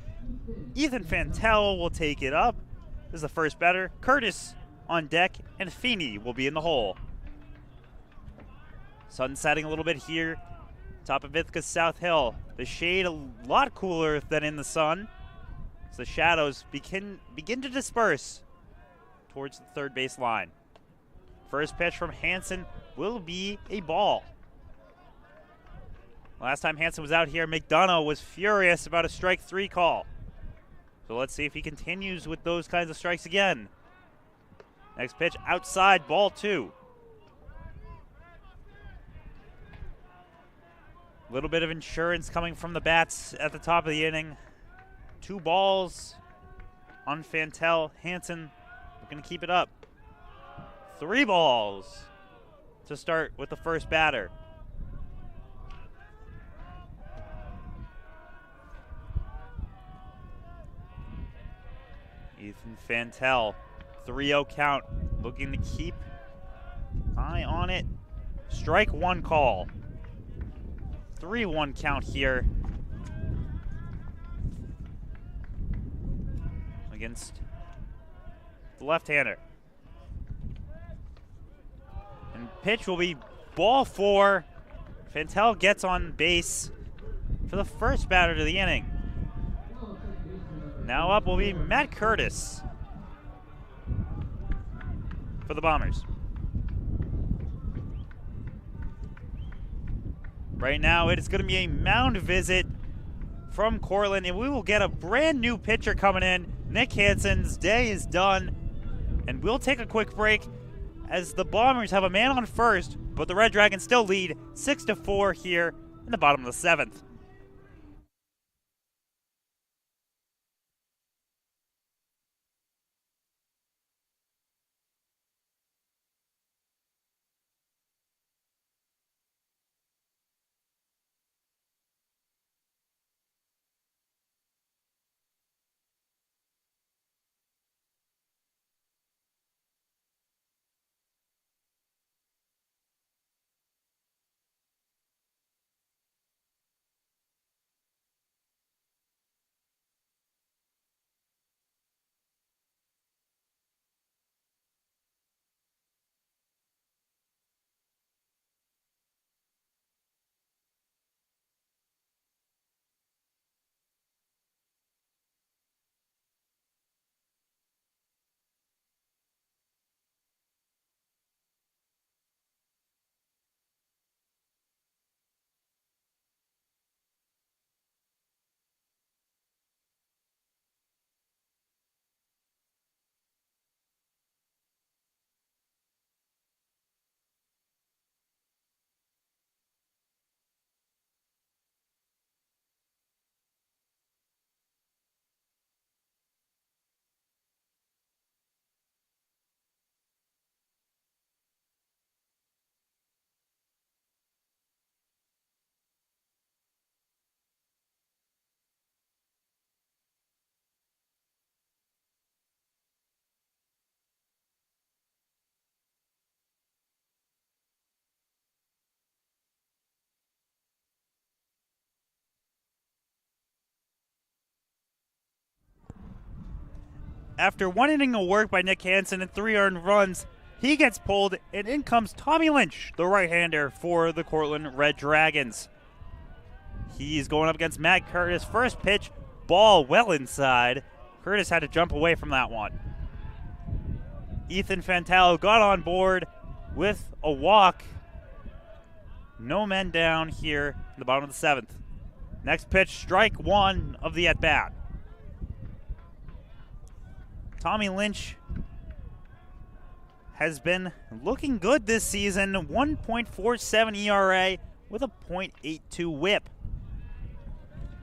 Ethan Fantel will take it up. This is the first batter. Curtis on deck, and Feeney will be in the hole. Sun setting a little bit here, top of Ithaca's South Hill. The shade a lot cooler than in the sun, as the shadows begin to disperse towards the third base line. First pitch from Hansen will be a ball. Last time Hansen was out here, McDonough was furious about a strike 3 call. So let's see if he continues with those kinds of strikes again. Next pitch outside, ball 2. A little bit of insurance coming from the bats at the top of the inning. 2 balls on Fantel. Hansen looking to keep it up. 3 balls to start with the first batter. Ethan Fantel, 3-0 count, looking to keep eye on it. Strike 1 call. 3-1 count here against the left-hander. And pitch will be ball 4. Fantel gets on base for the first batter to the inning. Now up will be Matt Curtis for the Bombers. Right now it is going to be a mound visit from Cortland, and we will get a brand new pitcher coming in. Nick Hansen's day is done, and we'll take a quick break as the Bombers have a man on first, but the Red Dragons still lead 6-4 here in the bottom of the 7th. after one inning of work by Nick Hansen and 3 earned runs, he gets pulled, and in comes Tommy Lynch, the right-hander for the Cortland Red Dragons. He's going up against Matt Curtis. First pitch, ball well inside. Curtis had to jump away from that one. Ethan Fantal got on board with a walk. No men down here in the bottom of the 7th. Next pitch, strike 1 of the at-bat. Tommy Lynch has been looking good this season. 1.47 ERA with a .82 whip.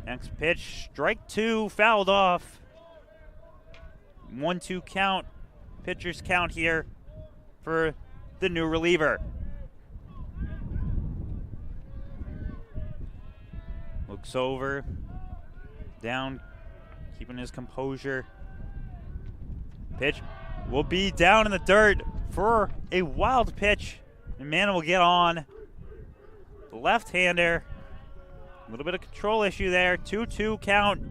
Next pitch, strike 2, fouled off. 1-2 count. Pitcher's count here for the new reliever. Looks over, down, keeping his composure. Pitch will be down in the dirt for a wild pitch. And man will get on. The left-hander, a little bit of control issue there. 2-2 count.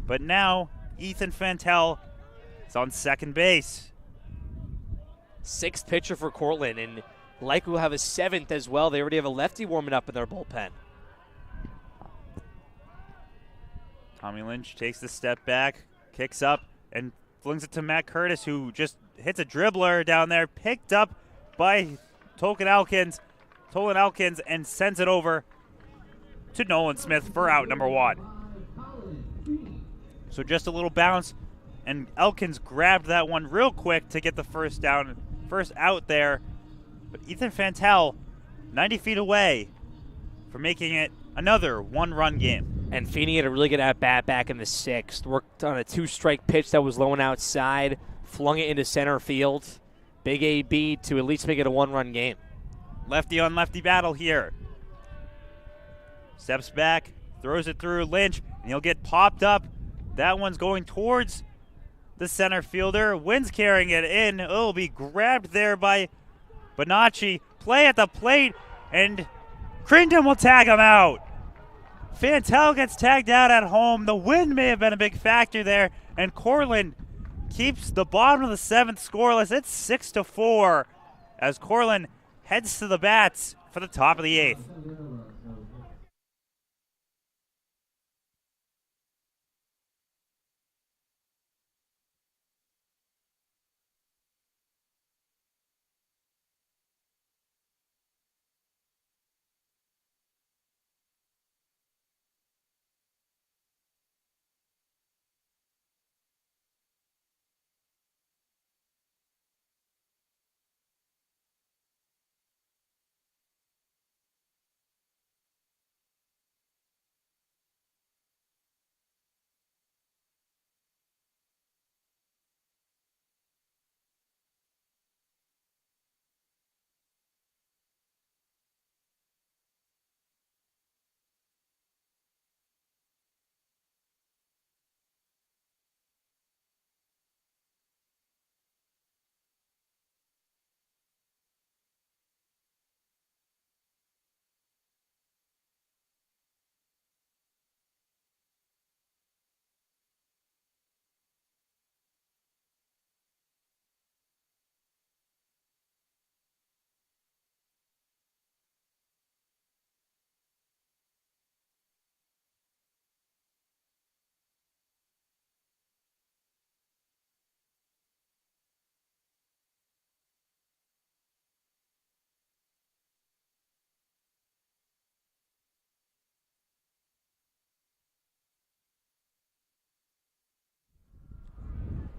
But now Ethan Fantal is on second base. 6th pitcher for Cortland, and likely will have a 7th as well. They already have a lefty warming up in their bullpen. Tommy Lynch takes the step back, kicks up, and flings it to Matt Curtis, who just hits a dribbler down there, picked up by Tolan Elkins, and sends it over to Nolan Smith for out number 1. So just a little bounce, and Elkins grabbed that one real quick to get the first out there. But Ethan Fantal, 90 feet away, for making it another 1-run game. And Feeney had a really good at-bat back in the 6th. Worked on a 2-strike pitch that was low and outside, flung it into center field. Big AB to at least make it a 1-run game. Lefty on lefty battle here. Steps back, throws it through Lynch, and he'll get popped up. That one's going towards the center fielder. Wynn's carrying it in. It'll be grabbed there by Bonacci. Play at the plate, and Crittenden will tag him out. Fantal gets tagged out at home. The wind may have been a big factor there, and Cortland keeps the bottom of the 7th scoreless. It's 6-4 as Cortland heads to the bats for the top of the 8th.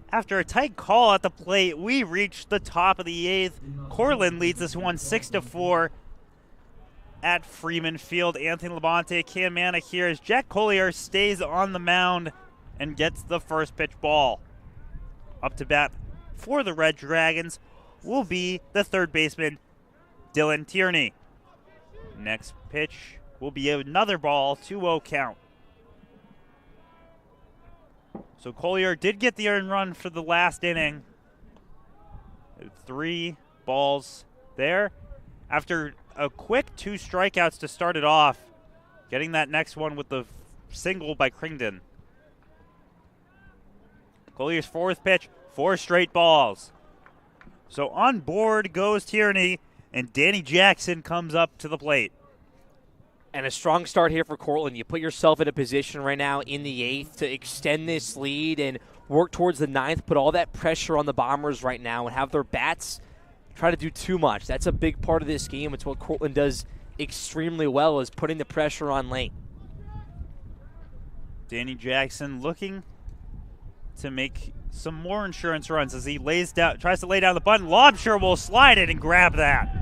After a tight call at the plate, we reach the top of the 8th. Cortland leads this one 6-4 at Freeman Field. Anthony Labonte, Cam Manick here as Jack Collier stays on the mound and gets the first pitch ball. Up to bat for the Red Dragons will be the 3rd baseman, Dylan Tierney. Next pitch will be another ball, 2-0 count. So Collier did get the earned run for the last inning. 3 balls there. After a quick 2 strikeouts to start it off, getting that next one with the single by Crittenden. Collier's fourth pitch, 4 straight balls. So on board goes Tierney, and Danny Jackson comes up to the plate. And a strong start here for Cortland. You put yourself in a position right now in the 8th to extend this lead and work towards the 9th, put all that pressure on the Bombers right now and have their bats try to do too much. That's a big part of this game. It's what Cortland does extremely well, is putting the pressure on late. Danny Jackson looking to make some more insurance runs as he tries to lay down the button. Lobsher will slide it and grab that.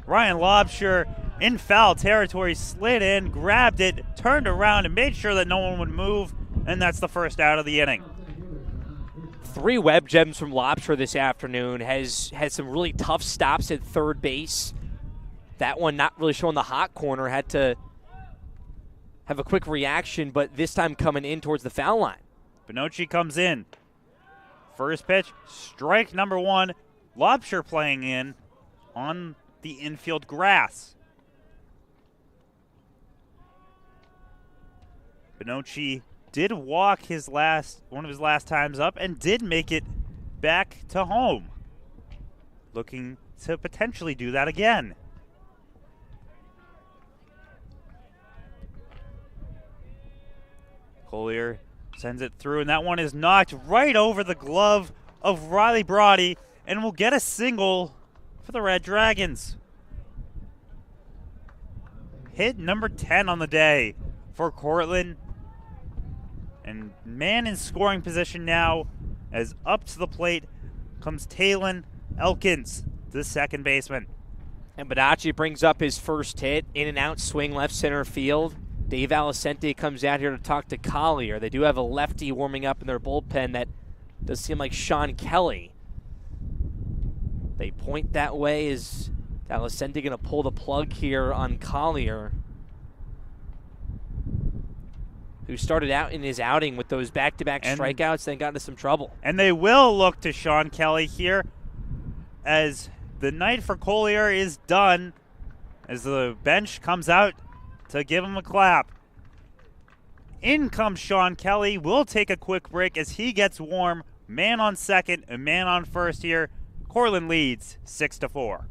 Ryan Lobsher in foul territory, slid in, grabbed it, turned around, and made sure that no one would move, and that's the first out of the inning. 3 web gems from Lobsher this afternoon. Has had some really tough stops at third base. That one not really showing the hot corner. Had to have a quick reaction, but this time coming in towards the foul line. Bonocci comes in. First pitch, strike number 1. Lobsher playing in on the infield grass. Bonocci did walk one of his last times up and did make it back to home. Looking to potentially do that again. Collier sends it through, and that one is knocked right over the glove of Riley Brody and will get a single for the Red Dragons. Hit number 10 on the day for Cortland. And man in scoring position now, as up to the plate comes Talon Elkins, the second baseman. And Bonacci brings up his first hit, in and out swing left center field. Dave Alicente comes out here to talk to Collier. They do have a lefty warming up in their bullpen that does seem like Sean Kelly. They point that way. Is Alicente going to pull the plug here on Collier, who started out in his outing with those back-to-back strikeouts, then got into some trouble. And they will look to Sean Kelly here as the night for Collier is done, as the bench comes out to give him a clap. In comes Sean Kelly. We'll take a quick break as he gets warm. Man on second and man on first here. Cortland leads 6-4.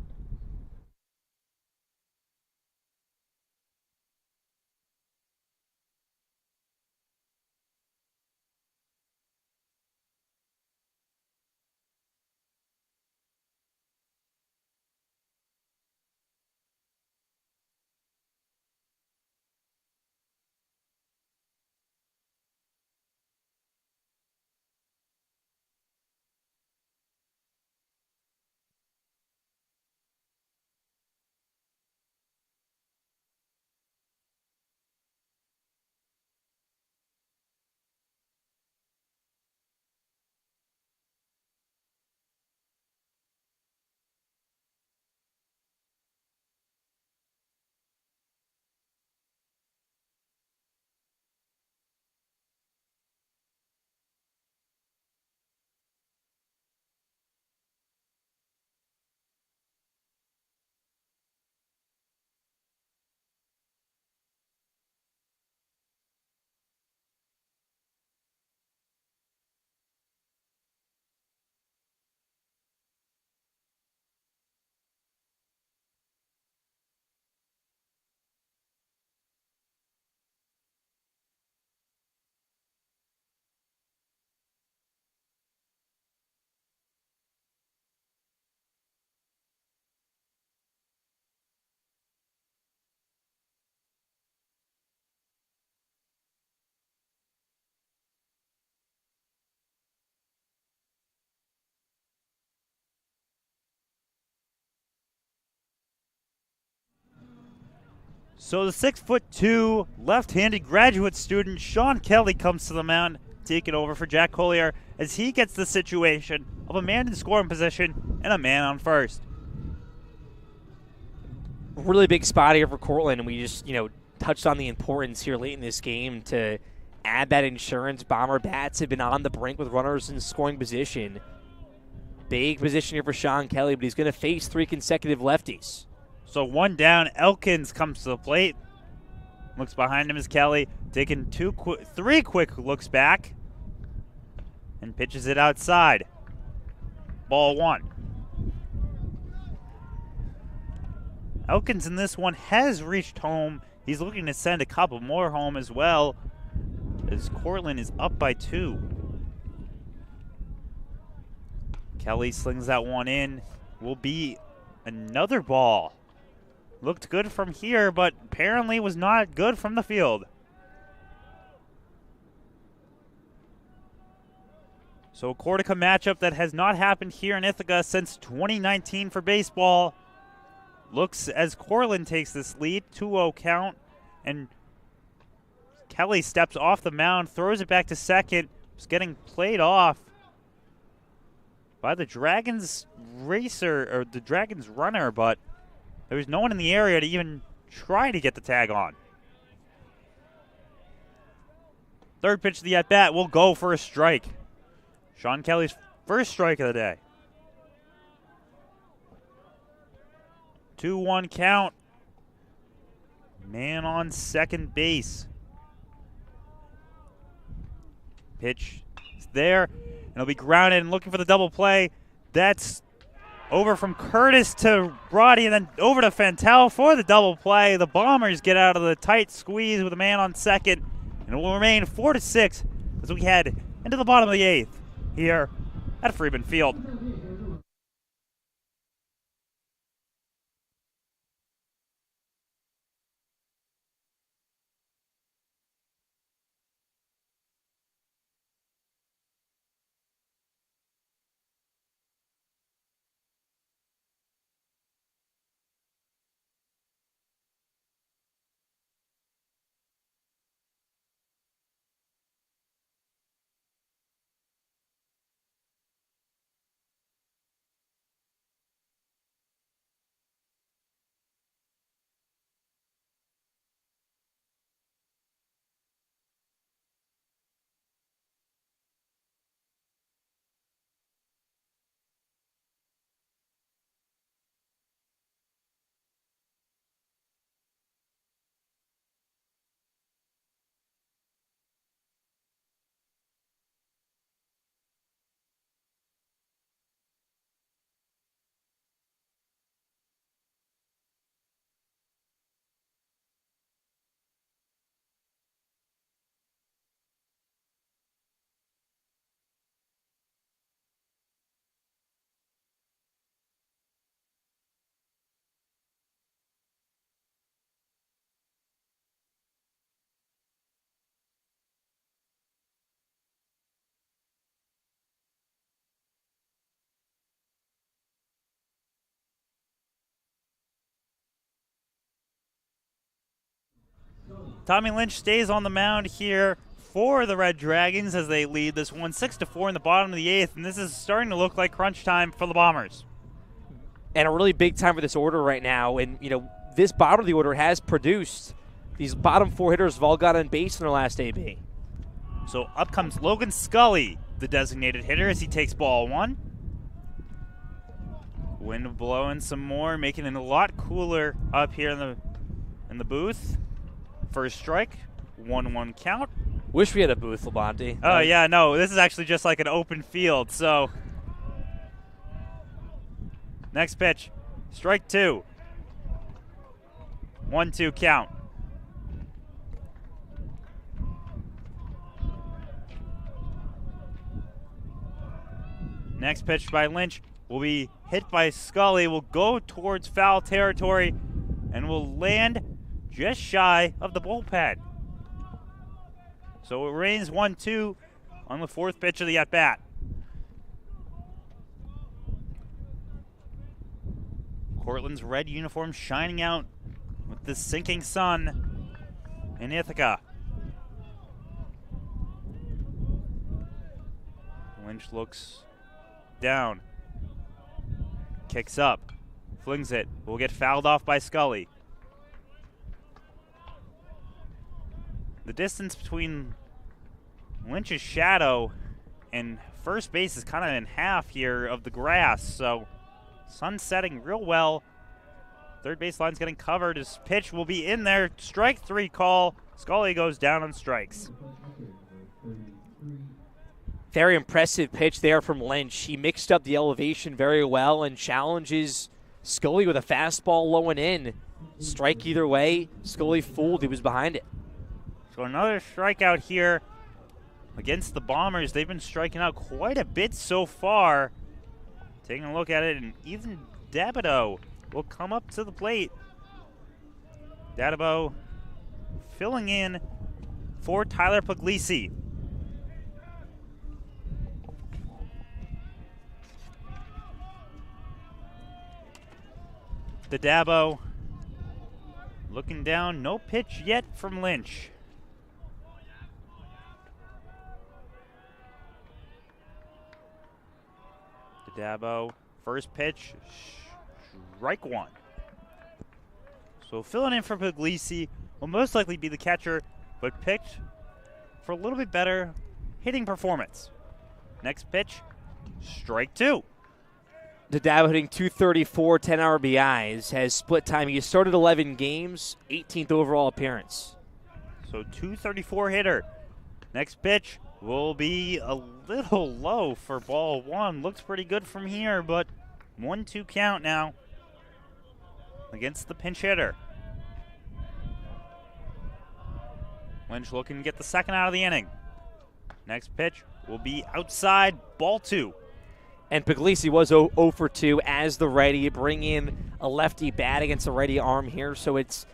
So the 6'2" left-handed graduate student Sean Kelly comes to the mound, taking over for Jack Collier as he gets the situation of a man in scoring position and a man on first. Really big spot here for Cortland, and we just, touched on the importance here late in this game to add that insurance. Bomber bats have been on the brink with runners in scoring position. Big position here for Sean Kelly, but he's going to face 3 consecutive lefties. So one down, Elkins comes to the plate. Looks behind him is Kelly, taking 3 quick looks back. and pitches it outside. Ball 1. Elkins in this one has reached home. He's looking to send a couple more home as well, as Cortland is up by 2. Kelly slings that one in. Will be another ball. Looked good from here, but apparently was not good from the field. So a Cortica matchup that has not happened here in Ithaca since 2019 for baseball. Looks as Cortland takes this lead, 2-0 count, and Kelly steps off the mound, throws it back to second. It's getting played off by the Dragons racer, or the Dragons runner, but there was no one in the area to even try to get the tag on. Third pitch of the at-bat will go for a strike. Sean Kelly's first strike of the day. 2-1 count. Man on second base. Pitch is there, and it'll be grounded and looking for the double play. That's over from Curtis to Brody, and then over to Fantel for the double play. The Bombers get out of the tight squeeze with a man on second, and it will remain 4-6 as we head into the bottom of the 8th here at Freeman Field. Tommy Lynch stays on the mound here for the Red Dragons as they lead this one 6-4 in the bottom of the 8th, and this is starting to look like crunch time for the Bombers. And a really big time for this order right now, and this bottom of the order has produced. These bottom 4 hitters have all got on base in their last AB. So up comes Logan Scully, the designated hitter, as he takes ball 1. Wind blowing some more, making it a lot cooler up here in the booth. First strike, 1-1 count. Wish we had a booth, Labonte. Oh, yeah, no, this is actually just like an open field, so. Next pitch, strike 2. 1-2 count. Next pitch by Lynch will be hit by Scully, will go towards foul territory, and will land just shy of the bullpen. So it remains 1-2 on the 4th pitch of the at-bat. Cortland's red uniform shining out with the sinking sun in Ithaca. Lynch looks down, kicks up, flings it, will get fouled off by Scully. The distance between Lynch's shadow and first base is kind of in half here of the grass, so sun setting real well. Third base line's getting covered. His pitch will be in there. Strike 3 call. Scully goes down on strikes. Very impressive pitch there from Lynch. He mixed up the elevation very well and challenges Scully with a fastball low and in. Strike either way. Scully fooled. He was behind it. So another strikeout here against the Bombers. They've been striking out quite a bit so far. Taking a look at it, and even Dabito will come up to the plate. Dabito filling in for Tyler Puglisi. The Dabo looking down, no pitch yet from Lynch. The Dabo, first pitch, strike one. So filling in for Puglisi will most likely be the catcher, but picked for a little bit better hitting performance. Next pitch, strike two. Dabo hitting 234, 10 RBIs, has split time. He started 11 games, 18th overall appearance. So 234 hitter. Next pitch will be a little low for ball one. Looks pretty good from here, but 1-2 count now against the pinch hitter. Lynch looking to get the second out of the inning. Next pitch will be outside, ball two. And Puglisi was 0 for 2 as the righty, bring in a lefty bat against a righty arm here, so it's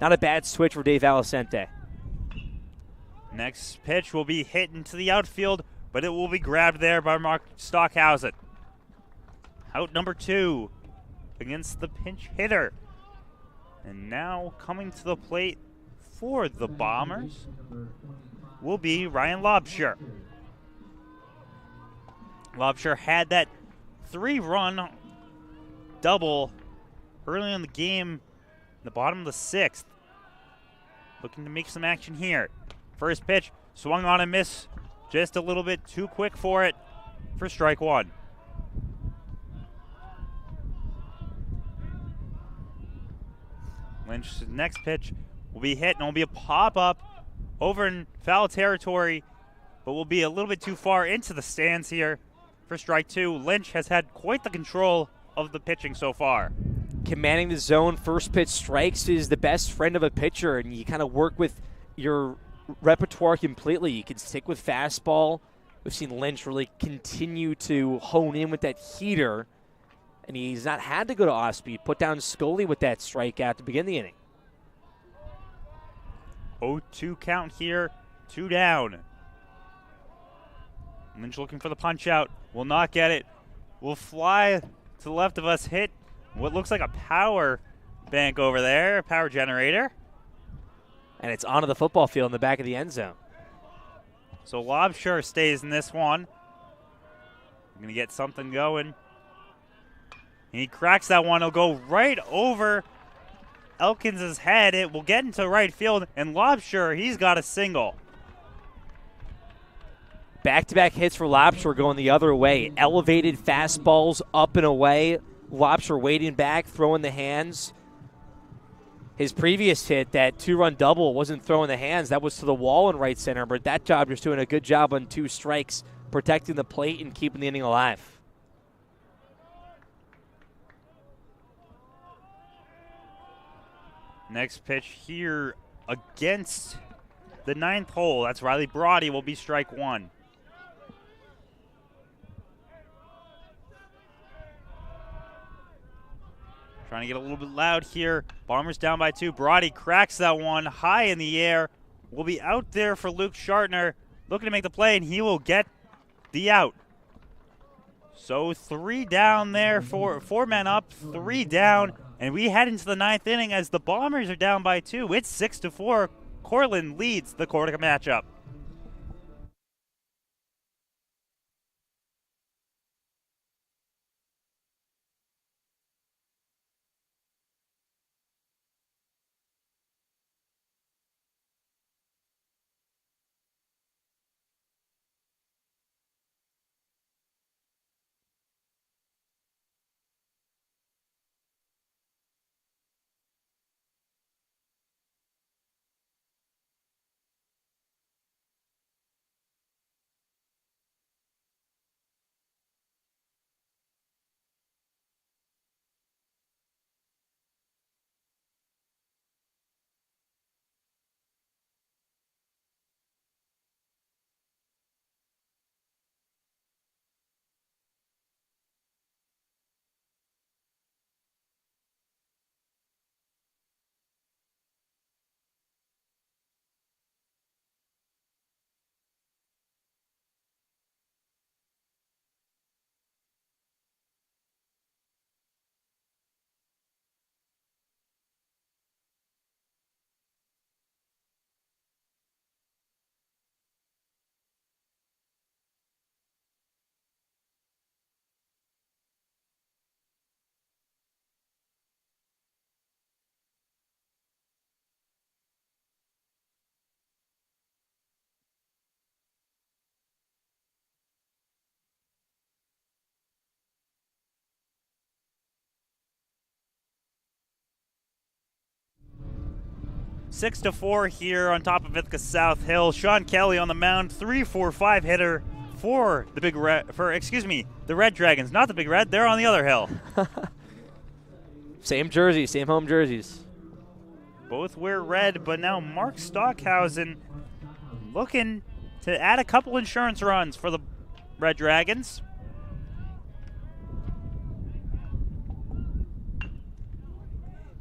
not a bad switch for Dave Alicente. Next pitch will be hit into the outfield, but it will be grabbed there by Mark Stockhausen. Out number 2 against the pinch hitter. And now coming to the plate for the Bombers will be Ryan Lobsher. Lobsher had that 3-run double early in the game, the bottom of the 6th. Looking to make some action here. First pitch, swung on and miss, just a little bit too quick for it for strike one. Lynch's next pitch will be hit and will be a pop-up over in foul territory, but will be a little bit too far into the stands here for strike two. Lynch has had quite the control of the pitching so far. Commanding the zone, first pitch strikes is the best friend of a pitcher, and you kind of work with your repertoire completely. You can stick with fastball. We've seen Lynch really continue to hone in with that heater, and he's not had to go to off-speed. Put down Scully with that strikeout to begin the inning. 0-2 count here, 2 down. Lynch looking for the punch out. Will not get it. Will fly to the left of us, hit what looks like a power bank over there, a power generator. And it's onto the football field in the back of the end zone. So Lobsher stays in this one. I'm going to get something going. And he cracks that one. It'll go right over Elkins' head. It will get into right field. And Lobsher, he's got a single. Back-to-back hits for Lobsher going the other way. Elevated fastballs up and away. Lobsher waiting back, throwing the hands. His previous hit, that 2-run double, wasn't throwing the hands. That was to the wall in right center, but that job just doing a good job on 2 strikes, protecting the plate and keeping the inning alive. Next pitch here against the 9th hole. That's Riley Brody, will be strike one. Trying to get a little bit loud here. Bombers down by 2. Brody cracks that one high in the air. Will be out there for Luke Schartner. Looking to make the play, and he will get the out. So 3 down there, 4 men up, 3 down. And we head into the 9th inning as the Bombers are down by 2. It's 6-4. Cortland leads the Cortica matchup. 6-4 here on top of Ithaca South Hill. Sean Kelly on the mound, 3-4-5 hitter for the the Red Dragons. Not the Big Red, they're on the other hill. Same jersey, same home jerseys. Both wear red, but now Mark Stockhausen looking to add a couple insurance runs for the Red Dragons.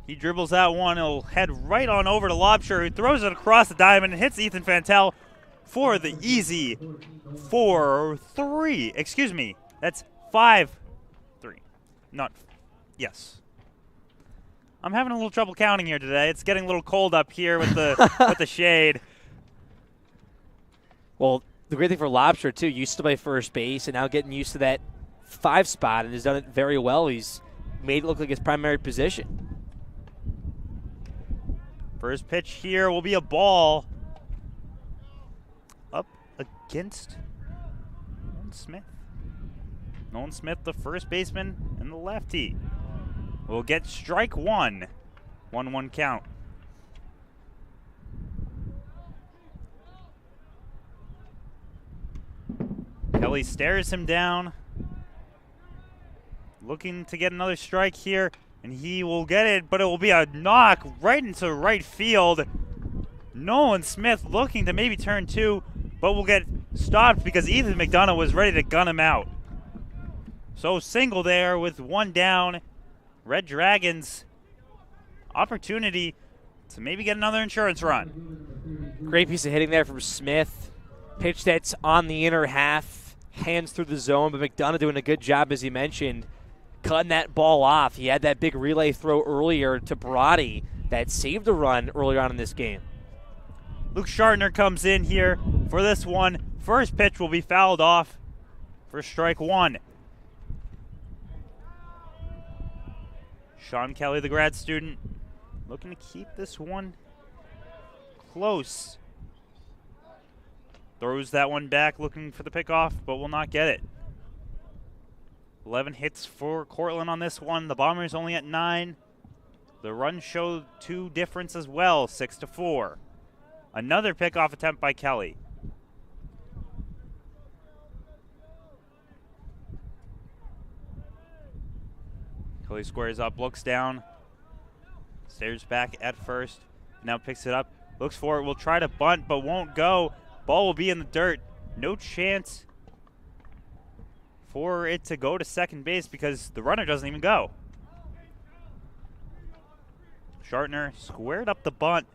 He dribbles that one. He'll head right on over to Lobsher, who throws it across the diamond and hits Ethan Fantel for the easy 4-3. Excuse me, that's 5-3. Yes. I'm having a little trouble counting here today. It's getting a little cold up here with the with the shade. Well, the great thing for Lobsher, too, used to play first base and now getting used to that 5 spot and has done it very well. He's made it look like his primary position. First pitch here will be a ball up against Nolan Smith. Nolan Smith, the first baseman, and the lefty. Will get strike one. 1-1 count. Kelly stares him down. Looking to get another strike here. And he will get it, but it will be a knock right into right field. Nolan Smith looking to maybe turn 2, but will get stopped because Ethan McDonough was ready to gun him out. So single there with 1 down. Red Dragons opportunity to maybe get another insurance run. Great piece of hitting there from Smith. Pitch that's on the inner half, hands through the zone, but McDonough doing a good job, as he mentioned, cutting that ball off. He had that big relay throw earlier to Brody that saved a run earlier on in this game. Luke Schartner comes in here for this one. First pitch will be fouled off for strike 1. Sean Kelly, the grad student, looking to keep this one close. Throws that one back looking for the pickoff, but will not get it. 11 hits for Cortland on this one. The Bombers only at 9. The run showed 2 difference as well, 6-4. Another pickoff attempt by Kelly. Kelly squares up, looks down, stares back at first, now picks it up, looks for it, will try to bunt, but won't go. Ball will be in the dirt. No chance for it to go to second base because the runner doesn't even go. Schartner squared up the bunt,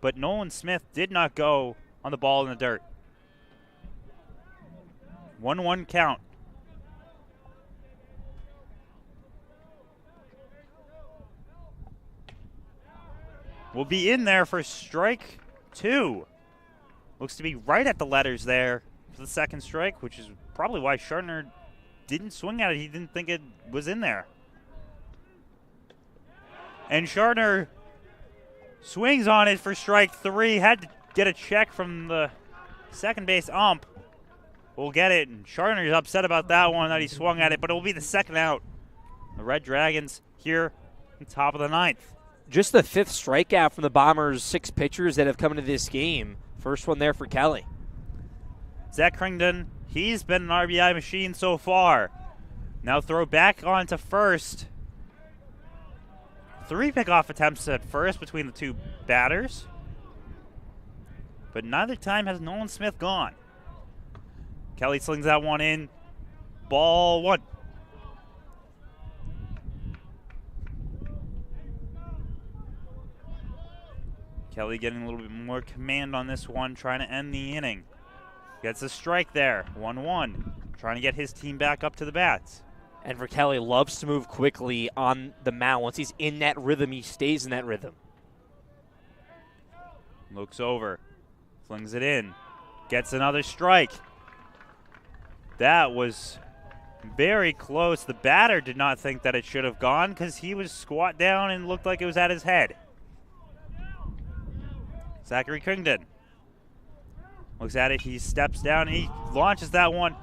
but Nolan Smith did not go on the ball in the dirt. 1-1 count. Will be in there for strike 2. Looks to be right at the letters there for the second strike, which is probably why Schartner didn't swing at it. He didn't think it was in there. And Schartner swings on it for strike 3. Had to get a check from the second base ump. We'll get it. And Schartner's upset about that one, that he swung at it, but it will be the second out. The Red Dragons here on top of the 9th. Just the 5th strikeout from the Bombers' 6 pitchers that have come into this game. First one there for Kelly. Zach Cringdon, he's been an RBI machine so far. Now throw back onto first. 3 pickoff attempts at first between the 2 batters. But neither time has Nolan Smith gone. Kelly slings that one in. Ball 1. Kelly getting a little bit more command on this one, trying to end the inning. Gets a strike there, 1-1. Trying to get his team back up to the bats. And for Kelly, loves to move quickly on the mound. Once he's in that rhythm, he stays in that rhythm. Looks over, flings it in, gets another strike. That was very close. The batter did not think that it should have gone because he was squat down and looked like it was at his head. Zachary Cringdon looks at it. He steps down and he launches that one.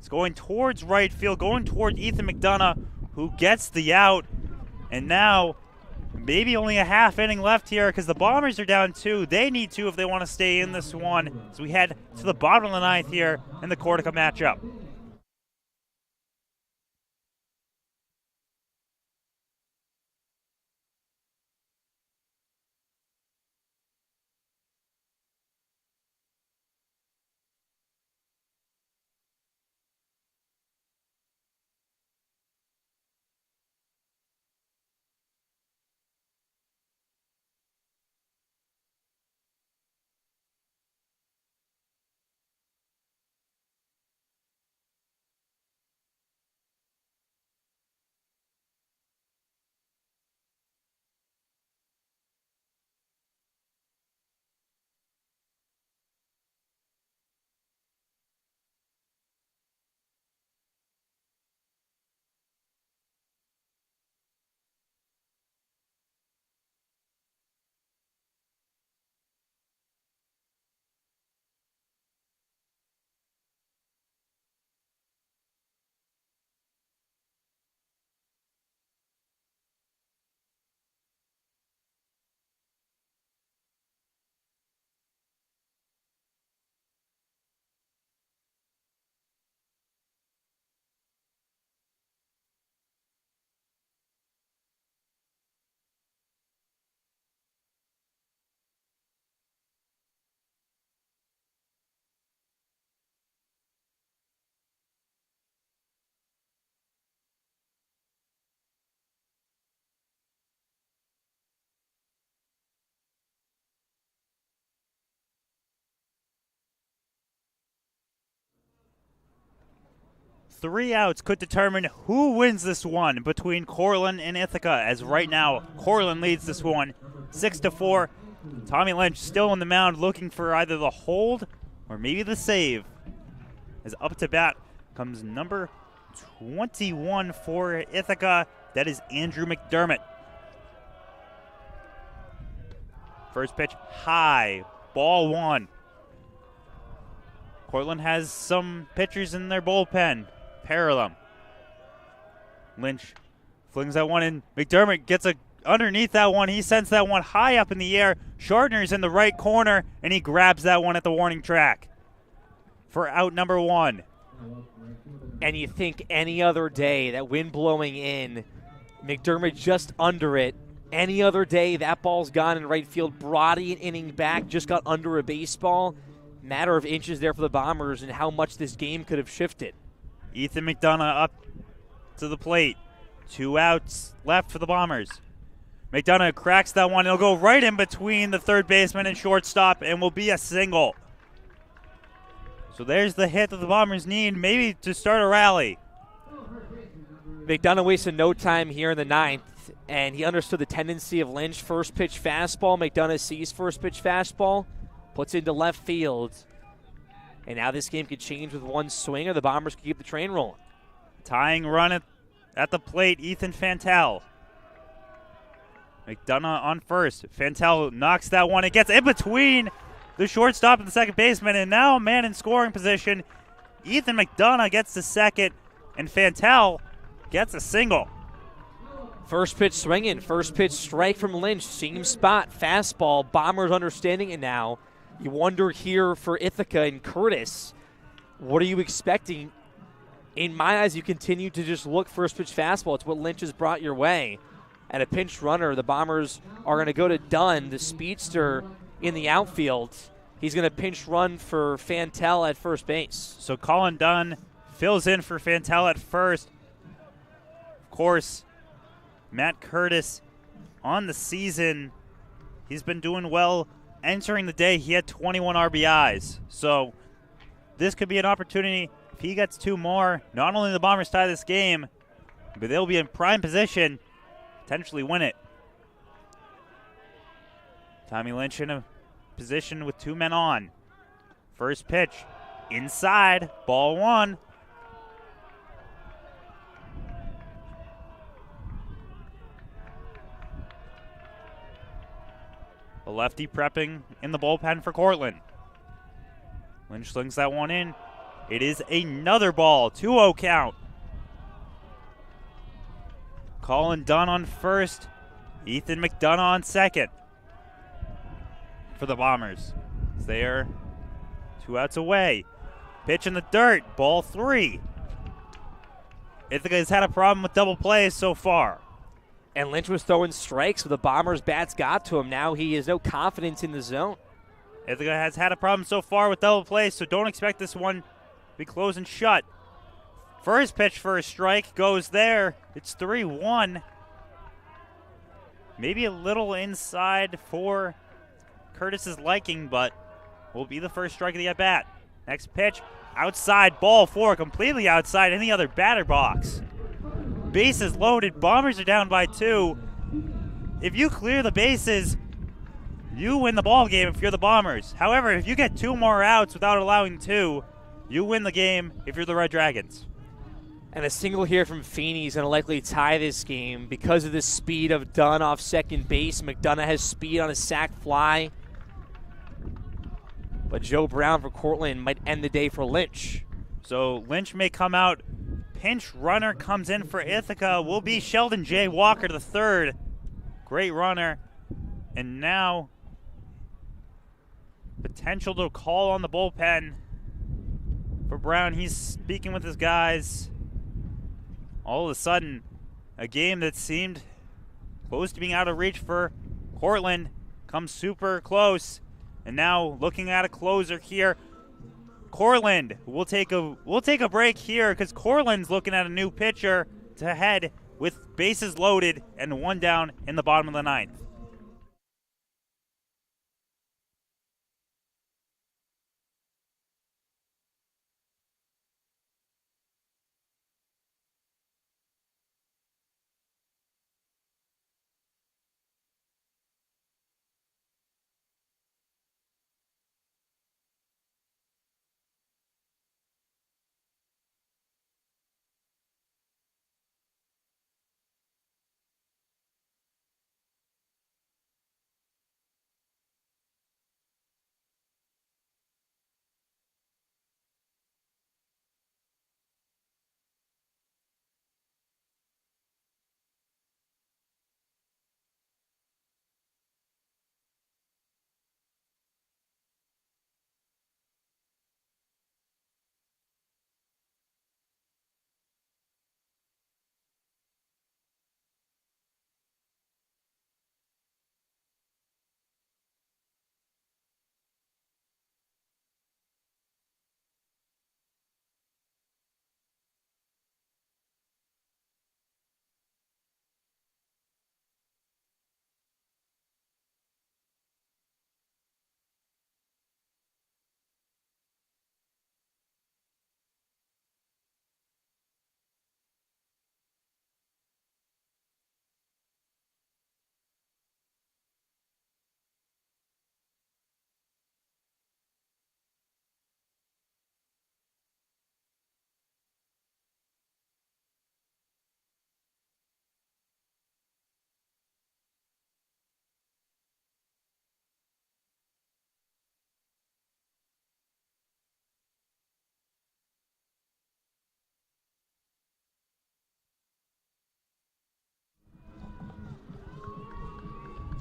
It's going towards right field, going towards Ethan McDonough, who gets the out. And now maybe only a half inning left here because the Bombers are down 2. They need 2 if they want to stay in this one. So we head to the bottom of the 9th here in the Cortland matchup. Three outs could determine who wins this one between Cortland and Ithaca, as right now Cortland leads this one 6-4. Tommy Lynch still on the mound looking for either the hold or maybe the save. As up to bat comes number 21 for Ithaca. That is Andrew McDermott. First pitch high, ball 1. Cortland has some pitchers in their bullpen. Pair of them. Lynch flings that one in. McDermott gets underneath that one. He sends that one high up in the air. Chardner's in the right corner, and he grabs that one at the warning track for out number 1. And you think any other day, that wind blowing in, McDermott just under it. Any other day, that ball's gone in right field. Brody, an inning back, just got under a baseball. Matter of inches there for the Bombers and how much this game could have shifted. Ethan McDonough up to the plate. 2 outs left for the Bombers. McDonough cracks that one. It'll go right in between the third baseman and shortstop and will be a single. So there's the hit that the Bombers need, maybe to start a rally. McDonough wasted no time here in the 9th, and he understood the tendency of Lynch. First pitch fastball. McDonough sees first pitch fastball, puts into left field. And now this game could change with one swing, or the Bombers could keep the train rolling. Tying run at the plate, Ethan Fantel. McDonough on first. Fantel knocks that one. It gets in between the shortstop and the second baseman, and now man in scoring position. Ethan McDonough gets to second, and Fantel gets a single. First pitch swinging, first pitch strike from Lynch. Same spot, fastball. Bombers understanding it now. You wonder here for Ithaca and Curtis, what are you expecting? In my eyes, you continue to just look first pitch fastball. It's what Lynch has brought your way. At a pinch runner, the Bombers are going to go to Dunn, the speedster in the outfield. He's going to pinch run for Fantel at first base. So Colin Dunn fills in for Fantel at first. Of course, Matt Curtis on the season. He's been doing well. Entering the day, he had 21 RBIs. So this could be an opportunity. If he gets 2 more, not only the Bombers tie this game, but they'll be in prime position, potentially win it. Tommy Lynch in a position with 2 men on. First pitch, inside, ball 1. A lefty prepping in the bullpen for Cortland. Lynch slings that one in. It is another ball, 2-0 count. Colin Dunn on first. Ethan McDonough on second for the Bombers. They're 2 outs away. Pitch in the dirt, ball 3. Ithaca has had a problem with double plays so far. And Lynch was throwing strikes, so the Bombers' bats got to him. Now he has no confidence in the zone. Ithaca has had a problem so far with double plays, so don't expect this one to be closed and shut. First pitch for a strike goes there. It's 3-1. Maybe a little inside for Curtis's liking, but will be the first strike of the at-bat. Next pitch, outside, ball 4, completely outside any other batter box. Bases loaded, Bombers are down by 2. If you clear the bases, you win the ball game if you're the Bombers. However, if you get 2 more outs without allowing 2, you win the game if you're the Red Dragons. And a single here from Feeney is going to likely tie this game because of the speed of Dunn off second base. McDonough has speed on a sac fly. But Joe Brown for Cortland might end the day for Lynch. So Lynch may come out. Pinch runner comes in for Ithaca. Will be Sheldon J. Walker the third. Great runner. And now potential to call on the bullpen for Brown. He's speaking with his guys. All of a sudden, a game that seemed close to being out of reach for Cortland comes super close. And now looking at a closer here. Cortland will take a break here because Cortland's looking at a new pitcher to head with bases loaded and 1 down in the bottom of the 9th.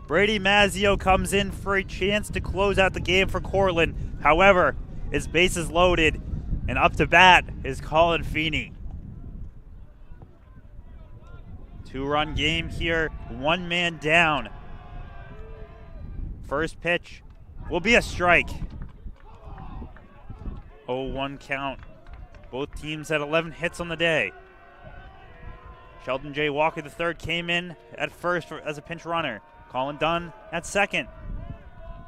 Brady Mazzio comes in for a chance to close out the game for Cortland. However, his base is loaded, and up to bat is Colin Feeney. 2-run game here, 1 man down. First pitch will be a strike. 0-1 count. Both teams had 11 hits on the day. Sheldon J. Walker III came in at first as a pinch runner. Colin Dunn at second.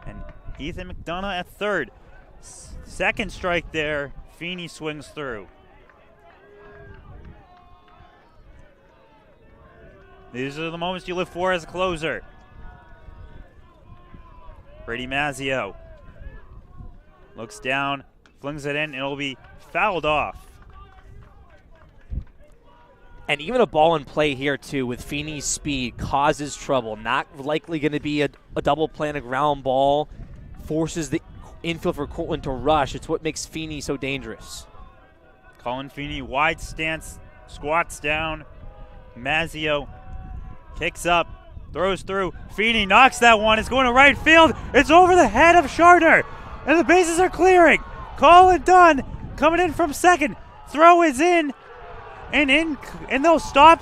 And Ethan McDonough at third. Second strike there. Feeney swings through. These are the moments you live for as a closer. Brady Mazzio looks down, flings it in, and it'll be fouled off. And even a ball in play here, too, with Feeney's speed, causes trouble. Not likely going to be a double play and a ground ball. Forces the infield for Cortland to rush. It's what makes Feeney so dangerous. Colin Feeney, wide stance, squats down. Mazzio kicks up, throws through. Feeney knocks that one. It's going to right field. It's over the head of Sharner. And the bases are clearing. Colin Dunn coming in from second. Throw is in. And they'll stop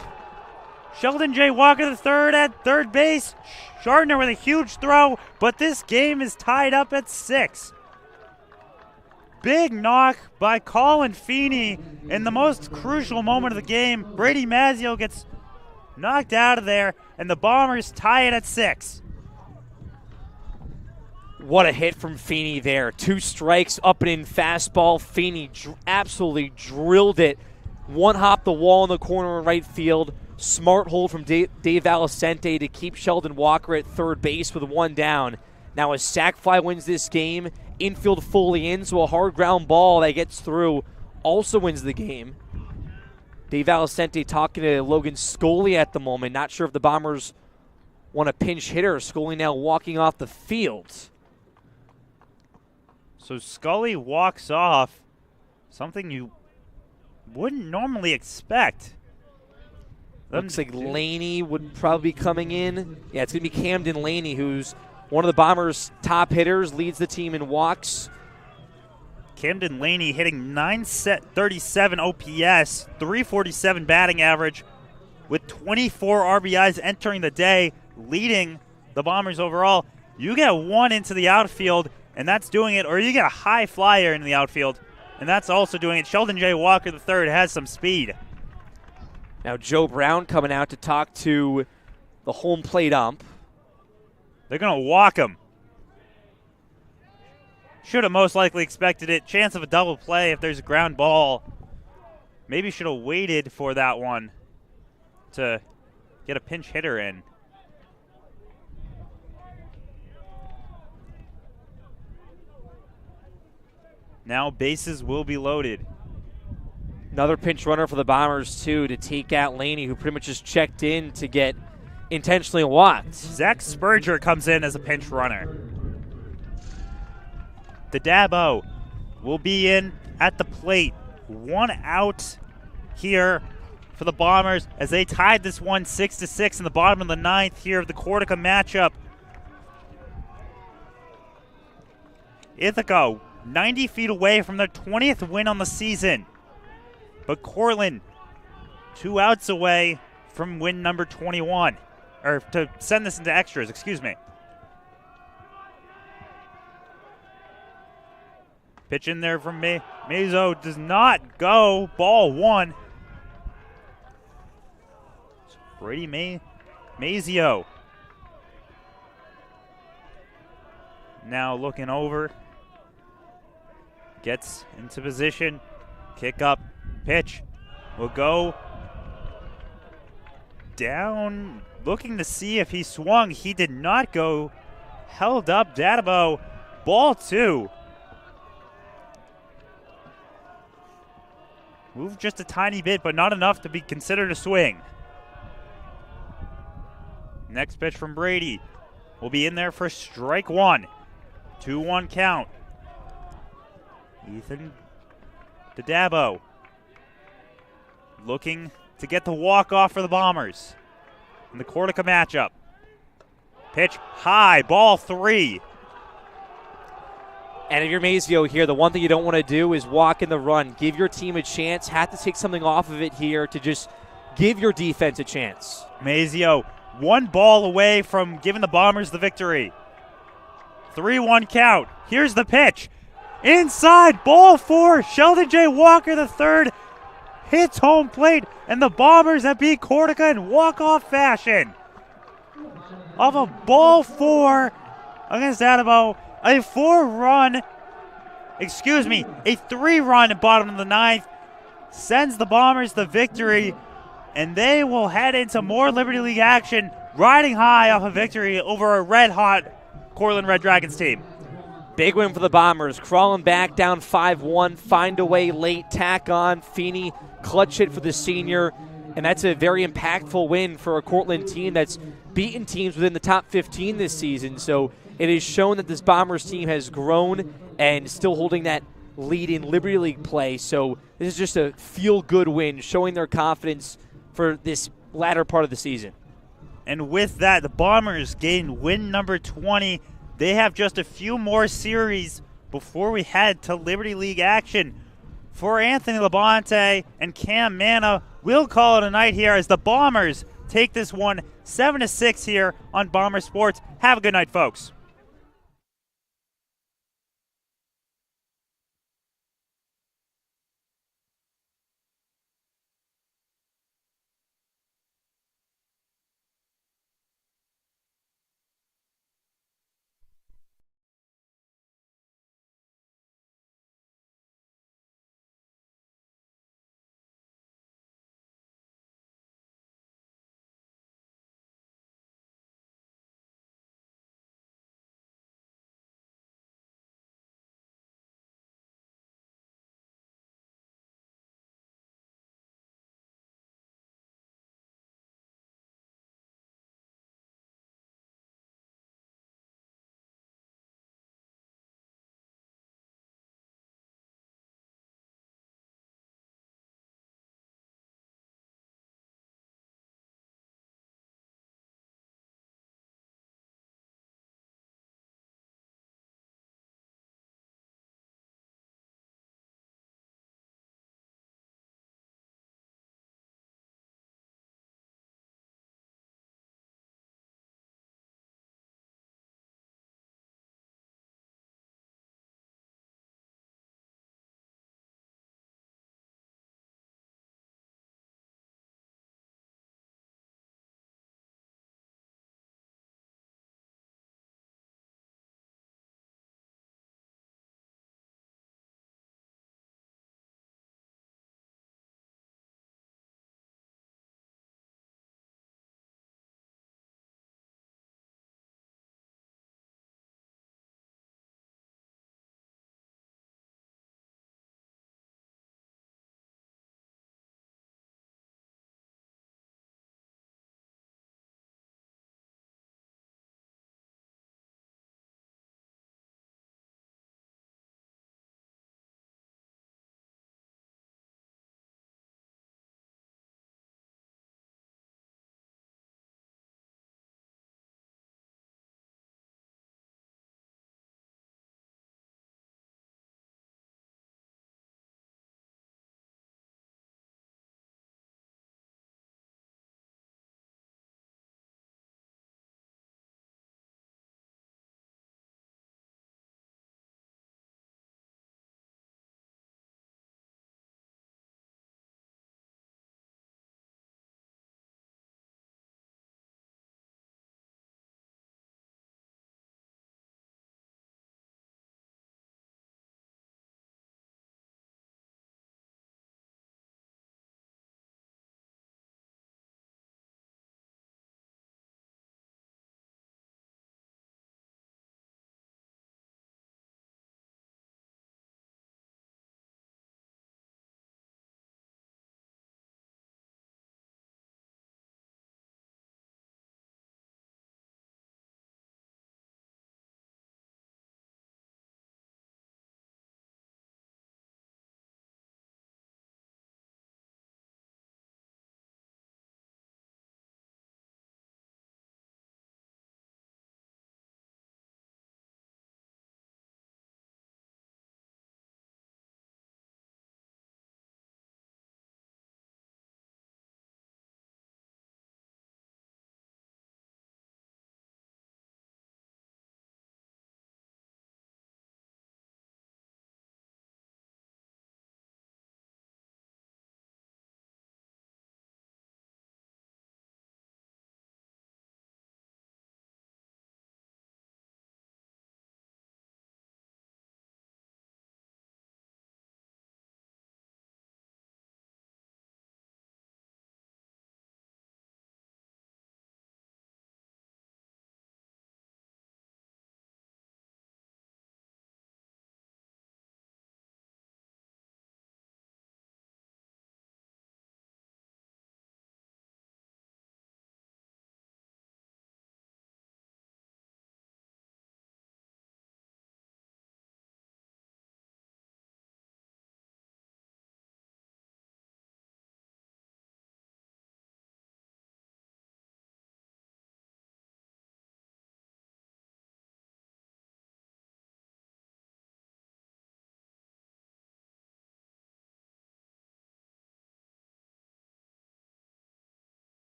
Sheldon J. Walker the third at third base. Sharner with a huge throw, but this game is tied up at 6. Big knock by Colin Feeney in the most crucial moment of the game. Brady Mazzio gets knocked out of there, and the Bombers tie it at 6. What a hit from Feeney there. 2 strikes, up and in fastball. Feeney absolutely drilled it. One hop the wall in the corner in right field. Smart hold from Dave Valicente to keep Sheldon Walker at third base with 1 down. Now a sac fly wins this game. Infield fully in, so a hard ground ball that gets through also wins the game. Dave Valicente talking to Logan Scully at the moment. Not sure if the Bombers want a pinch hitter. Scully now walking off the field. So Scully walks off, something you wouldn't normally expect. Looks like Laney would probably be coming in. Yeah, it's going to be Camden Laney, who's one of the Bombers' top hitters, leads the team in walks. Camden Laney hitting .937 OPS, .347 batting average, with 24 RBIs entering the day, leading the Bombers overall. You get one into the outfield, and that's doing it, or you get a high flyer in the outfield, and that's also doing it. Sheldon J. Walker III has some speed. Now Joe Brown coming out to talk to the home plate ump. They're going to walk him. Should have most likely expected it. Chance of a double play if there's a ground ball. Maybe should have waited for that one to get a pinch hitter in. Now bases will be loaded. Another pinch runner for the Bombers, too, to take out Laney, who pretty much just checked in to get intentionally walked. Zach Spurger comes in as a pinch runner. The Dabo will be in at the plate. 1 out here for the Bombers as they tied this one 6-6 in the bottom of the 9th here of the Cortland matchup. Ithaca 90 feet away from their 20th win on the season. But Cortland 2 outs away from win number 21. Or to send this into extras, excuse me. Pitch in there from Mazo does not go. Ball 1. Brady Mazio. Now looking over. Gets into position. Kick up. Pitch will go down. Looking to see if he swung. He did not go. Held up. Dadabo. Ball 2. Moved just a tiny bit, but not enough to be considered a swing. Next pitch from Brady will be in there for strike 1. 2-1 count. Ethan Dadabo looking to get the walk-off for the Bombers in the Cortland matchup. Pitch high, ball 3. And if you're Mazio here, the one thing you don't want to do is walk in the run. Give your team a chance. Have to take something off of it here to just give your defense a chance. Mazio, 1 ball away from giving the Bombers the victory. 3-1 count. Here's the pitch. Inside, ball 4. Sheldon J. Walker III hits home plate, and the Bombers have beat Cortland in walk-off fashion. Of a ball 4 against Adamo, a 3-run at bottom of the 9th sends the Bombers the victory, and they will head into more Liberty League action, riding high off a victory over a red-hot Cortland Red Dragons team. Big win for the Bombers. Crawling back down 5-1, find a way late, tack on. Feeney, clutch hit for the senior, and that's a very impactful win for a Cortland team that's beaten teams within the top 15 this season. So it has shown that this Bombers team has grown and still holding that lead in Liberty League play. So this is just a feel-good win, showing their confidence for this latter part of the season. And with that, the Bombers gain win number 20. They have just a few more series before we head to Liberty League action. For Anthony Labonte and Cam Manna, we'll call it a night here as the Bombers take this one 7-6 here on Bomber Sports. Have a good night, folks.